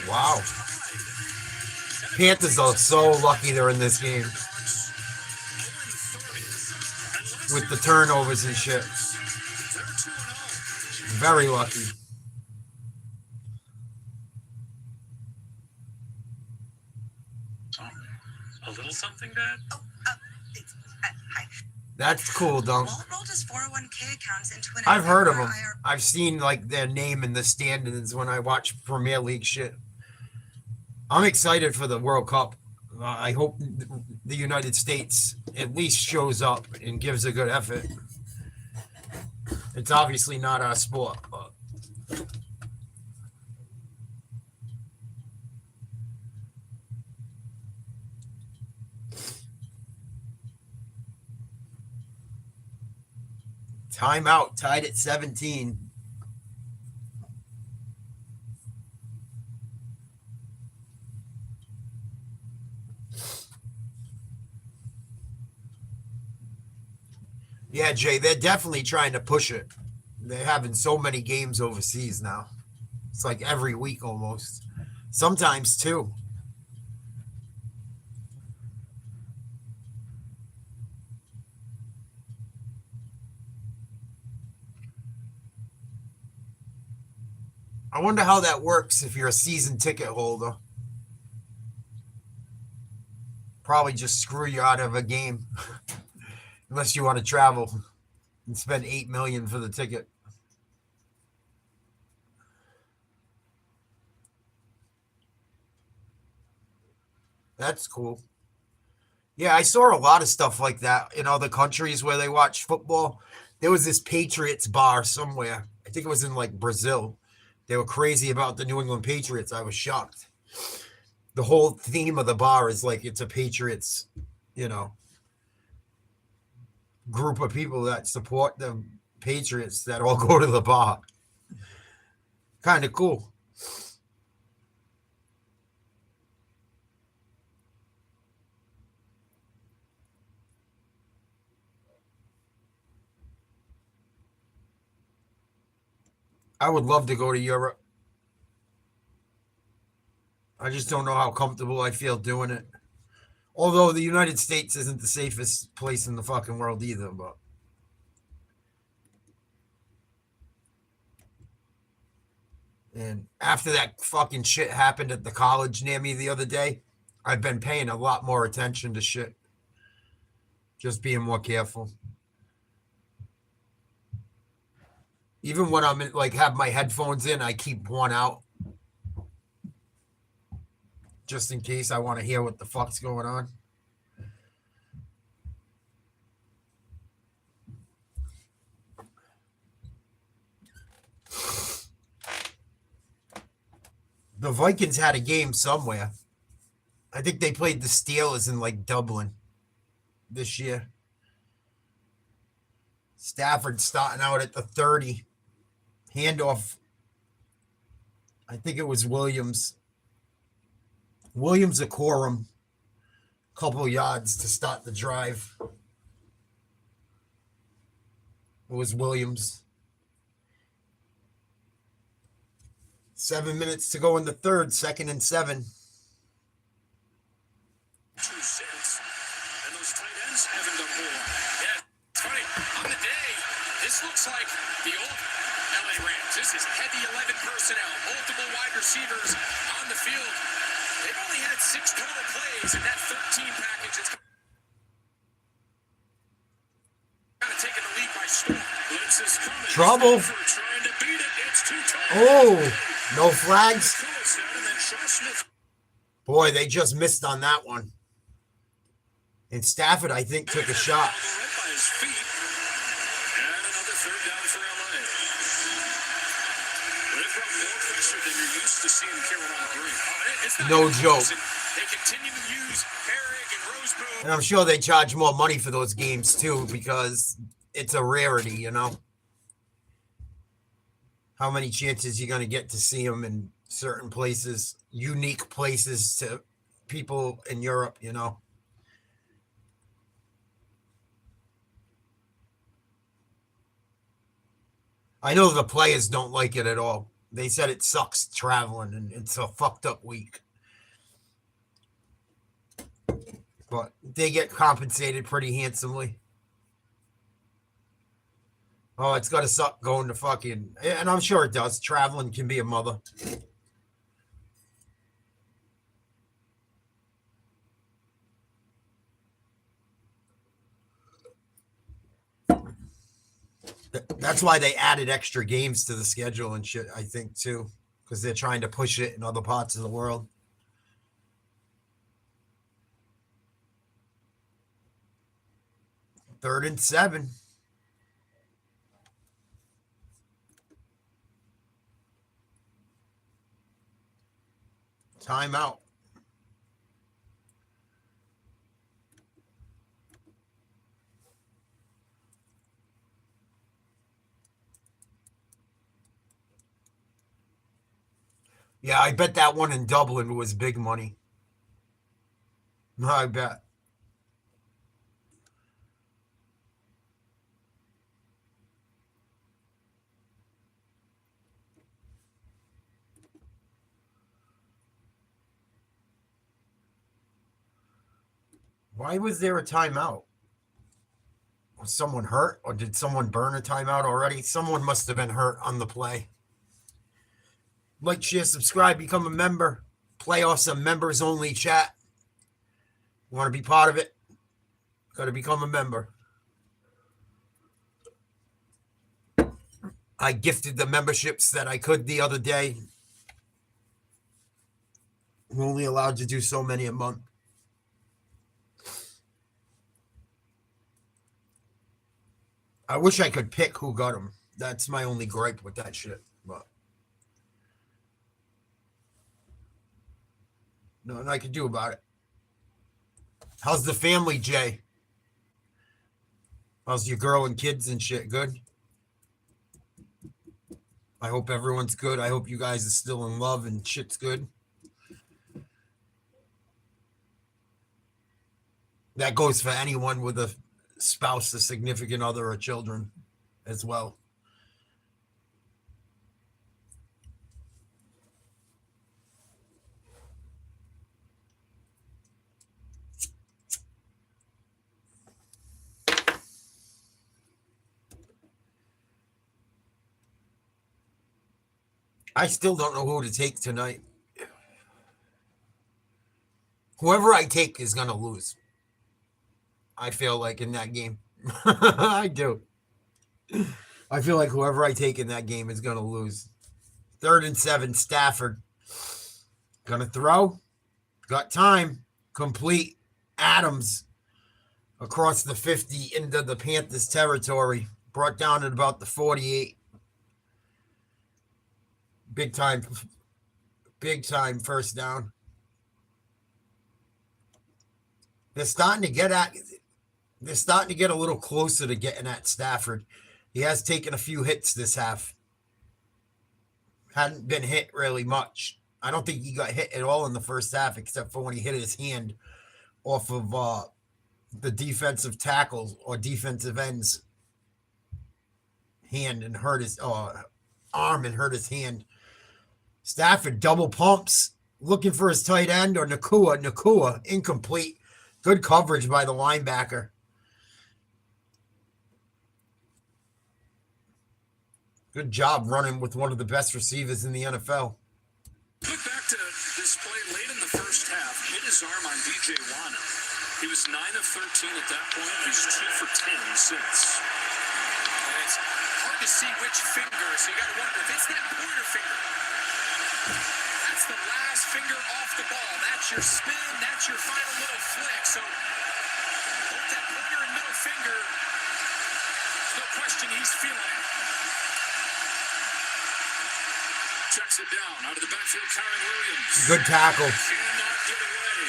Speaker 1: Wow. Panthers are so lucky they're in this game. With the turnovers and shit. Very lucky.
Speaker 3: A little something, Dad?
Speaker 10: Hi.
Speaker 1: That's cool, Dunk.
Speaker 10: Walt rolled his 401k accounts into an
Speaker 1: I've heard of them.
Speaker 10: IRA.
Speaker 1: I've seen like their name in the standings when I watch Premier League shit. I'm excited for the World Cup. I hope the United States at least shows up and gives a good effort. It's obviously not our sport, but timeout, tied at 17. Yeah, Jay, they're definitely trying to push it. They're having so many games overseas now. It's like every week almost. Sometimes two. I wonder how that works if you're a season ticket holder. Probably just screw you out of a game. Unless you want to travel and spend $8 million for the ticket. That's cool. Yeah, I saw a lot of stuff like that in other countries where they watch football. There was this Patriots bar somewhere. I think it was in like Brazil. They were crazy about the New England Patriots. I was shocked. The whole theme of the bar is like it's a Patriots, group of people that support the Patriots that all go to the bar. Kind of cool. I would love to go to Europe. I just don't know how comfortable I feel doing it. Although the United States isn't the safest place in the fucking world either, but and after that fucking shit happened at the college near me the other day, I've been paying a lot more attention to shit. Just being more careful. Even when I'm like have my headphones in, I keep one out. Just in case I want to hear what the fuck's going on. The Vikings had a game somewhere. I think they played the Steelers in like Dublin this year. Stafford starting out at the 30. Handoff. I think it was Williams a quorum, couple yards to start the drive. It was Williams. 7 minutes to go in the third, 2nd and 7.
Speaker 3: 2 cents. And those tight ends haven't done more.
Speaker 7: Yeah, it's funny. On the day, this looks like the old LA Rams. This is heavy 11 personnel, multiple wide receivers on the field. They've only had 6 total plays in that 13 package. It's kind of taking the lead by storm.
Speaker 3: Blitz is coming.
Speaker 1: Trouble.
Speaker 3: Trying to beat it. It's too tight.
Speaker 1: Oh, no flags. Boy, they just missed on that one. And Stafford, I think, took a shot.
Speaker 3: They've brought more pressure than you're used to seeing Carolina bring. It's not
Speaker 1: No
Speaker 3: even
Speaker 1: joke.
Speaker 3: close. They continue to use Herrick and Roseborough.
Speaker 1: And I'm sure they charge more money for those games too because it's a rarity, you know. How many chances you're going to get to see them in certain places, unique places to people in Europe, you know. I know the players don't like it at all. They said it sucks traveling and it's a fucked up week. But they get compensated pretty handsomely. Oh, it's got to suck going to fucking... And I'm sure it does. Traveling can be a mother. That's why they added extra games to the schedule and shit, I think, too. Because they're trying to push it in other parts of the world. Third and 7. Timeout. Yeah, I bet that one in Dublin was big money. I bet. Why was there a timeout? Was someone hurt or did someone burn a timeout already? Someone must have been hurt on the play. Like, share, subscribe, become a member. Playoffs and members only chat. Want to be part of it? Got to become a member. I gifted the memberships that I could the other day. We're only allowed to do so many a month. I wish I could pick who got them. That's my only gripe with that shit. But nothing I could do about it. How's the family, Jay? How's your girl and kids and shit? Good? I hope everyone's good. I hope you guys are still in love and shit's good. That goes for anyone with a spouse, a significant other, or children as well. I still don't know who to take tonight. Whoever I take is going to lose. I feel like in that game. I do. I feel like whoever I take in that game is going to lose. 3rd and 7, Stafford. Going to throw. Got time. Complete. Adams across the 50 into the Panthers territory. Brought down at about the 48. Big time first down. They're starting to get a little closer to getting at Stafford. He has taken a few hits this half. Hadn't been hit really much. I don't think he got hit at all in the first half, except for when he hit his hand off of the defensive tackles or defensive ends hand and hurt his arm and hurt his hand. Stafford double pumps, looking for his tight end or Nakua. Nakua, incomplete. Good coverage by the linebacker. Good job running with one of the best receivers in the NFL.
Speaker 3: Look back to this play late in the first half. Hit his arm on DJ Wana. He was 9 of 13 at that point. He's 2 for 10 since.
Speaker 7: And it's hard to see which finger, so you got to wonder if it's that pointer finger. That's the last finger off the ball. That's your spin. That's your final little flick. So both that pointer and middle finger, there's no question he's feeling it.
Speaker 3: checks it down. Out of the backfield, Kyron Williams.
Speaker 1: Good tackle.
Speaker 3: Cannot get away.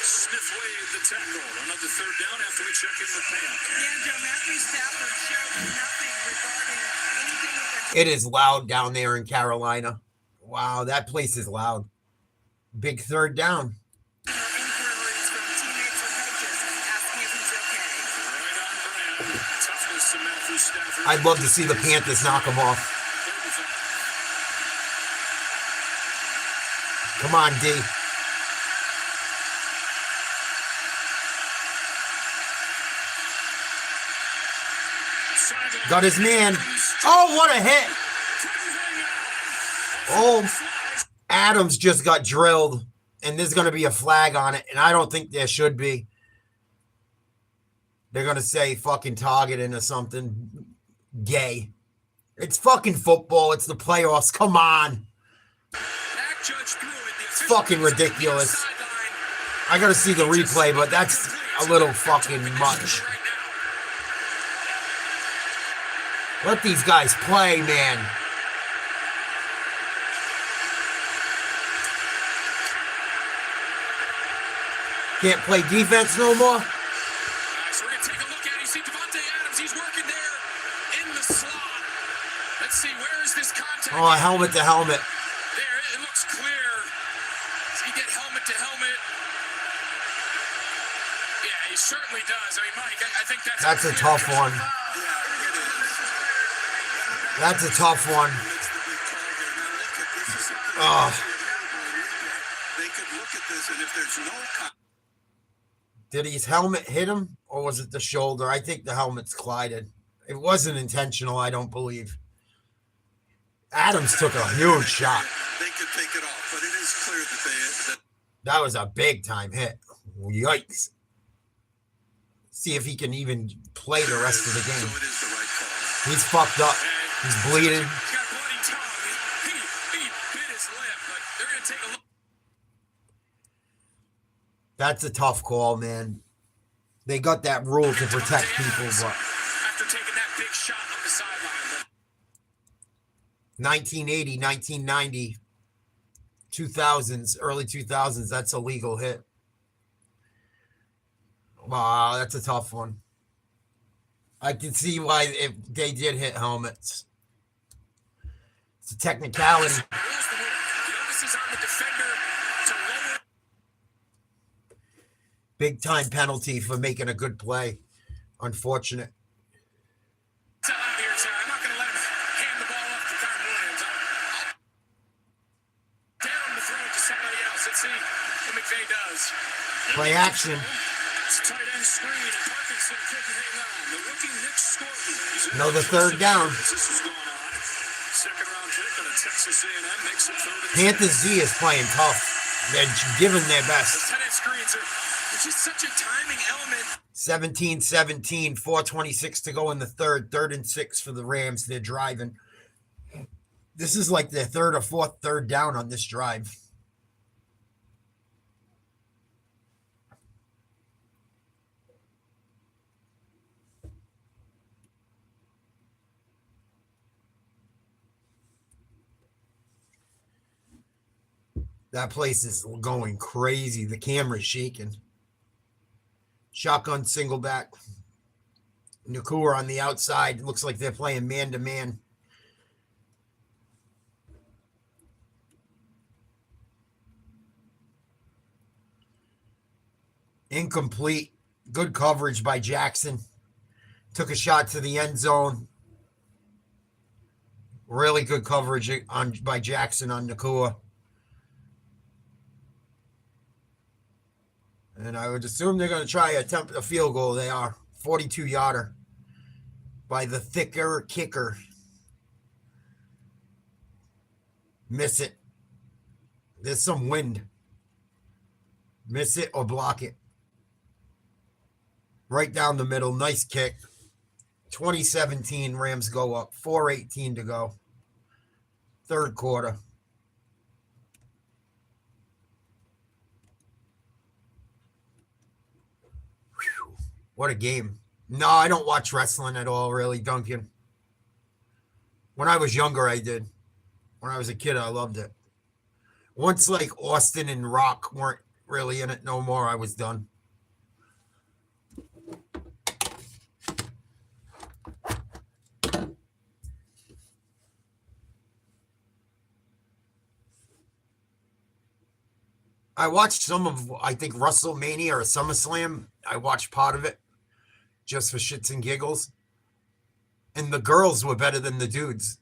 Speaker 3: Smith waved the tackle. Another third down after we check in with Pam.
Speaker 4: Yeah, Joe, Matthew Stafford showed nothing regarding anything with the
Speaker 1: It is loud down there in Carolina. Wow, that place is loud. Big third down.
Speaker 4: inquiries from teammates or coaches asking if he's okay.
Speaker 3: Right on brand. Toughness to Matthew Stafford.
Speaker 1: I'd love to see the Panthers knock him off. Come on, D. Got his man. Oh, what a hit. Oh, Adams just got drilled, and there's going to be a flag on it, and I don't think there should be. They're going to say fucking targeting or something gay. It's fucking football. It's the playoffs. Come on. It's fucking ridiculous. I got to see the replay, but that's a little fucking much. Let these guys play, man. Can't play defense no more.
Speaker 3: So we're going to take a look at it. You see Devontae Adams. He's working there in the slot. Let's see, where is this contact?
Speaker 1: Oh, helmet to helmet.
Speaker 3: There, it looks clear. Does he get helmet to helmet? Yeah, he certainly does. I mean, Mike, I think
Speaker 1: that's a tough one. That's a tough one. Oh.
Speaker 6: They could look at this, and if there's no
Speaker 1: Did his helmet hit him, or was it the shoulder? I think the helmet's collided. It wasn't intentional, I don't believe. Adams took a huge shot.
Speaker 6: They could take it off, but it is clear that
Speaker 1: that was a big time hit. Yikes. See if he can even play the rest of the game.
Speaker 6: So it is the right call.
Speaker 1: He's fucked up. He's bleeding.
Speaker 3: He's got a bloody tongue. He bit his lip, but they're going to take a look.
Speaker 1: That's a tough call, man. They got that rule to protect people, but
Speaker 3: After taking that big shot on the sideline.
Speaker 1: 1980, 1990, 2000s, early 2000s, that's a legal hit. Wow, that's a tough one. I can see why if they did hit helmets. It's a technicality.
Speaker 3: The onus is on the defender to lower.
Speaker 1: Big time penalty for making a good play. Unfortunate.
Speaker 3: Tell out here, sir. I'm not going to let him hand the ball off to Kyron Williams. I'll dare him to throw it to somebody else. Let's see what McVay does.
Speaker 1: Play action.
Speaker 3: It's tight end screen, and Parkinson couldn't hang on. The rookie Nick Scorton.
Speaker 1: Another third down.
Speaker 3: This is going on. Second round pick on a Texas A&M makes it third and
Speaker 1: Panthers D is playing tough. They're giving their best.
Speaker 3: The tight end screens are just such a timing element.
Speaker 1: 17-17, 4:26 to go in the third. 3rd and 6 for the Rams. They're driving. This is like their third or fourth third down on this drive. That place is going crazy. The camera's shaking. Shotgun single back. Nakua on the outside. Looks like they're playing man-to-man. Incomplete. Good coverage by Jackson. Took a shot to the end zone. Really good coverage by Jackson on Nakua. And I would assume they're going to try to attempt a field goal. They are. 42-yarder by the thicker kicker. Miss it. There's some wind. Miss it or block it. Right down the middle. Nice kick. 2017 Rams go up. 4:18 to go. Third quarter. What a game. No, I don't watch wrestling at all, really, Duncan. When I was younger, I did. When I was a kid, I loved it. Once like Austin and Rock weren't really in it no more, I was done. I watched some of, I think, WrestleMania or SummerSlam. I watched part of it just for shits and giggles. And the girls were better than the dudes.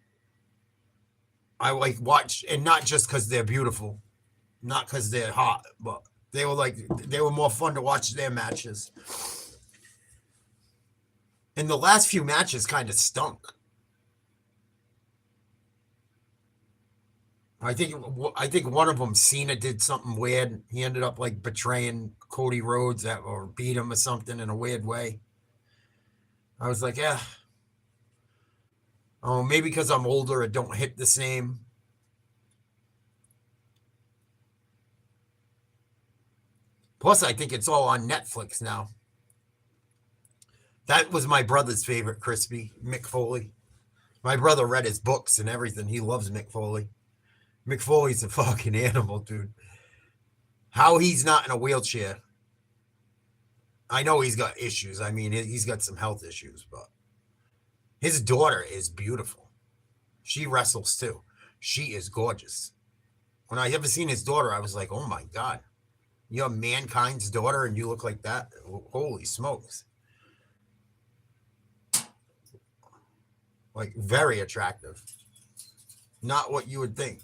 Speaker 1: I like watch, and not just because they're beautiful, not because they're hot, but they were more fun to watch their matches. And the last few matches kind of stunk. I think one of them, Cena, did something weird. He ended up like betraying Cody Rhodes or beat him or something in a weird way. I was like, yeah. Oh, maybe because I'm older, it don't hit the same. Plus, I think it's all on Netflix now. That was my brother's favorite, Crispy, Mick Foley. My brother read his books and everything. He loves Mick Foley. Mick Foley's a fucking animal, dude. How he's not in a wheelchair. I know he's got issues. I mean, he's got some health issues, but his daughter is beautiful. She wrestles too. She is gorgeous. When I ever seen his daughter, I was like, oh my God. You're Mankind's daughter and you look like that? Holy smokes. Like, very attractive. Not what you would think.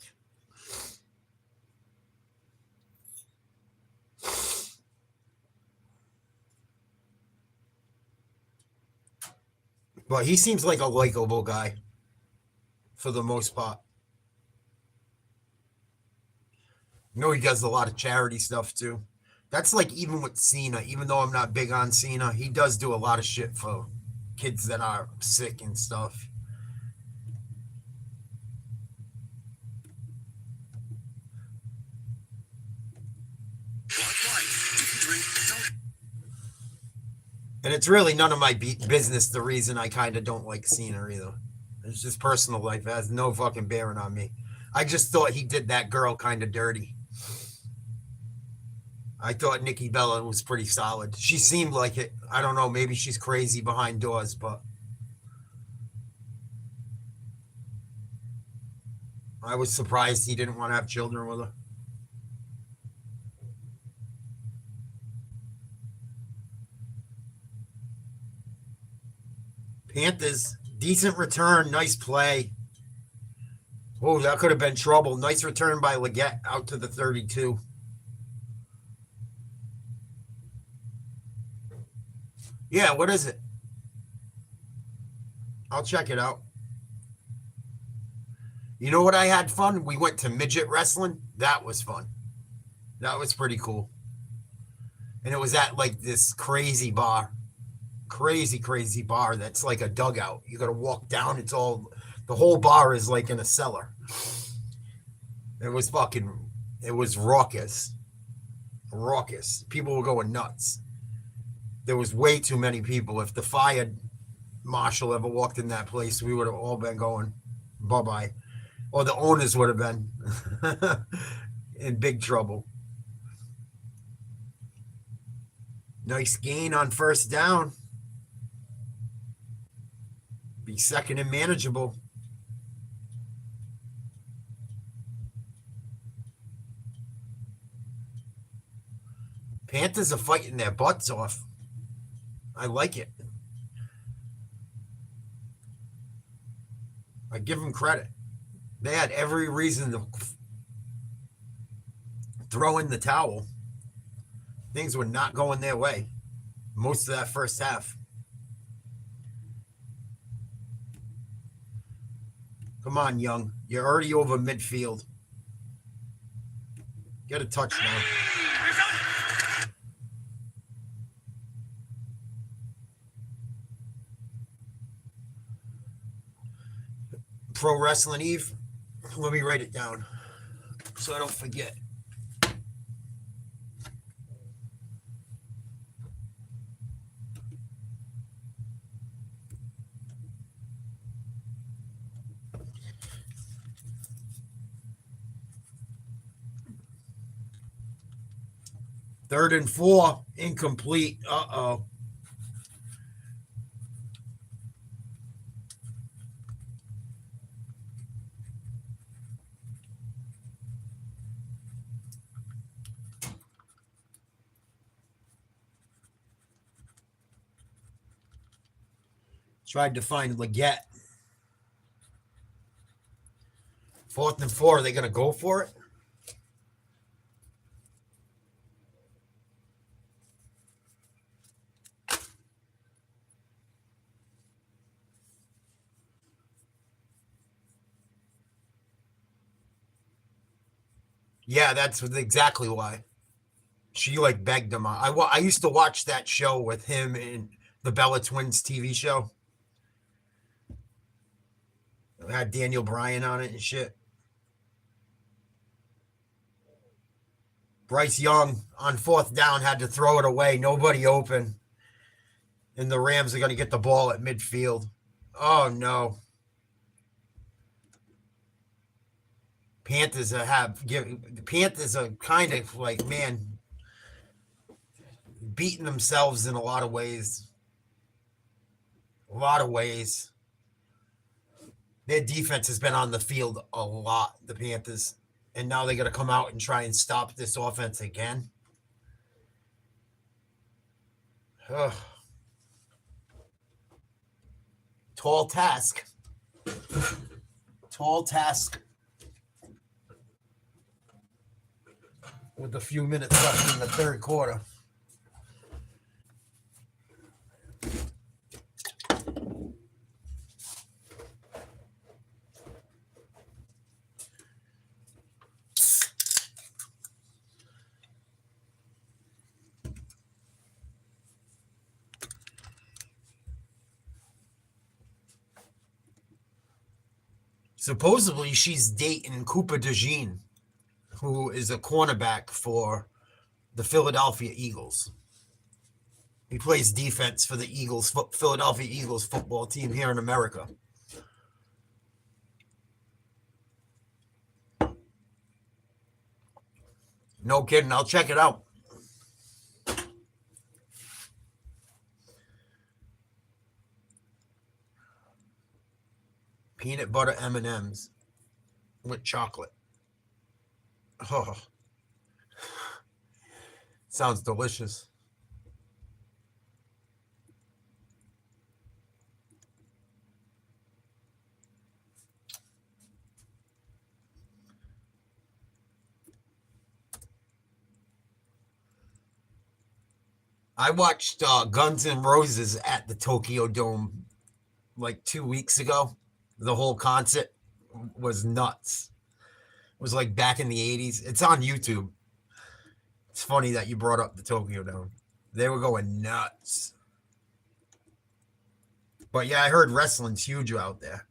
Speaker 1: But he seems like a likable guy for the most part. You know, he does a lot of charity stuff too. That's like even with Cena, even though I'm not big on Cena, he does do a lot of shit for kids that are sick and stuff. And it's really none of my business, the reason I kind of don't like Cena either. It's just personal life. It has no fucking bearing on me. I just thought he did that girl kind of dirty. I thought Nikki Bella was pretty solid. She seemed like it. I don't know. Maybe she's crazy behind doors, but I was surprised he didn't want to have children with her. Panthers, decent return, nice play. Oh, that could have been trouble. Nice return by Leggett out to the 32. Yeah, what is it? I'll check it out. You know what I had fun? We went to midget wrestling. That was fun. That was pretty cool. And it was at like this crazy bar. Crazy bar that's like a dugout. You got to walk down. It's all, the whole bar is like in a cellar. It was raucous. People were going nuts. There was way too many people. If the fire marshal ever walked in that place, we would have all been going bye-bye. Or the owners would have been in big trouble. Nice gain on first down. Be second and manageable. Panthers are fighting their butts off. I like it. I give them credit. They had every reason to throw in the towel. Things were not going their way most of that first half. Come on, Young. You're already over midfield. Get a touchdown. Pro Wrestling Eve. Let me write it down so I don't forget. 3rd and 4, incomplete. Uh-oh. Tried to find Leggett. 4th and 4. Are they going to go for it? Yeah, that's exactly why. She like begged him. I used to watch that show with him in the Bella Twins TV show. It had Daniel Bryan on it and shit. Bryce Young on 4th down had to throw it away. Nobody open. And the Rams are going to get the ball at midfield. Oh, no. Panthers are kind of like, man, beating themselves in a lot of ways. Their defense has been on the field a lot, the Panthers. And now they're going to come out and try and stop this offense again. Ugh. Tall task. With a few minutes left in the 3rd quarter. Supposedly, she's dating Cooper DeJean, who is a cornerback for the Philadelphia Eagles. He plays defense for the Philadelphia Eagles football team here in America. No kidding. I'll check it out. Peanut butter M&Ms with chocolate. Oh, sounds delicious. I watched Guns N' Roses at the Tokyo Dome like 2 weeks ago. The whole concert was nuts. It was like back in the 80s. It's on YouTube. It's funny that you brought up the Tokyo Dome. They were going nuts. But yeah, I heard wrestling's huge out there.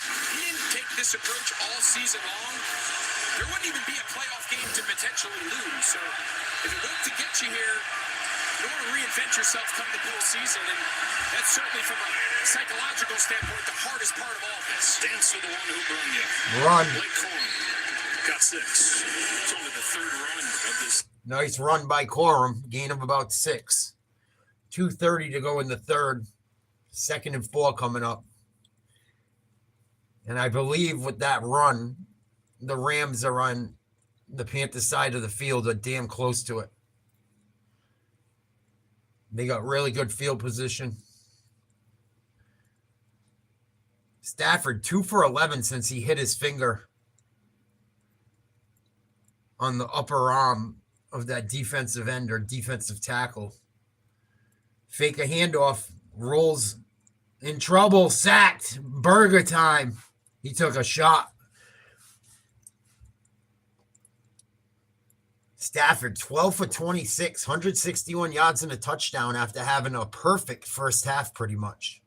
Speaker 7: He didn't take this approach all season long. There wouldn't even be a playoff game to potentially lose. So if it worked to get you here, you don't want to reinvent yourself come the postseason. And that's certainly from a psychological standpoint the hardest part of all this.
Speaker 3: Dance to the one who brung you.
Speaker 1: Run.
Speaker 3: Blake Corum got 6. It's only the 3rd run of this.
Speaker 1: Nice run by Corum. Gain of about 6. 2:30 to go in the 3rd. 2nd and 4 coming up. And I believe with that run, the Rams are on the Panthers side of the field, are damn close to it. They got really good field position. Stafford, 2 for 11 since he hit his finger on the upper arm of that defensive end or defensive tackle. Fake a handoff, rolls in trouble, sacked, burger time. He took a shot. Stafford, 12 for 26, 161 yards and a touchdown after having a perfect first half pretty much.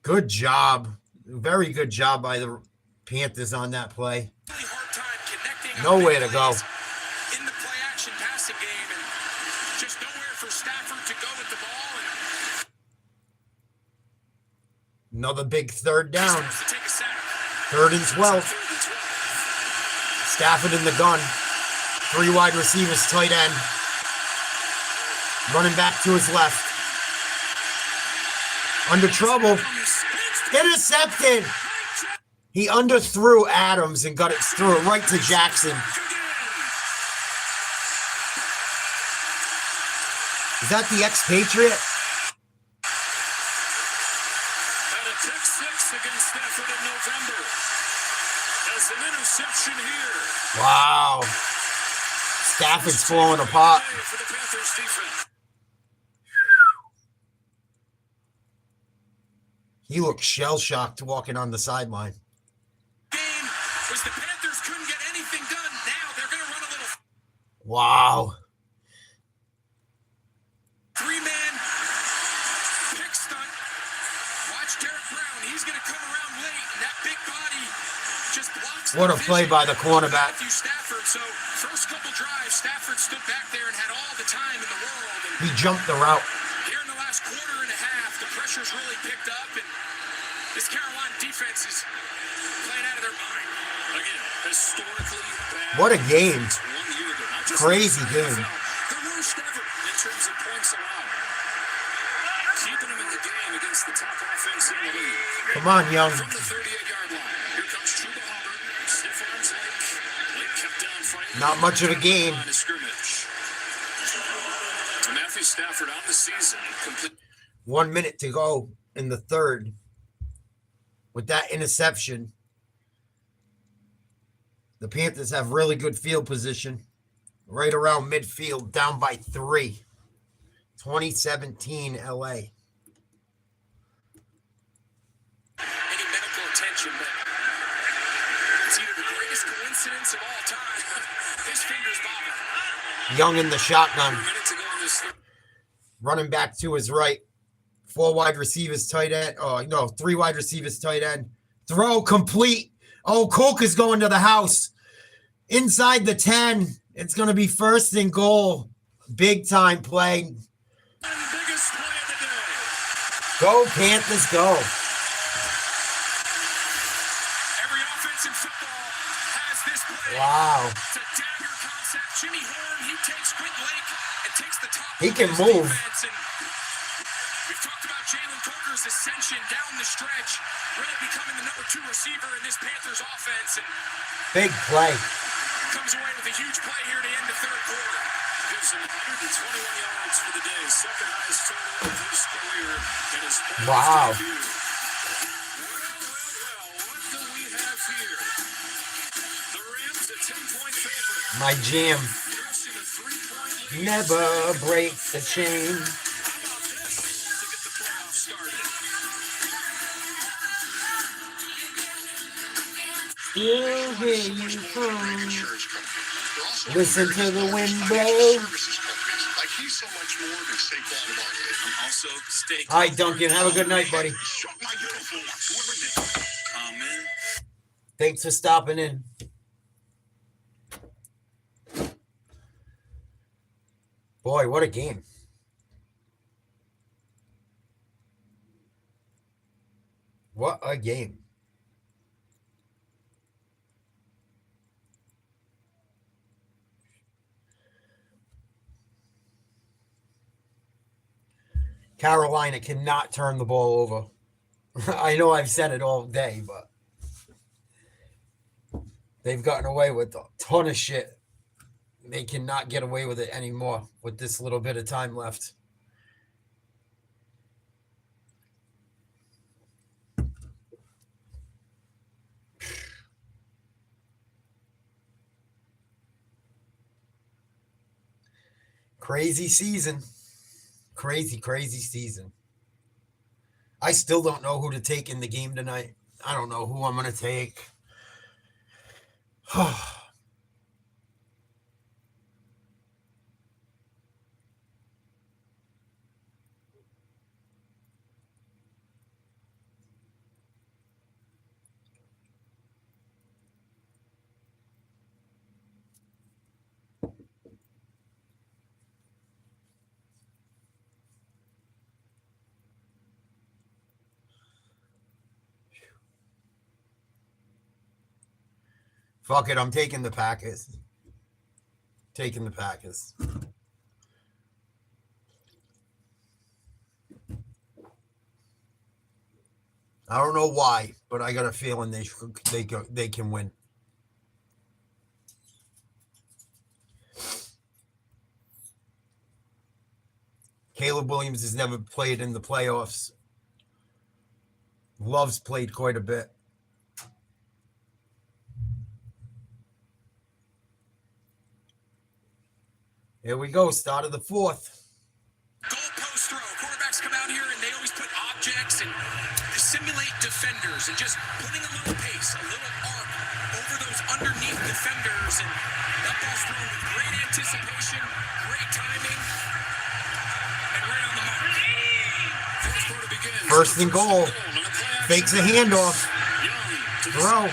Speaker 1: Good job. Very good job by the Panthers on that play. Nowhere to go.
Speaker 7: In the play action passing game and just nowhere for Stafford to go with the ball. And
Speaker 1: another big 3rd down. 3rd and 12. Stafford in the gun. 3 wide receivers, tight end. Running back to his left. Under trouble. Intercepted. He underthrew Adams and threw it right to Jackson. Is that the expatriate?
Speaker 3: Had a pick six against Stafford in November. Has an interception here.
Speaker 1: Wow. Stafford's falling apart.
Speaker 3: For the Panthers defense.
Speaker 1: He looked shell-shocked walking on the sideline.
Speaker 3: Game was the Panthers couldn't get anything done. Now they're going to run a little.
Speaker 1: Wow.
Speaker 3: 3-man pick stunt. Watch Derek Brown. He's going to come around late, and that big body just blocks.
Speaker 1: What a play by the cornerback.
Speaker 3: Matthew Stafford. So first couple drives, Stafford stood back there and had all the time in the world. And
Speaker 1: He jumped the route.
Speaker 3: here in the last quarter and a half, the pressure's really picked up, and this Carolina defense is playing out of their mind. Again, historically bad.
Speaker 1: What a game.
Speaker 3: 1 year ago. Not just
Speaker 1: Crazy
Speaker 3: in the
Speaker 1: game.
Speaker 3: NFL, the worst ever in terms of points allowed. Keeping them in the game against the top offense in the league.
Speaker 1: Come on, Young.
Speaker 3: From the 38-yard line, here comes Chuba Hubbard. Stiff arms Lake kept down fighting.
Speaker 1: Not much of a game.
Speaker 3: Line of scrimmage. Matthew Stafford on the season.
Speaker 1: 1 minute to go in the third. With that interception, the Panthers have really good field position. Right around midfield, down by 3. 2017 LA.
Speaker 3: Any medical attention, but it's either the greatest coincidence of all time. His fingers bobbing.
Speaker 1: Young in the shotgun.
Speaker 3: 4 minutes ago in this.
Speaker 1: Running back to his right. 4 wide receivers, tight end. Oh, no, 3 wide receivers, tight end. Throw complete. Oh, Cook is going to the house. Inside the 10. It's going to be 1st and goal. Big time play.
Speaker 3: Biggest play of the day.
Speaker 1: Go, Panthers, go.
Speaker 3: Every offense in football has this play.
Speaker 1: Wow.
Speaker 3: It's a dagger concept. Jimmy Horn, he takes Quinn Lake and takes the top.
Speaker 1: He
Speaker 3: of
Speaker 1: can
Speaker 3: his
Speaker 1: move.
Speaker 3: defense, and we've talked about Jalen Coker's ascension down the stretch, really becoming the number 2 receiver in this Panthers offense, and
Speaker 1: Big play.
Speaker 3: comes away with a huge play here to end the third quarter. Gives him 121 yards for the day, second highest total of his career in his Panthers
Speaker 1: Wow.
Speaker 3: debut. Well, what do we have here? The Rams a 10-point favorite.
Speaker 1: My jam.
Speaker 3: Nursing a 3-point lead.
Speaker 1: Never break the chain.
Speaker 3: How about this to get the playoffs started?
Speaker 1: Still hear you come.
Speaker 9: Insurance companies. They're also
Speaker 1: Listen to the wind blow.
Speaker 9: services companies. Like he's so much more than Saquon Barkley.
Speaker 3: I'm also stay.
Speaker 1: All right, Duncan. Have a good night, buddy.
Speaker 9: Shut my uniform. Whoever did
Speaker 3: Amen.
Speaker 1: Thanks for stopping in. Boy, what a game. What a game. Carolina cannot turn the ball over. I know I've said it all day, but they've gotten away with a ton of shit. They cannot get away with it anymore with this little bit of time left. Crazy season. Crazy, crazy season. I still don't know who to take in the game tonight. I don't know who I'm going to take. Fuck it, I'm taking the Packers. Taking the Packers. I don't know why, but I got a feeling they can win. Caleb Williams has never played in the playoffs. Love's played quite a bit. Here we go, start of the fourth.
Speaker 7: Goalpost throw. Quarterbacks come out here and they always put objects and simulate defenders and just putting a little pace, a little arc over those underneath defenders. And that ball's thrown with great anticipation, great timing, and right on the mark. Fourth quarter begins.
Speaker 1: First and goal. Fakes a handoff. Throw.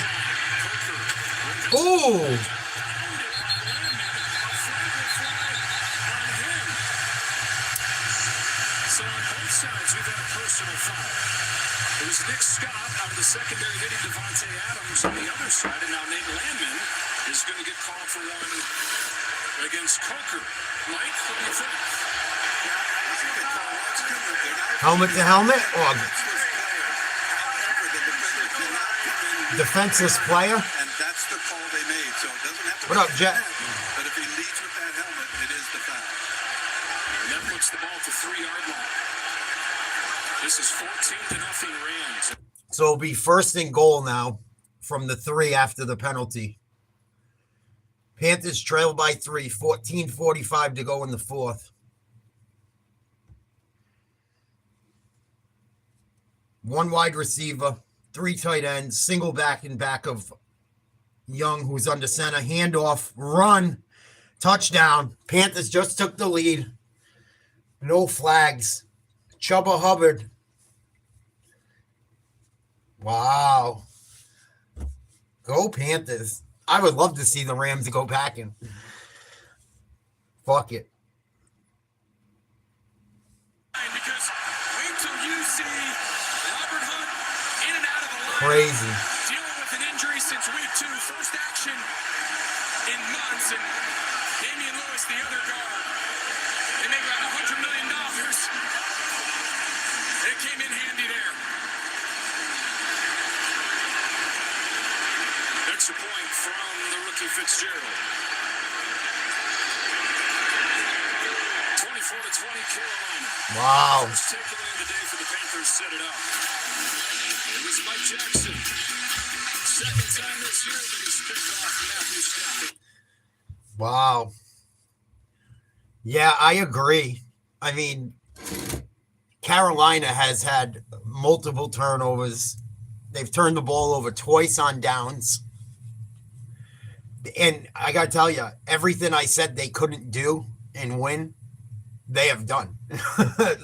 Speaker 1: Ooh.
Speaker 3: It was Nick Scott out of the secondary hitting Devontae Adams on the other side, and now Nate Landman is going to get called for one against Coker. Mike, what do you think?
Speaker 1: Helmet to helmet? Or defenseless player?
Speaker 6: And that's the call they made, so it doesn't have to
Speaker 1: What up, Jet?
Speaker 6: But if he leads with that helmet, it is the foul.
Speaker 3: And that puts the ball at the 3-yard line. This is 14-0 Rams.
Speaker 1: So it'll be first and goal now from the 3 after the penalty. Panthers trail by 3, 14:45 to go in the fourth. One wide receiver, 3 tight ends, single back in back of Young, who's under center. Handoff, run, touchdown. Panthers just took the lead. No flags. Chubba Hubbard. Wow. Go Panthers. I would love to see the Rams go packing. Fuck it.
Speaker 7: Because wait till you see Robert Hunt in and out of the line.
Speaker 1: Crazy.
Speaker 7: Dealing with an injury since week 2. First action in months. And Damian Lewis, the other guard. They make about $100 million. It came in handy there.
Speaker 3: Extra point from the rookie Fitzgerald. 24-20 Carolina.
Speaker 1: Wow.
Speaker 3: First takeaway of the day for the Panthers set it up. It was Mike Jackson. Second time this year that he's picked off Matthew Stafford.
Speaker 1: Wow. Yeah, I agree. I mean, Carolina has had multiple turnovers. They've turned the ball over twice on downs. And I got to tell you, everything I said they couldn't do and win, they have done.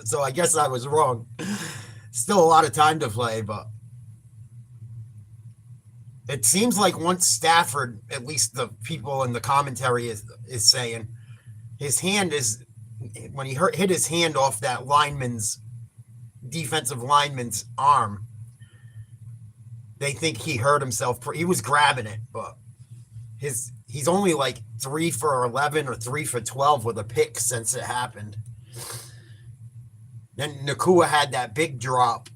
Speaker 1: So I guess I was wrong. Still a lot of time to play, but it seems like once Stafford, at least the people in the commentary is saying, his hand is, when he hit his hand off that defensive lineman's arm, they think he hurt himself. He was grabbing it, but he's only like 3 for 11 or 3 for 12 with a pick since it happened. Then Nakua had that big drop.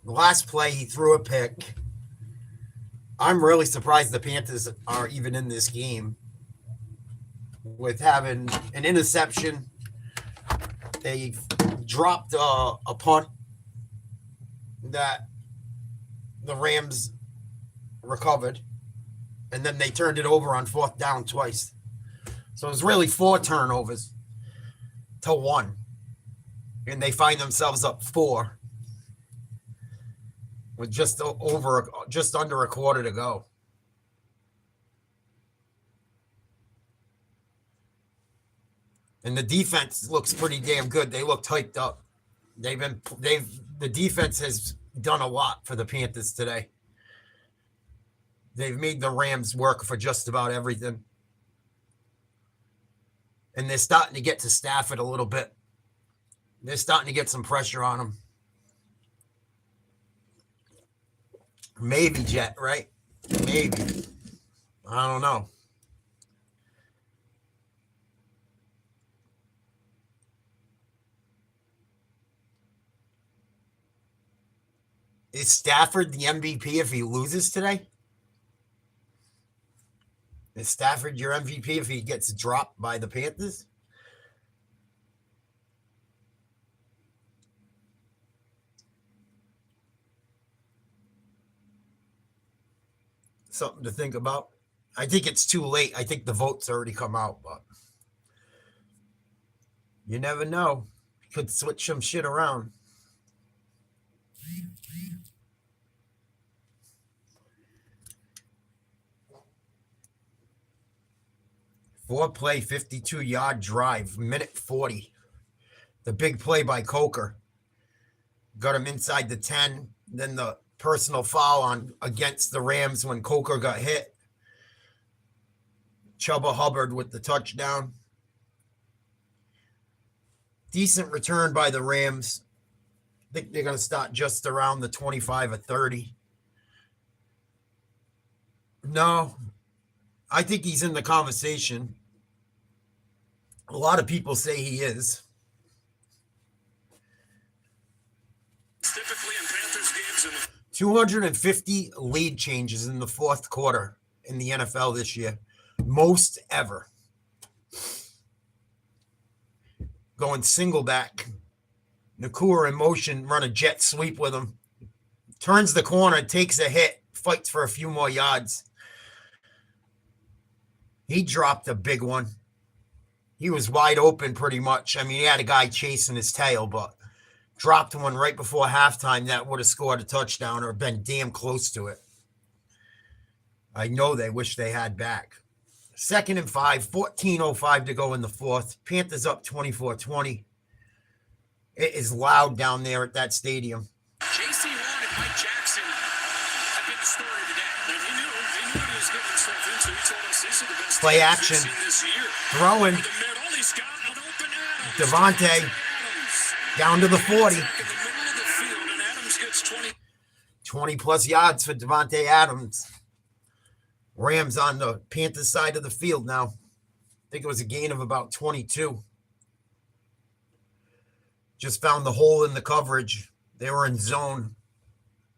Speaker 1: The last play, he threw a pick. I'm really surprised the Panthers are even in this game with having an interception. They dropped a punt that the Rams recovered, and then they turned it over on 4th down twice. So it was really 4 turnovers to 1, and they find themselves up 4 with just under a quarter to go. And the defense looks pretty damn good. They look hyped up. The defense has done a lot for the Panthers today. They've made the Rams work for just about everything. And they're starting to get to Stafford a little bit. They're starting to get some pressure on him. Maybe, Jet, right? Maybe. I don't know. Is Stafford the MVP if he loses today? Is Stafford your MVP if he gets dropped by the Panthers? Something to think about. I think it's too late. I think the vote's already come out, but you never know. Could switch some shit around. Four-play, 52-yard drive, minute 40. The big play by Coker. Got him inside the 10. Then the personal foul on against the Rams when Coker got hit. Chuba Hubbard with the touchdown. Decent return by the Rams. I think they're going to start just around the 25 or 30. No, I think he's in the conversation. A lot of people say he is.
Speaker 3: Typically in Panthers games,
Speaker 1: 250 lead changes in the fourth quarter in the NFL this year. Most ever. Going single back. Nakua in motion, run a jet sweep with him. Turns the corner, takes a hit, fights for a few more yards. He dropped a big one. He was wide open pretty much. I mean, he had a guy chasing his tail, but dropped one right before halftime that would have scored a touchdown or been damn close to it. I know they wish they had back. 2nd and 5, 14:05 to go in the fourth. Panthers up 24-20. It is loud down there at that stadium.
Speaker 3: J.C. Horn and Mike Jackson have been the story today. And he knew what he was getting himself into. He told us these are the best
Speaker 1: Play
Speaker 3: teams
Speaker 1: action.
Speaker 3: he's seen this year.
Speaker 1: Throwing.
Speaker 3: The middle, he's got an open Adams.
Speaker 1: Devontae down to the 40.
Speaker 3: In the middle of the field, and Adams gets
Speaker 1: 20 plus yards for Devontae Adams. Rams on the Panthers side of the field now. I think it was a gain of about 22. Just found the hole in the coverage. They were in zone.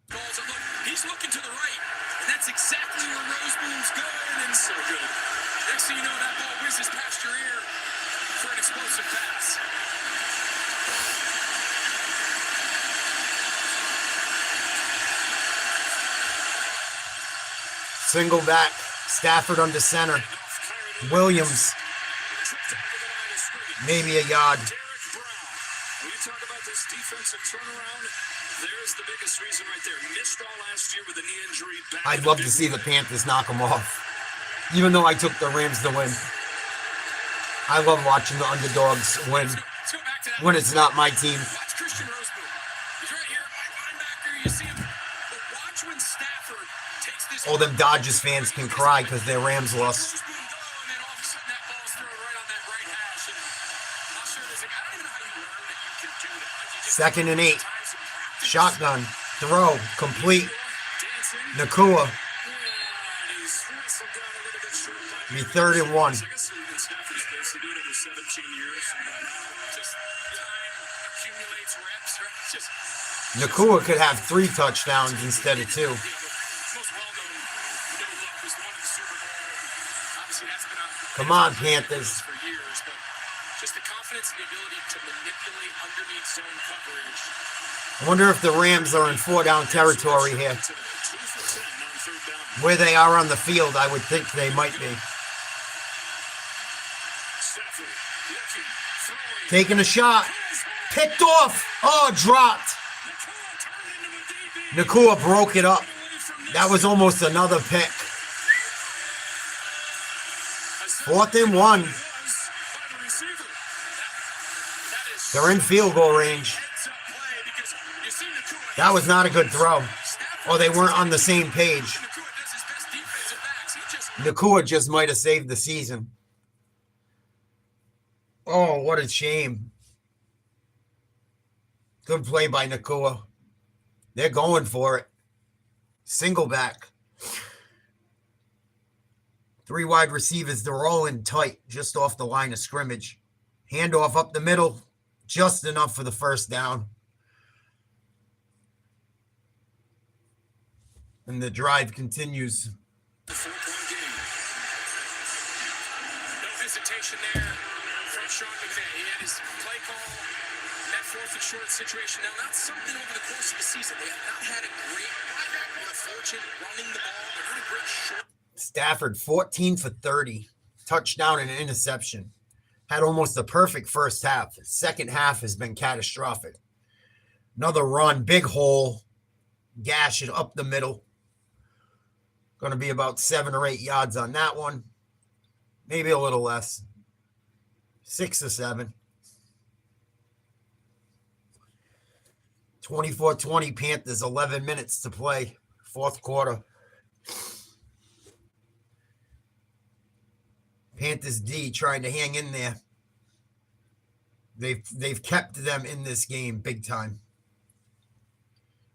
Speaker 3: He's looking to the right, and that's exactly where Roseboom's going, and so good. Next thing you know, that ball whizzes past your ear for an explosive pass.
Speaker 1: Single back. Stafford under center. Williams. Maybe a yard.
Speaker 3: When you talk about this defensive turnaround, there's the biggest reason right there. Missed all last year with a knee injury.
Speaker 1: I'd love to see the Panthers knock them off. Even though I took the Rams to win. I love watching the underdogs win. When it's not my team.
Speaker 3: Watch Christian Roseboom. He's right here. Linebacker. You see him. But watch when Stafford takes this.
Speaker 1: Oh, them Dodgers fans can cry because their Rams lost.
Speaker 3: And then all of a sudden that ball's thrown right on that right hash. And I'm sure there's like, I don't even know how you learn that you can do that.
Speaker 1: 2nd and 8. Shotgun. Throw. Complete. Nakua. Be 3rd and 1. Nakua could have 3 touchdowns instead of 2. Come on, Panthers.
Speaker 3: Just the confidence and the ability to manipulate underneath zone coverage.
Speaker 1: I wonder if the Rams are in 4-down territory here. Where they are on the field, I would think they might be. Taking a shot. Picked off. Oh, dropped. Nakua broke it up. That was almost another pick. 4th and 1. They're in field goal range. That was not a good throw. Oh, they weren't on the same page. Nakua just might have saved the season. Oh, what a shame. Good play by Nakua. They're going for it. Single back. 3 wide receivers, they're all in tight, just off the line of scrimmage. Handoff up the middle, just enough for the first down. And the drive continues.
Speaker 3: No hesitation there from Sean McVay. He had his play call, that 4th and short situation. Now, not something over the course of the season. They have not had a great fortune running the ball. They're not a great short.
Speaker 1: Stafford, 14 for 30. Touchdown and an interception. Had almost a perfect first half. Second half has been catastrophic. Another run, big hole. Gash it up the middle. Going to be about 7 or 8 yards on that one. Maybe a little less. 6 or 7. 24-20 Panthers, 11 minutes to play. 4th quarter. Panthers D trying to hang in there. They've kept them in this game big time.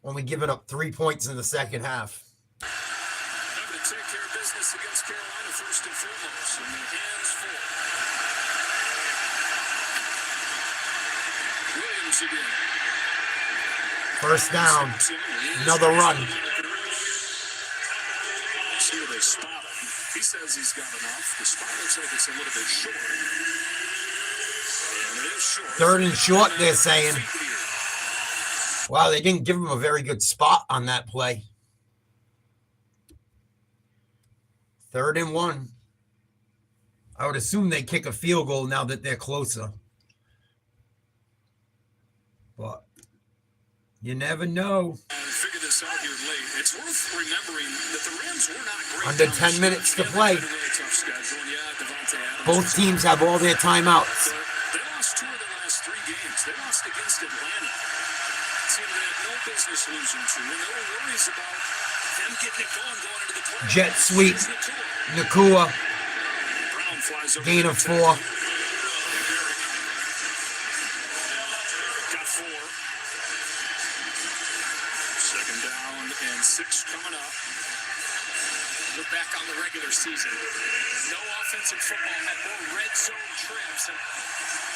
Speaker 1: Only giving up 3 points in the second half.
Speaker 3: Having to take care of business against Carolina first and foremost. In their hands full. Williams again.
Speaker 1: First down. Another run.
Speaker 3: See where they spot him. He says he's got enough. The spot looks like it's a little bit short. And it is short.
Speaker 1: 3rd and short, they're saying. Wow, they didn't give him a very good spot on that play. 3rd and 1. I would assume they kick a field goal now that they're closer. But you never know.
Speaker 3: Figure this out here late. It's worth remembering that the Rams were not great.
Speaker 1: Under 10 minutes to play. Both teams have all their timeouts.
Speaker 3: They lost 2 of their last 3 games. They lost against Atlanta. It seemed they had no business losing 2, and there were worries about them getting it going into the playoffs.
Speaker 1: Jet sweep. Nakua. Gain of 4.
Speaker 3: Got 4. 2nd down and 6 coming up.
Speaker 7: Look back on the regular season. No offense in football had more red zone trips. And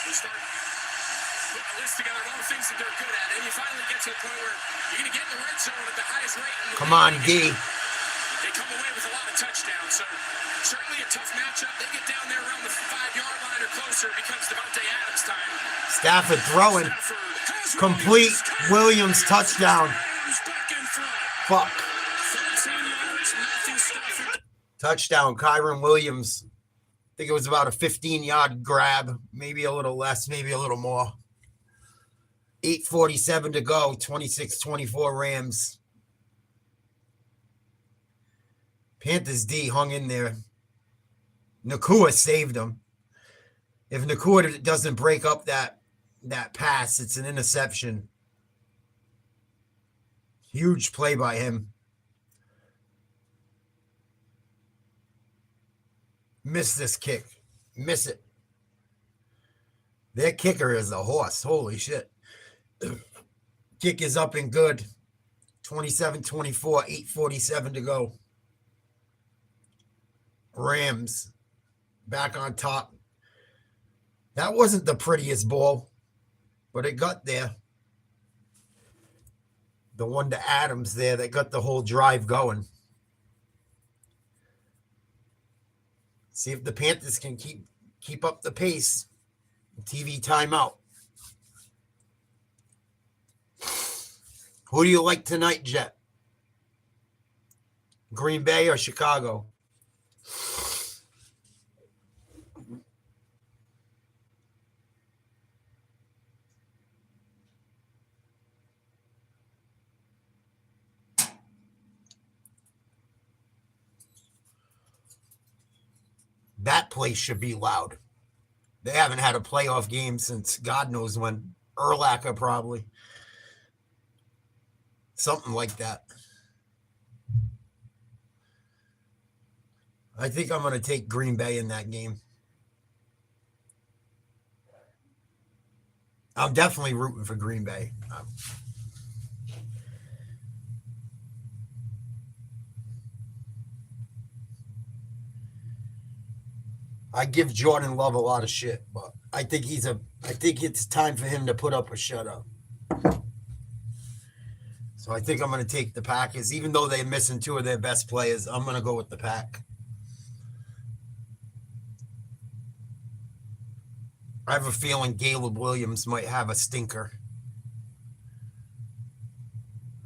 Speaker 7: we start putting a list together of all the things that they're good at. And you finally get to the point where you're going to get in the red zone at the highest rate.
Speaker 1: Come on, D.
Speaker 7: They come away with a lot of touchdowns. So certainly a tough matchup. They get down there around the 5-yard line or closer. It becomes Devontae Adams time.
Speaker 1: Stafford throwing. Complete. Williams touchdown. Fuck. Touchdown, Kyron Williams. I think it was about a 15-yard grab, maybe a little less, maybe a little more. 8:47 to go, 26-24 Rams. Panthers D hung in there. Nakua saved him. If Nakua doesn't break up that pass, it's an interception. Huge play by him. Miss this kick. Miss it. Their kicker is a horse. Holy shit. Kick is up and good. 27-24, 8:47 to go. Rams back on top. That wasn't the prettiest ball, but it got there. The one to Adams there that got the whole drive going. See if the Panthers can keep up the pace. TV timeout. Who do you like tonight, Jet? Green Bay or Chicago? That place should be loud. They haven't had a playoff game since God knows when. Urlacher probably. Something like that. I think I'm going to take Green Bay in that game. I'm definitely rooting for Green Bay. I give Jordan Love a lot of shit, but I think it's time for him to put up or shut up. So I think I'm going to take the Packers. Even though they're missing two of their best players, I'm going to go with the Pack. I have a feeling Caleb Williams might have a stinker.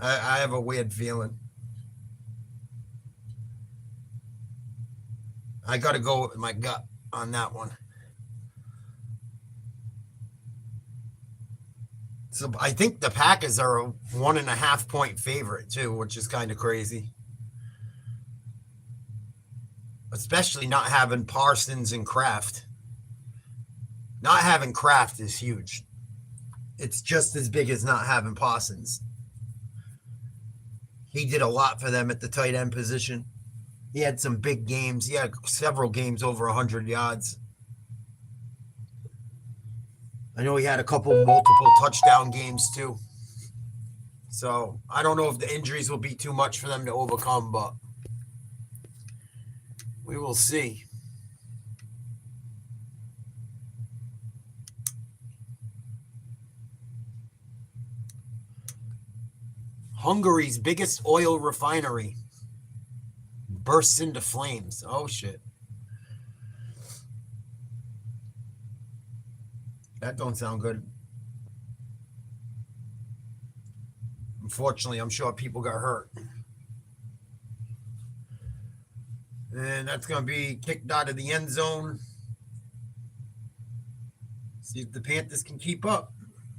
Speaker 1: I have a weird feeling. I got to go with my gut on that one. So I think the Packers are a 1.5 point favorite too, which is kind of crazy. Especially not having Parsons and Kraft. Not having Kraft is huge. It's just as big as not having Parsons. He did a lot for them at the tight end position. He had some big games. He had several games over 100 yards. I know he had a couple multiple touchdown games too. So I don't know if the injuries will be too much for them to overcome, but we will see. Hungary's biggest oil refinery bursts into flames. Oh, shit. That don't sound good. Unfortunately, I'm sure people got hurt. And that's going to be kicked out of the end zone. See if the Panthers can keep up.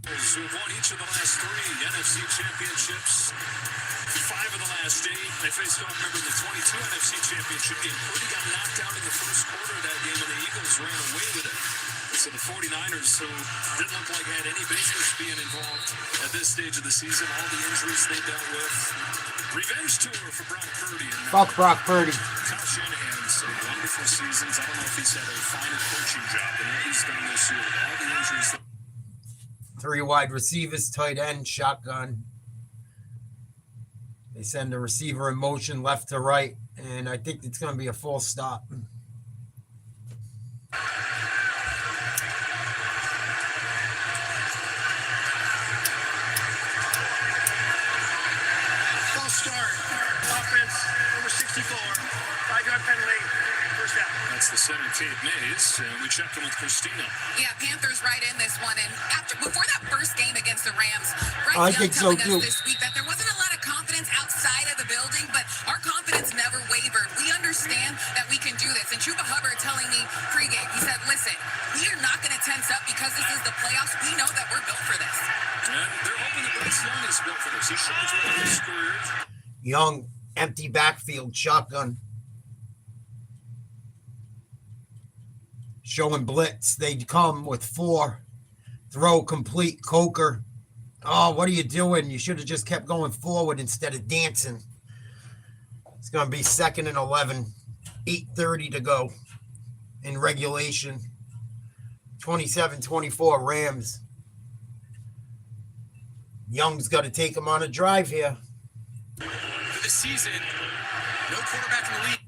Speaker 3: Who've won each of the last 3 NFC championships. 5 of the last 8. They faced off, remember, the 22 NFC championship game. Purdy got knocked out in the first quarter of that game, and the Eagles ran away with it. So the 49ers, who didn't look like had any business being involved at this stage of the season, all the injuries they dealt with. Revenge tour for Brock Purdy.
Speaker 1: Fuck Brock Purdy.
Speaker 3: Kyle Shanahan's wonderful seasons. I don't know if he's had a finer coaching job than what he's done this year. All the injuries.
Speaker 1: 3 wide receivers, tight end, shotgun. They send the receiver in motion left to right, and I think it's going to be a full stop.
Speaker 13: False start. Offense, number 64. 5-yard penalty. First down.
Speaker 3: That's the center, Kate Mays, and we checked in with Christina.
Speaker 5: Yeah, Panthers right in this one. And before that first game against the Rams,
Speaker 1: I think so too.
Speaker 5: This week that there wasn't a lot of confidence outside of the building, but our confidence never wavered. We understand that we can do this. And Chuba Hubbard telling me pregame, he said, listen, we are not going to tense up because this is the playoffs. We know that we're built for this.
Speaker 3: And they're hoping that Bryce Young is built for this. He shines with his career.
Speaker 1: Young, empty backfield, shotgun. Showing blitz. They come with 4. Throw complete. Coker. Oh, what are you doing? You should have just kept going forward instead of dancing. It's going to be 2nd and 11. 8:30 to go in regulation. 27-24 Rams. Young's got to take him on a drive here.
Speaker 7: For the season, no quarterback in the league.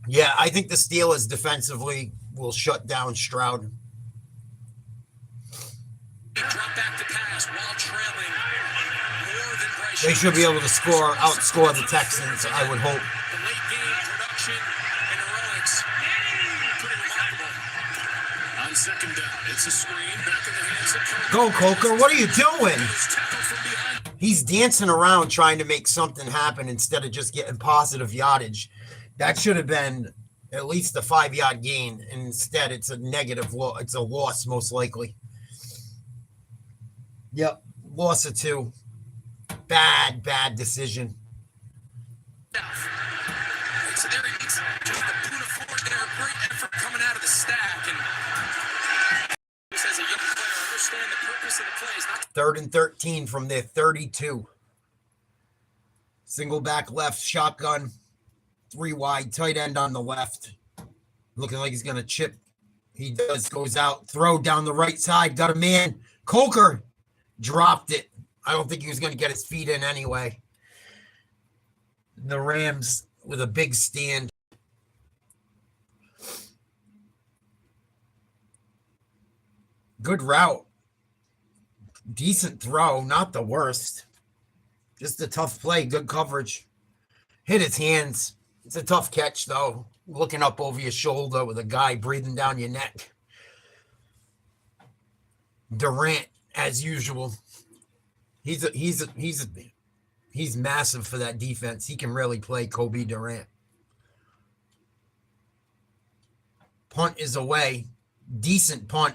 Speaker 1: Yeah, I think the Steelers defensively will shut down Stroud.
Speaker 7: Drop back to pass while trailing more than Bryce.
Speaker 1: They should be able to outscore the Texans, I would hope.
Speaker 7: The late game production and heroics, pretty remarkable.
Speaker 3: On 2nd down, it's a screen back in the hands of
Speaker 1: Go, Coker. What are you doing? He's dancing around trying to make something happen instead of just getting positive yardage. That should have been at least a 5-yard gain. And instead, it's a negative loss. It's a loss, most likely. Yep. Loss of 2. Bad decision.
Speaker 7: So there he is. Just the boot of forward there. Great effort coming out of the stack. And just as a young player, understand the purpose of the plays.
Speaker 1: 3rd and 13 from their 32. Single back left, shotgun. 3 wide, tight end on the left. Looking like he's going to chip. He does, goes out, throw down the right side, got a man. Coker dropped it. I don't think he was going to get his feet in anyway. The Rams with a big stand. Good route. Decent throw, not the worst. Just a tough play, good coverage. Hit his hands. It's a tough catch, though. Looking up over your shoulder with a guy breathing down your neck. Durant, as usual. He's massive for that defense. He can really play Kobe Durant. Punt is away. Decent punt.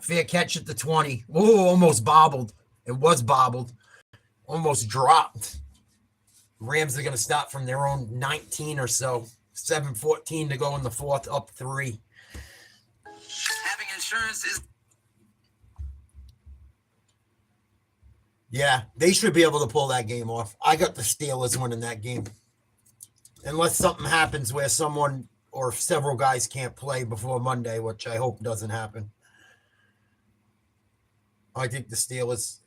Speaker 1: Fair catch at the 20. Oh, almost bobbled. It was bobbled. Almost dropped. Rams are going to stop from their own 19 or so. 7:14 to go in the fourth, up 3.
Speaker 11: Having insurance is...
Speaker 1: Yeah, they should be able to pull that game off. I got the Steelers winning that game. Unless something happens where someone or several guys can't play before Monday, which I hope doesn't happen. I think the Steelers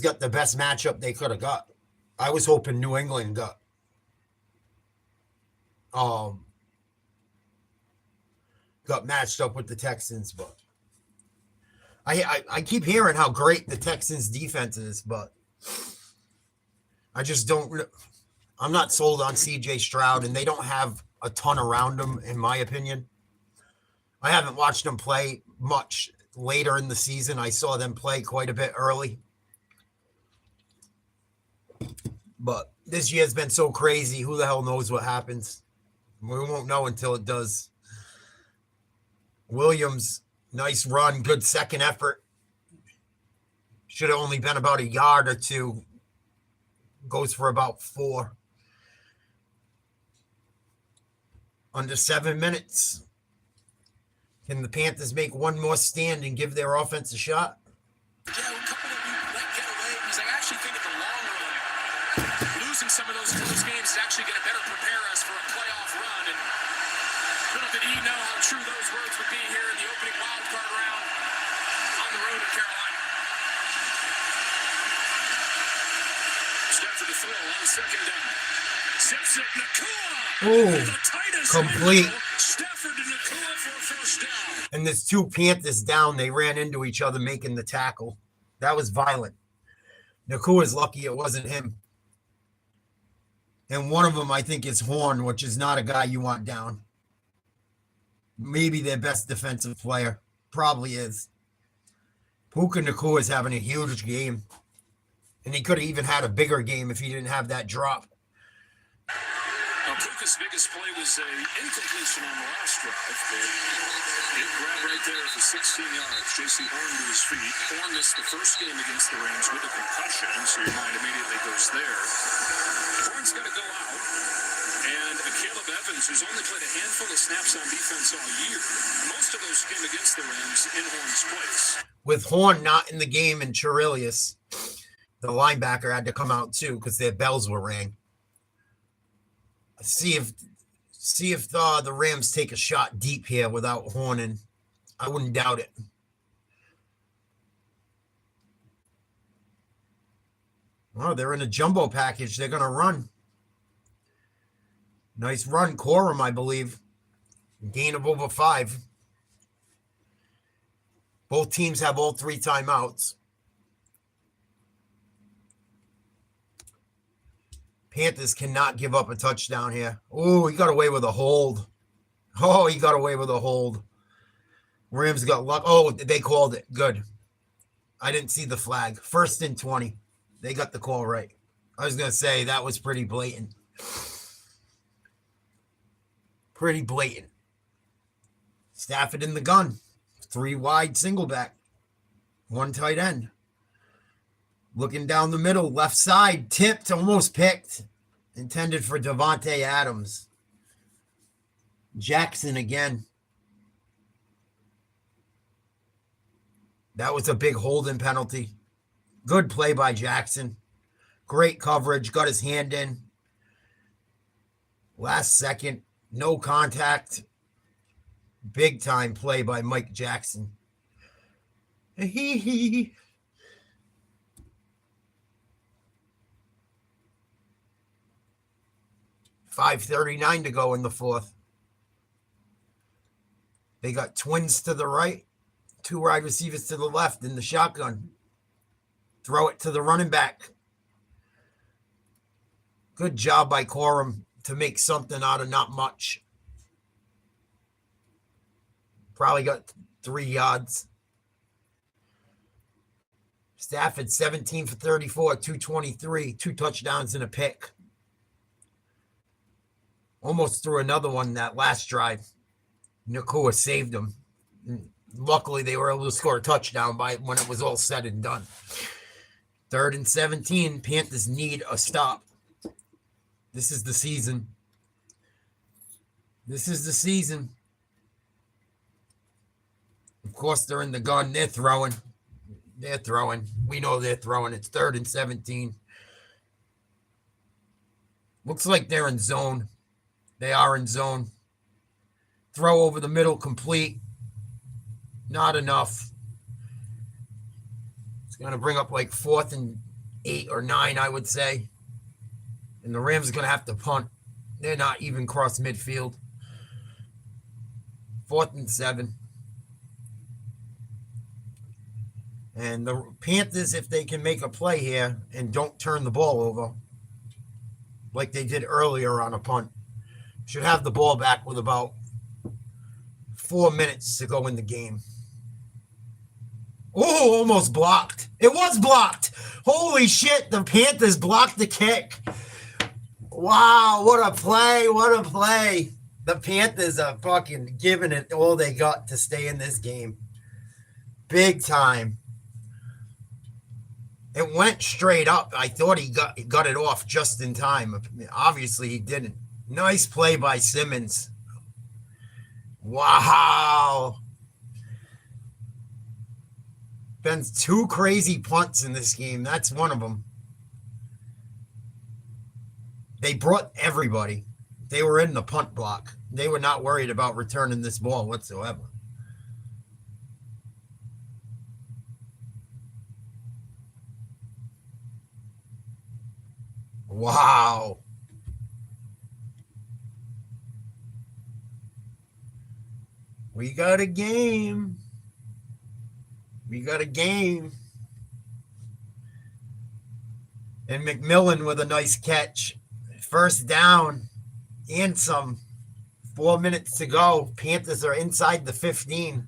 Speaker 1: got the best matchup they could have got. I was hoping New England got matched up with the Texans, but I keep hearing how great the Texans defense is, but I just I'm not sold on CJ Stroud, and they don't have a ton around him, in my opinion. I haven't watched them play much later in the season. I saw them play quite a bit early. But this year's been so crazy. Who the hell knows what happens? We won't know until it does. Williams, nice run, good second effort. Should have only been about a yard or two. Goes for about 4. Under 7 minutes. Can the Panthers make one more stand and give their offense a shot?
Speaker 7: Yeah, a couple that we let get away because I actually think in the long run, losing some of those close games is actually going to better prepare us for a playoff run. And little did he know how true those words would be here in the opening wild card round on the road in Carolina. Step for the throw on second down. Zips it, Nakua.
Speaker 1: Complete.
Speaker 7: Stafford to Nakua for a first down.
Speaker 1: And there's 2 Panthers down. They ran into each other making the tackle. That was violent. Nakua's lucky it wasn't him. And one of them, I think, is Horn, which is not a guy you want down. Maybe their best defensive player. Probably is. Puka Nakua is having a huge game. And he could have even had a bigger game if he didn't have that drop.
Speaker 3: Puka's biggest play was a incompletion on the last drive. It grabbed right there for 16 yards. J.C. Horn to his feet. Horn missed the first game against the Rams with a concussion, so your mind immediately goes there. Horn's going to go out. And Caleb Evans, who's only played a handful of snaps on defense all year, most of those came against the Rams in Horn's place.
Speaker 1: With Horn not in the game and Chirilius, the linebacker had to come out too because their bells were rang. See if the Rams take a shot deep here without Horn. I wouldn't doubt it. Oh, they're in a jumbo package. They're going to run. Nice run. Corum, I believe. Gain of over 5. Both teams have all 3 timeouts. Panthers cannot give up a touchdown here. Oh, he got away with a hold. Rams got luck. Oh, they called it. Good. I didn't see the flag. 1st and 20. They got the call right. I was going to say that was pretty blatant. Stafford in the gun. 3 wide single back. 1 tight end. Looking down the middle, left side, tipped, almost picked. Intended for Devontae Adams. Jackson again. That was a big holding penalty. Good play by Jackson. Great coverage, got his hand in. Last second, no contact. Big time play by Mike Jackson. 5:39 to go in the fourth. They got twins to the right, Two wide receivers to the left in the shotgun. Throw it to the running back. Good job by Corum to make something out of not much. Probably got 3 yards. Stafford 17 for 34, 223, 2 touchdowns and a pick. Almost threw another one that last drive. Nakua saved them. Luckily, they were able to score a touchdown by when it was all said and done. 3rd and 17. Panthers need a stop. This is the season. This is the season. Of course, they're in the gun. They're throwing. They're throwing. We know they're throwing. It's 3rd and 17. Looks like they're in zone. They are in zone. Throw over the middle, complete. Not enough. It's going to bring up like 4th and 8 or 9, I would say. And the Rams are going to have to punt. They're not even cross midfield. 4th and 7. And the Panthers, if they can make a play here and don't turn the ball over, like they did earlier on a punt, should have the ball back with about 4 minutes to go in the game. Oh, almost blocked. It was blocked. Holy shit, the Panthers blocked the kick. Wow, what a play. What a play. The Panthers are fucking giving it all they got to stay in this game. Big time. It went straight up. I thought he got it off just in time. Obviously, he didn't. Nice play by Simmons. Wow. Been 2 crazy punts in this game. That's one of them. They brought everybody. They were in the punt block. They were not worried about returning this ball whatsoever. Wow. We got a game. We got a game. And McMillan with a nice catch. 1st down and some. 4 minutes to go. Panthers are inside the 15.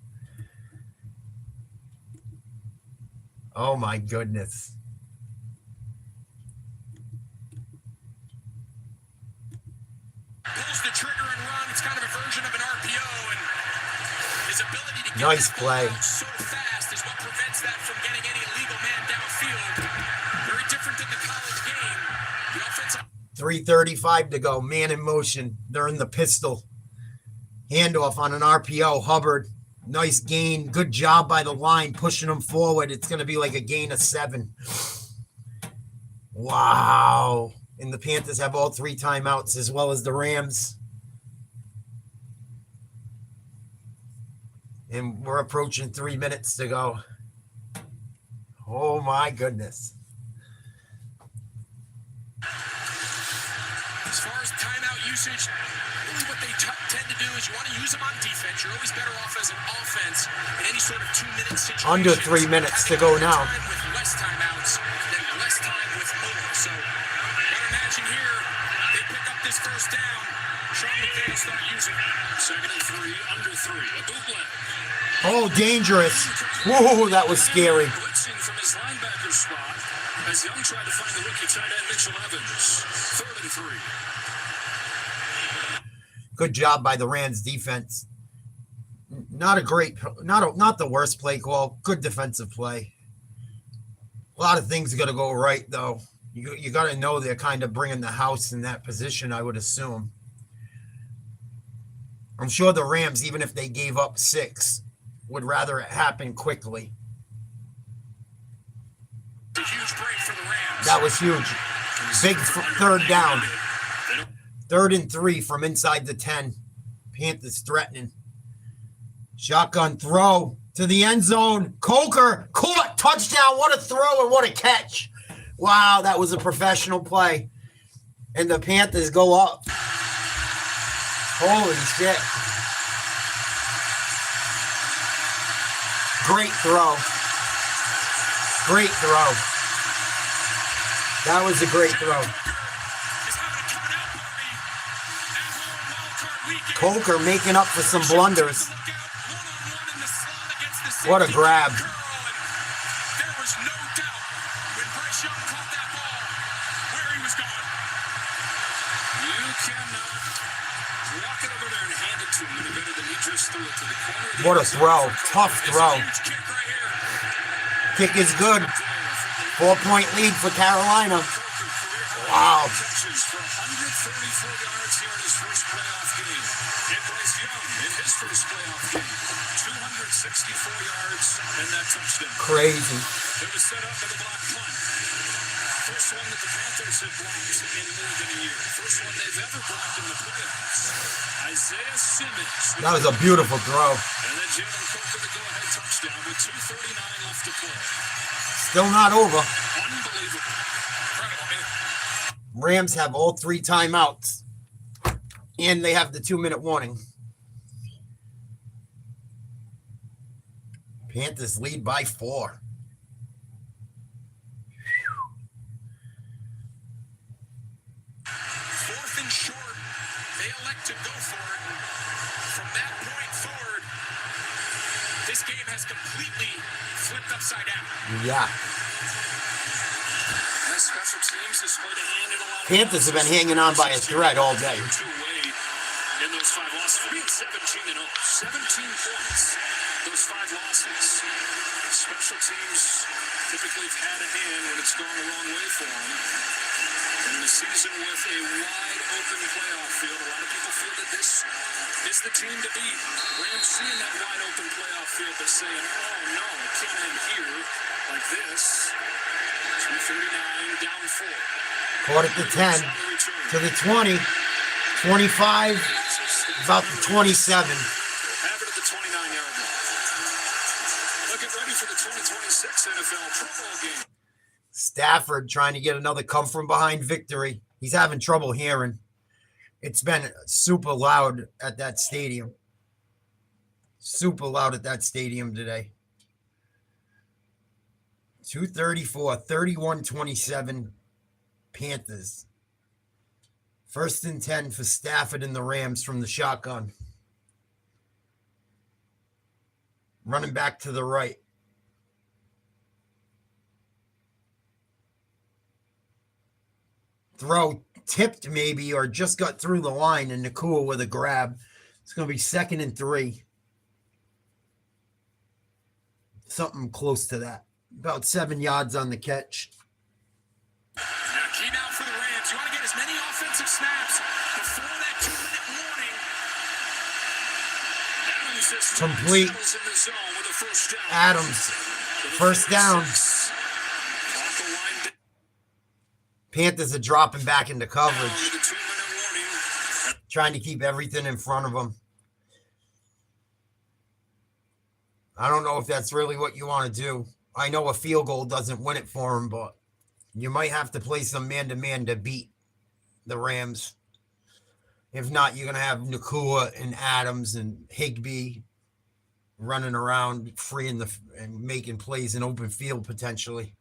Speaker 1: Oh, my goodness.
Speaker 7: Pulls the trigger and run. It's kind of a version of an RPO, and his ability to get
Speaker 1: nice
Speaker 7: that
Speaker 1: play.
Speaker 7: ball out so fast is what prevents that from getting any legal man downfield. Very different than the college game. The offensive
Speaker 1: 3:35 to go. Man in motion. They're in the pistol. Handoff on an RPO. Hubbard. Nice gain. Good job by the line pushing them forward. It's going to be like a gain of 7. Wow. And the Panthers have all 3 timeouts as well as the Rams. And we're approaching 3 minutes to go. Oh, my goodness.
Speaker 7: As far as timeout usage, really what they tend to do is you want to use them on defense. You're always better off as an offense in any sort of 2-minute situation.
Speaker 1: Under 3 minutes to go now.
Speaker 7: With less timeouts than less time with more. So I imagine here they pick up this 1st down. Sean McVay will start using it.
Speaker 3: 2nd and 3, under 3. A bootleg.
Speaker 1: Oh, dangerous. Whoa, that was scary.
Speaker 3: Blitzing from his linebacker spot as Young tried to find the rookie tight end Mitchell Evans. 3rd and 3.
Speaker 1: Good job by the Rams defense. Not the worst play call. Good defensive play. A lot of things got to go right, though. You got to know they're kind of bringing the house in that position, I would assume. I'm sure the Rams, even if they gave up 6, would rather it happen quickly.
Speaker 7: A huge break for the Rams.
Speaker 1: That was huge. Big 3rd down. 3rd and 3 from inside the 10. Panthers threatening. Shotgun throw to the end zone. Coker caught. Touchdown. What a throw and what a catch. Wow, that was a professional play. And the Panthers go up. Holy shit. Great throw. Great throw. That was a great throw. Coker making up for some blunders. What a grab.
Speaker 3: There was no doubt when Bryce Young caught that ball where he was going. You cannot walk it over there and hand it to him any better than he just threw it to the corner.
Speaker 1: What a throw. Tough throw. Kick is good. 4-point lead for Carolina. Wow.
Speaker 3: Catches for 134 yards here in his first playoff game. And Bryce Young in his first playoff game. 264 yards and that touchdown.
Speaker 1: Crazy.
Speaker 3: It was set up by the block punt. First one that the Panthers have blocked in more than a year. First one they've ever blocked in the playoffs. Isaiah Simmons.
Speaker 1: That was a beautiful throw.
Speaker 3: And then Jalen Coker the go-ahead touchdown with 2:39 left to play.
Speaker 1: Still not over.
Speaker 3: Unbelievable. Incredible, man.
Speaker 1: Rams have all 3 timeouts. And they have the 2-minute warning. Panthers lead by 4.
Speaker 3: Fourth and short. They elect to go for it. From that point forward, this game has completely flipped upside down.
Speaker 1: Yeah.
Speaker 3: And special teams displayed a hand in a lot of
Speaker 1: Panthers have been hanging on by a thread all day.
Speaker 3: In those 5 losses, being 17-0, 17 points. Those 5 losses. Special teams typically have had a hand when it's gone the wrong way for them. And in a season with a wide open playoff field, a lot of people feel that this is the team to beat. Rams seeing that wide open playoff field, they're saying, oh no, it can't end here like this. 2:39 down 4.
Speaker 1: Caught it to 10. To the 20. 25. About the 27.
Speaker 3: Have it at the 29-yard line. Looking ready for the 2026 NFL Pro Bowl game.
Speaker 1: Stafford trying to get another come from behind victory. He's having trouble hearing. It's been super loud at that stadium. Super loud at that stadium today. 2:34, 31-27 Panthers. 1st and 10 for Stafford and the Rams from the shotgun. Running back to the right. Throw tipped maybe or just got through the line, and Nakua with a grab. It's going to be 2nd and 3. Something close to that. About 7 yards on the catch.
Speaker 3: Key now for the Rams. You want to get as many offensive snaps before that 2-minute warning. Adams just
Speaker 1: Complete.
Speaker 3: settles in the zone with a first down.
Speaker 1: Adams. First down. Panthers are dropping back into coverage. Trying to keep everything in front of them. I don't know if that's really what you want to do. I know a field goal doesn't win it for them, but you might have to play some man-to-man to beat the Rams. If not, you're going to have Nakua and Adams and Higbee running around free and making plays in open field potentially.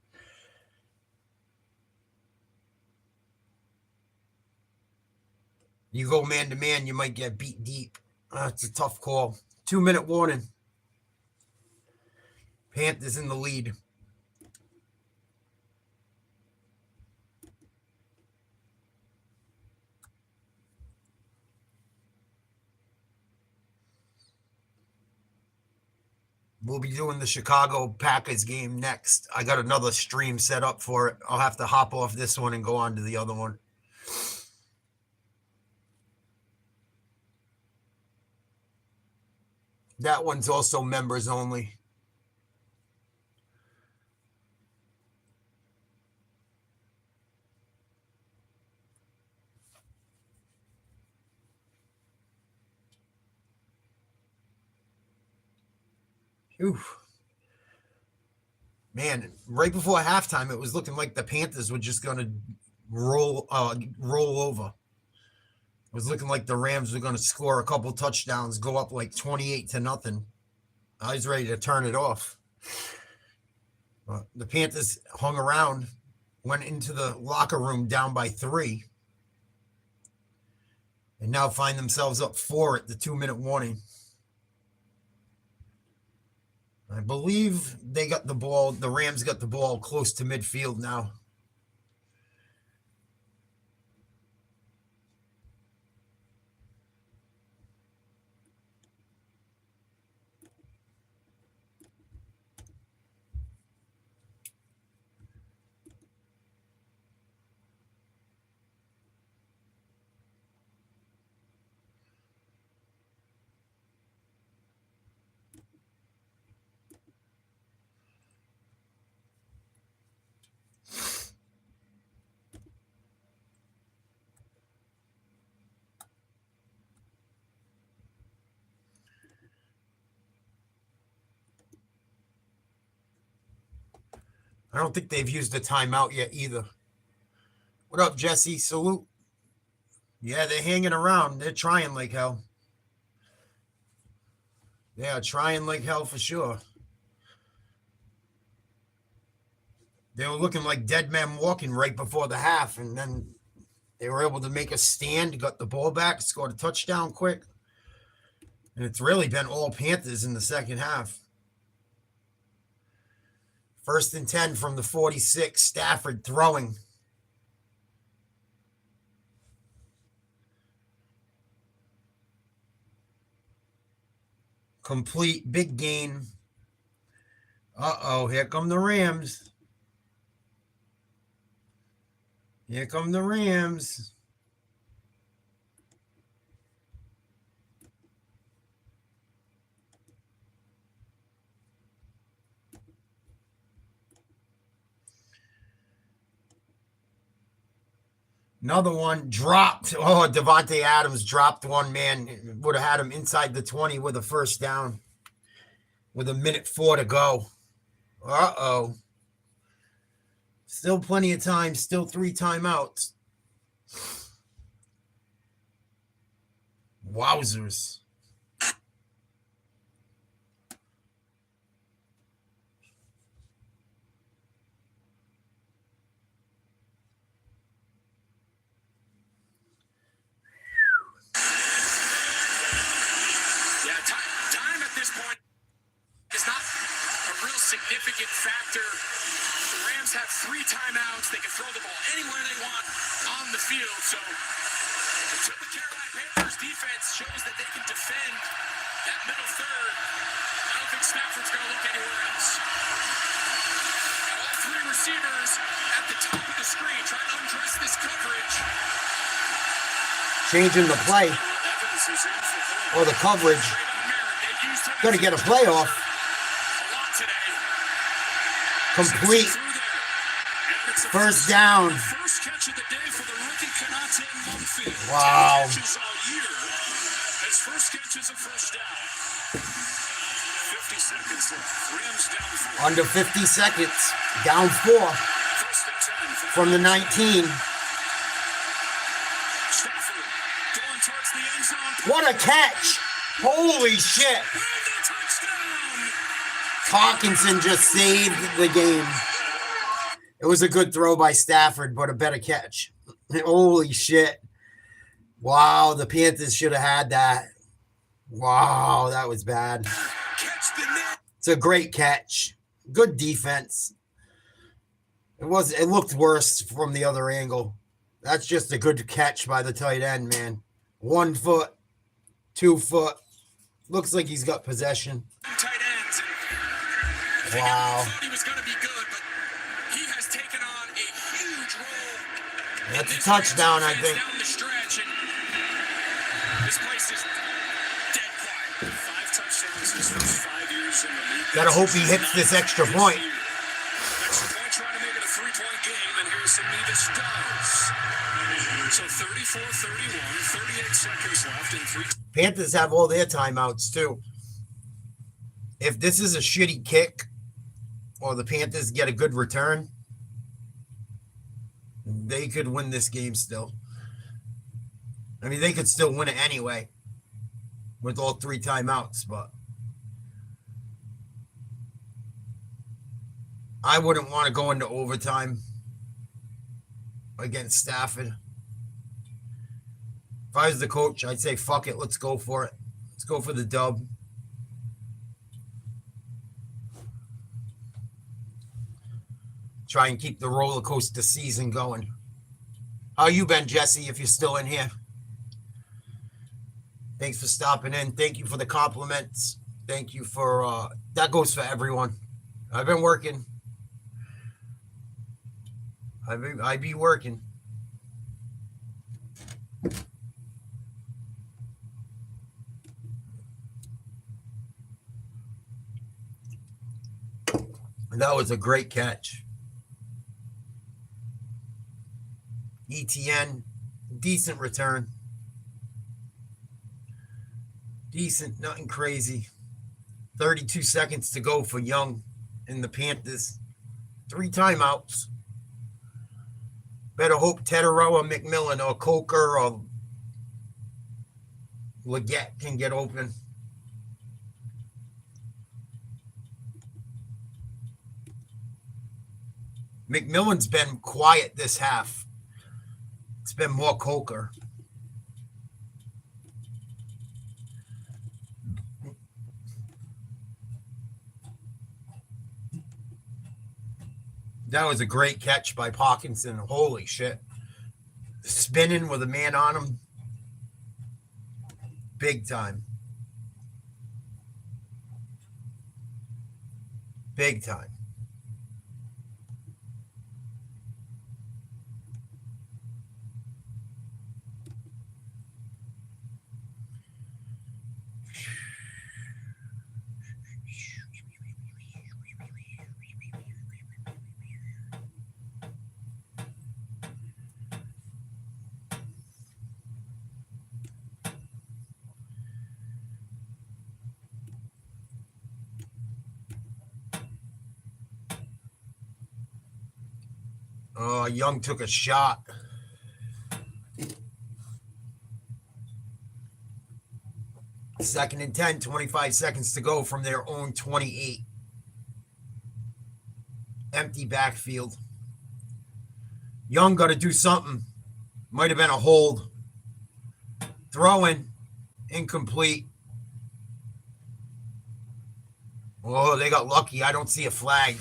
Speaker 1: You go man-to-man, you might get beat deep. It's a tough call. 2-minute warning. Panthers in the lead. We'll be doing the Chicago Packers game next. I got another stream set up for it. I'll have to hop off this one and go on to the other one. That one's also members only. Oof. Man, right before halftime, it was looking like the Panthers were just going to roll over. It was looking like the Rams were going to score a couple touchdowns, go up like 28-0. I was ready to turn it off. The Panthers hung around, went into the locker room down by 3, and now find themselves up 4 at the 2-minute warning. I believe they got the ball. The Rams got the ball close to midfield now. I don't think they've used the timeout yet either. What up, Jesse? Salute. Yeah, they're hanging around. They're trying like hell. Yeah, trying like hell for sure. They were looking like dead men walking right before the half, and then they were able to make a stand, got the ball back, scored a touchdown quick. And it's really been all Panthers in the second half. 1st and 10 from the 46. Stafford throwing. Complete, big gain. Uh-oh, here come the Rams. Here come the Rams. Another one dropped. Oh, Devontae Adams dropped one, man. Would have had him inside the 20 with a first down. With 1:04 to go. Uh-oh. Still plenty of time. Still 3 timeouts. Wowzers.
Speaker 7: Time at this point is not a real significant factor. The Rams have 3 timeouts. They can throw the ball anywhere they want on the field. So until the Carolina Panthers defense shows that they can defend that middle third, I don't think Stafford's going to look anywhere else. Got all 3 receivers at the top of the screen trying to undress this coverage.
Speaker 1: Changing the play. Or the coverage. Got to get a playoff. Complete. First down. Wow. Under 50 seconds. Down 4. From the 19. What a catch. Holy shit. Hawkinson just saved the game. It was a good throw by Stafford, but a better catch. Holy shit. Wow, the Panthers should have had that. Wow, that was bad. It's a great catch. Good defense. It looked worse from the other angle. That's just a good catch by the tight end, man. 1 foot, 2 foot. Looks like he's got possession. Wow. That's a touchdown, I think. Gotta hope he hits this extra point. So 34-31, 38 seconds left in 3. Panthers have all their timeouts too. If this is a shitty kick or the Panthers get a good return, they could win this game still. I mean, they could still win it anyway with all 3 timeouts, but I wouldn't want to go into overtime against Stafford. If I was the coach, I'd say, fuck it, let's go for it. Let's go for the dub. Try and keep the roller coaster season going. How you been, Jesse, if you're still in here? Thanks for stopping in. Thank you for the compliments. Thank you for, that goes for everyone. I've been working. I be working. That was a great catch. ETN, decent return. Decent, nothing crazy. 32 seconds to go for Young in the Panthers. 3 timeouts. Better hope Teterow or McMillan or Coker or Leggett can get open. McMillan's been quiet this half. It's been more Coker. That was a great catch by Parkinson. Holy shit. Spinning with a man on him. Big time. Big time. Young took a shot. Second and 10, 25 seconds to go from their own 28. Empty backfield. Young got to do something. Might have been a hold. Throwing. Incomplete. Oh, they got lucky. I don't see a flag.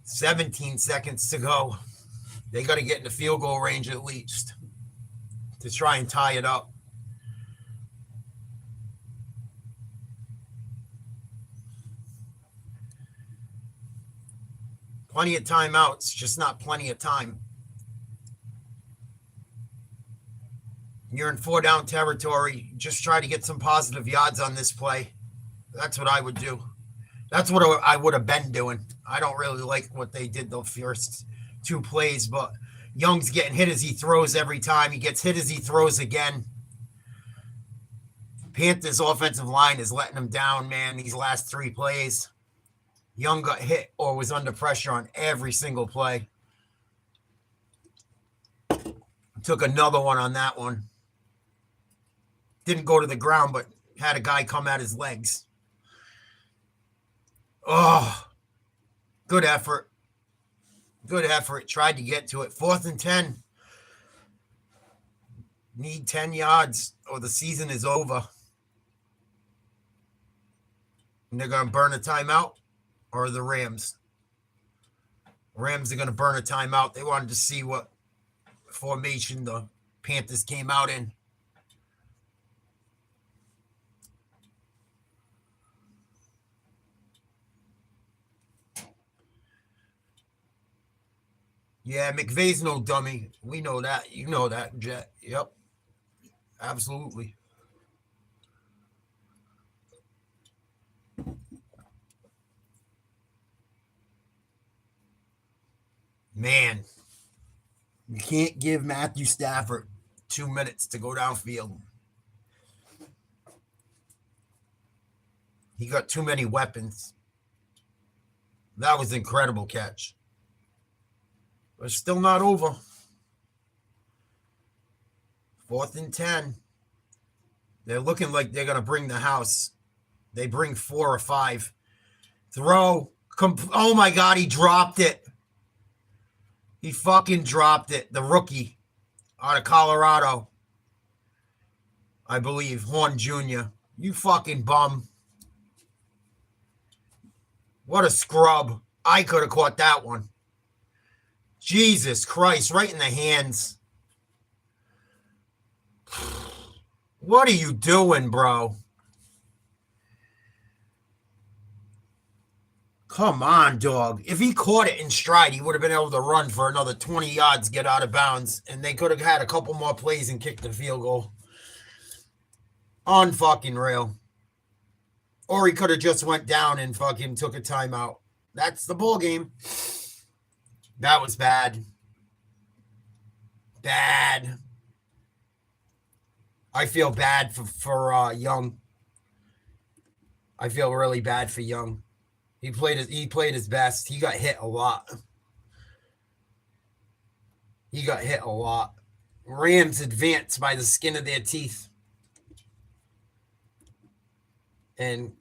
Speaker 1: 17 seconds to go. They got to get in the field goal range at least to try and tie it up. Plenty of timeouts, just not plenty of time. You're in 4-down territory. Just try to get some positive yards on this play. That's what I would do. That's what I would have been doing. I don't really like what they did the first 2 plays, but Young's getting hit as he throws every time. He gets hit as he throws again. Panthers' offensive line is letting him down, man, these last 3 plays. Young got hit or was under pressure on every single play. Took another one on that one. Didn't go to the ground, but had a guy come at his legs. Oh, good effort. Good effort. Tried to get to it. 4th and 10. Need 10 yards or the season is over. And they're going to burn a timeout, or the Rams. Rams are going to burn a timeout. They wanted to see what formation the Panthers came out in. Yeah, McVay's no dummy. We know that. You know that, Jet. Yep. Absolutely. Man, you can't give Matthew Stafford 2 minutes to go downfield. He got too many weapons. That was an incredible catch. But it's still not over. 4th and 10. They're looking like they're going to bring the house. They bring 4 or 5. Throw. Oh my God, he dropped it. He fucking dropped it. The rookie out of Colorado, I believe, Horn Jr. You fucking bum. What a scrub. I could have caught that one. Jesus Christ, right in the hands. What are you doing, bro? Come on, dog. If he caught it in stride, he would have been able to run for another 20 yards, get out of bounds, and they could have had a couple more plays and kicked the field goal. On fucking rail. Or he could have just went down and fucking took a timeout. That's the ball game. That was bad. Bad. I feel bad for Young. I feel really bad for Young. He played his best. He got hit a lot. Rams advanced by the skin of their teeth. And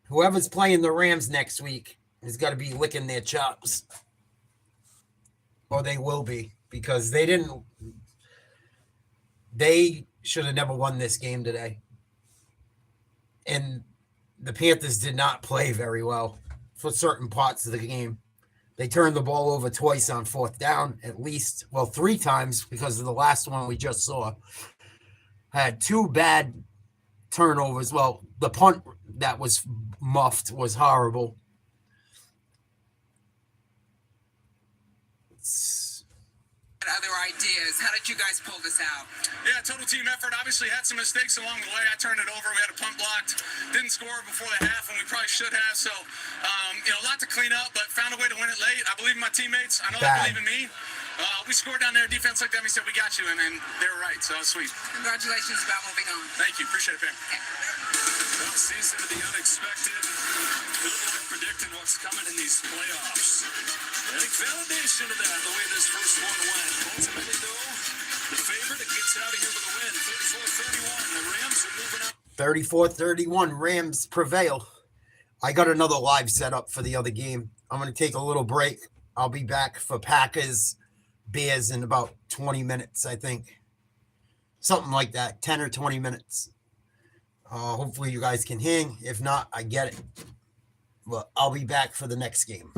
Speaker 1: whoever's playing the Rams next week has got to be licking their chops. Or they will be, because they should have never won this game today. And the Panthers did not play very well for certain parts of the game. They turned the ball over twice on fourth down, at least. Well, 3 times, because of the last one we just saw. Had 2 bad turnovers. Well, the punt that was muffed was horrible.
Speaker 4: Other ideas. How did you guys pull this out?
Speaker 3: Yeah, total team effort. Obviously had some mistakes along the way. I turned it over. We had a punt blocked. Didn't score before the half, and we probably should have. So, a lot to clean up, but found a way to win it late. I believe in my teammates. I know they believe in me. We scored down there. Defense looked at me and said, we got you, and they were right. So, sweet.
Speaker 4: Congratulations about moving on.
Speaker 3: Thank you. Appreciate it, Pam. Well, season of the unexpected. Good luck predicting what's coming in these playoffs. I think validation of that, the way this first one went. Ultimately, though, the favorite that gets out of here with a win, 34-31. The Rams are moving up.
Speaker 1: 34-31, Rams prevail. I got another live setup for the other game. I'm going to take a little break. I'll be back for Packers Bears in about 20 minutes, I think. Something like that, 10 or 20 minutes. Hopefully you guys can hang. If not, I get it. But I'll be back for the next game.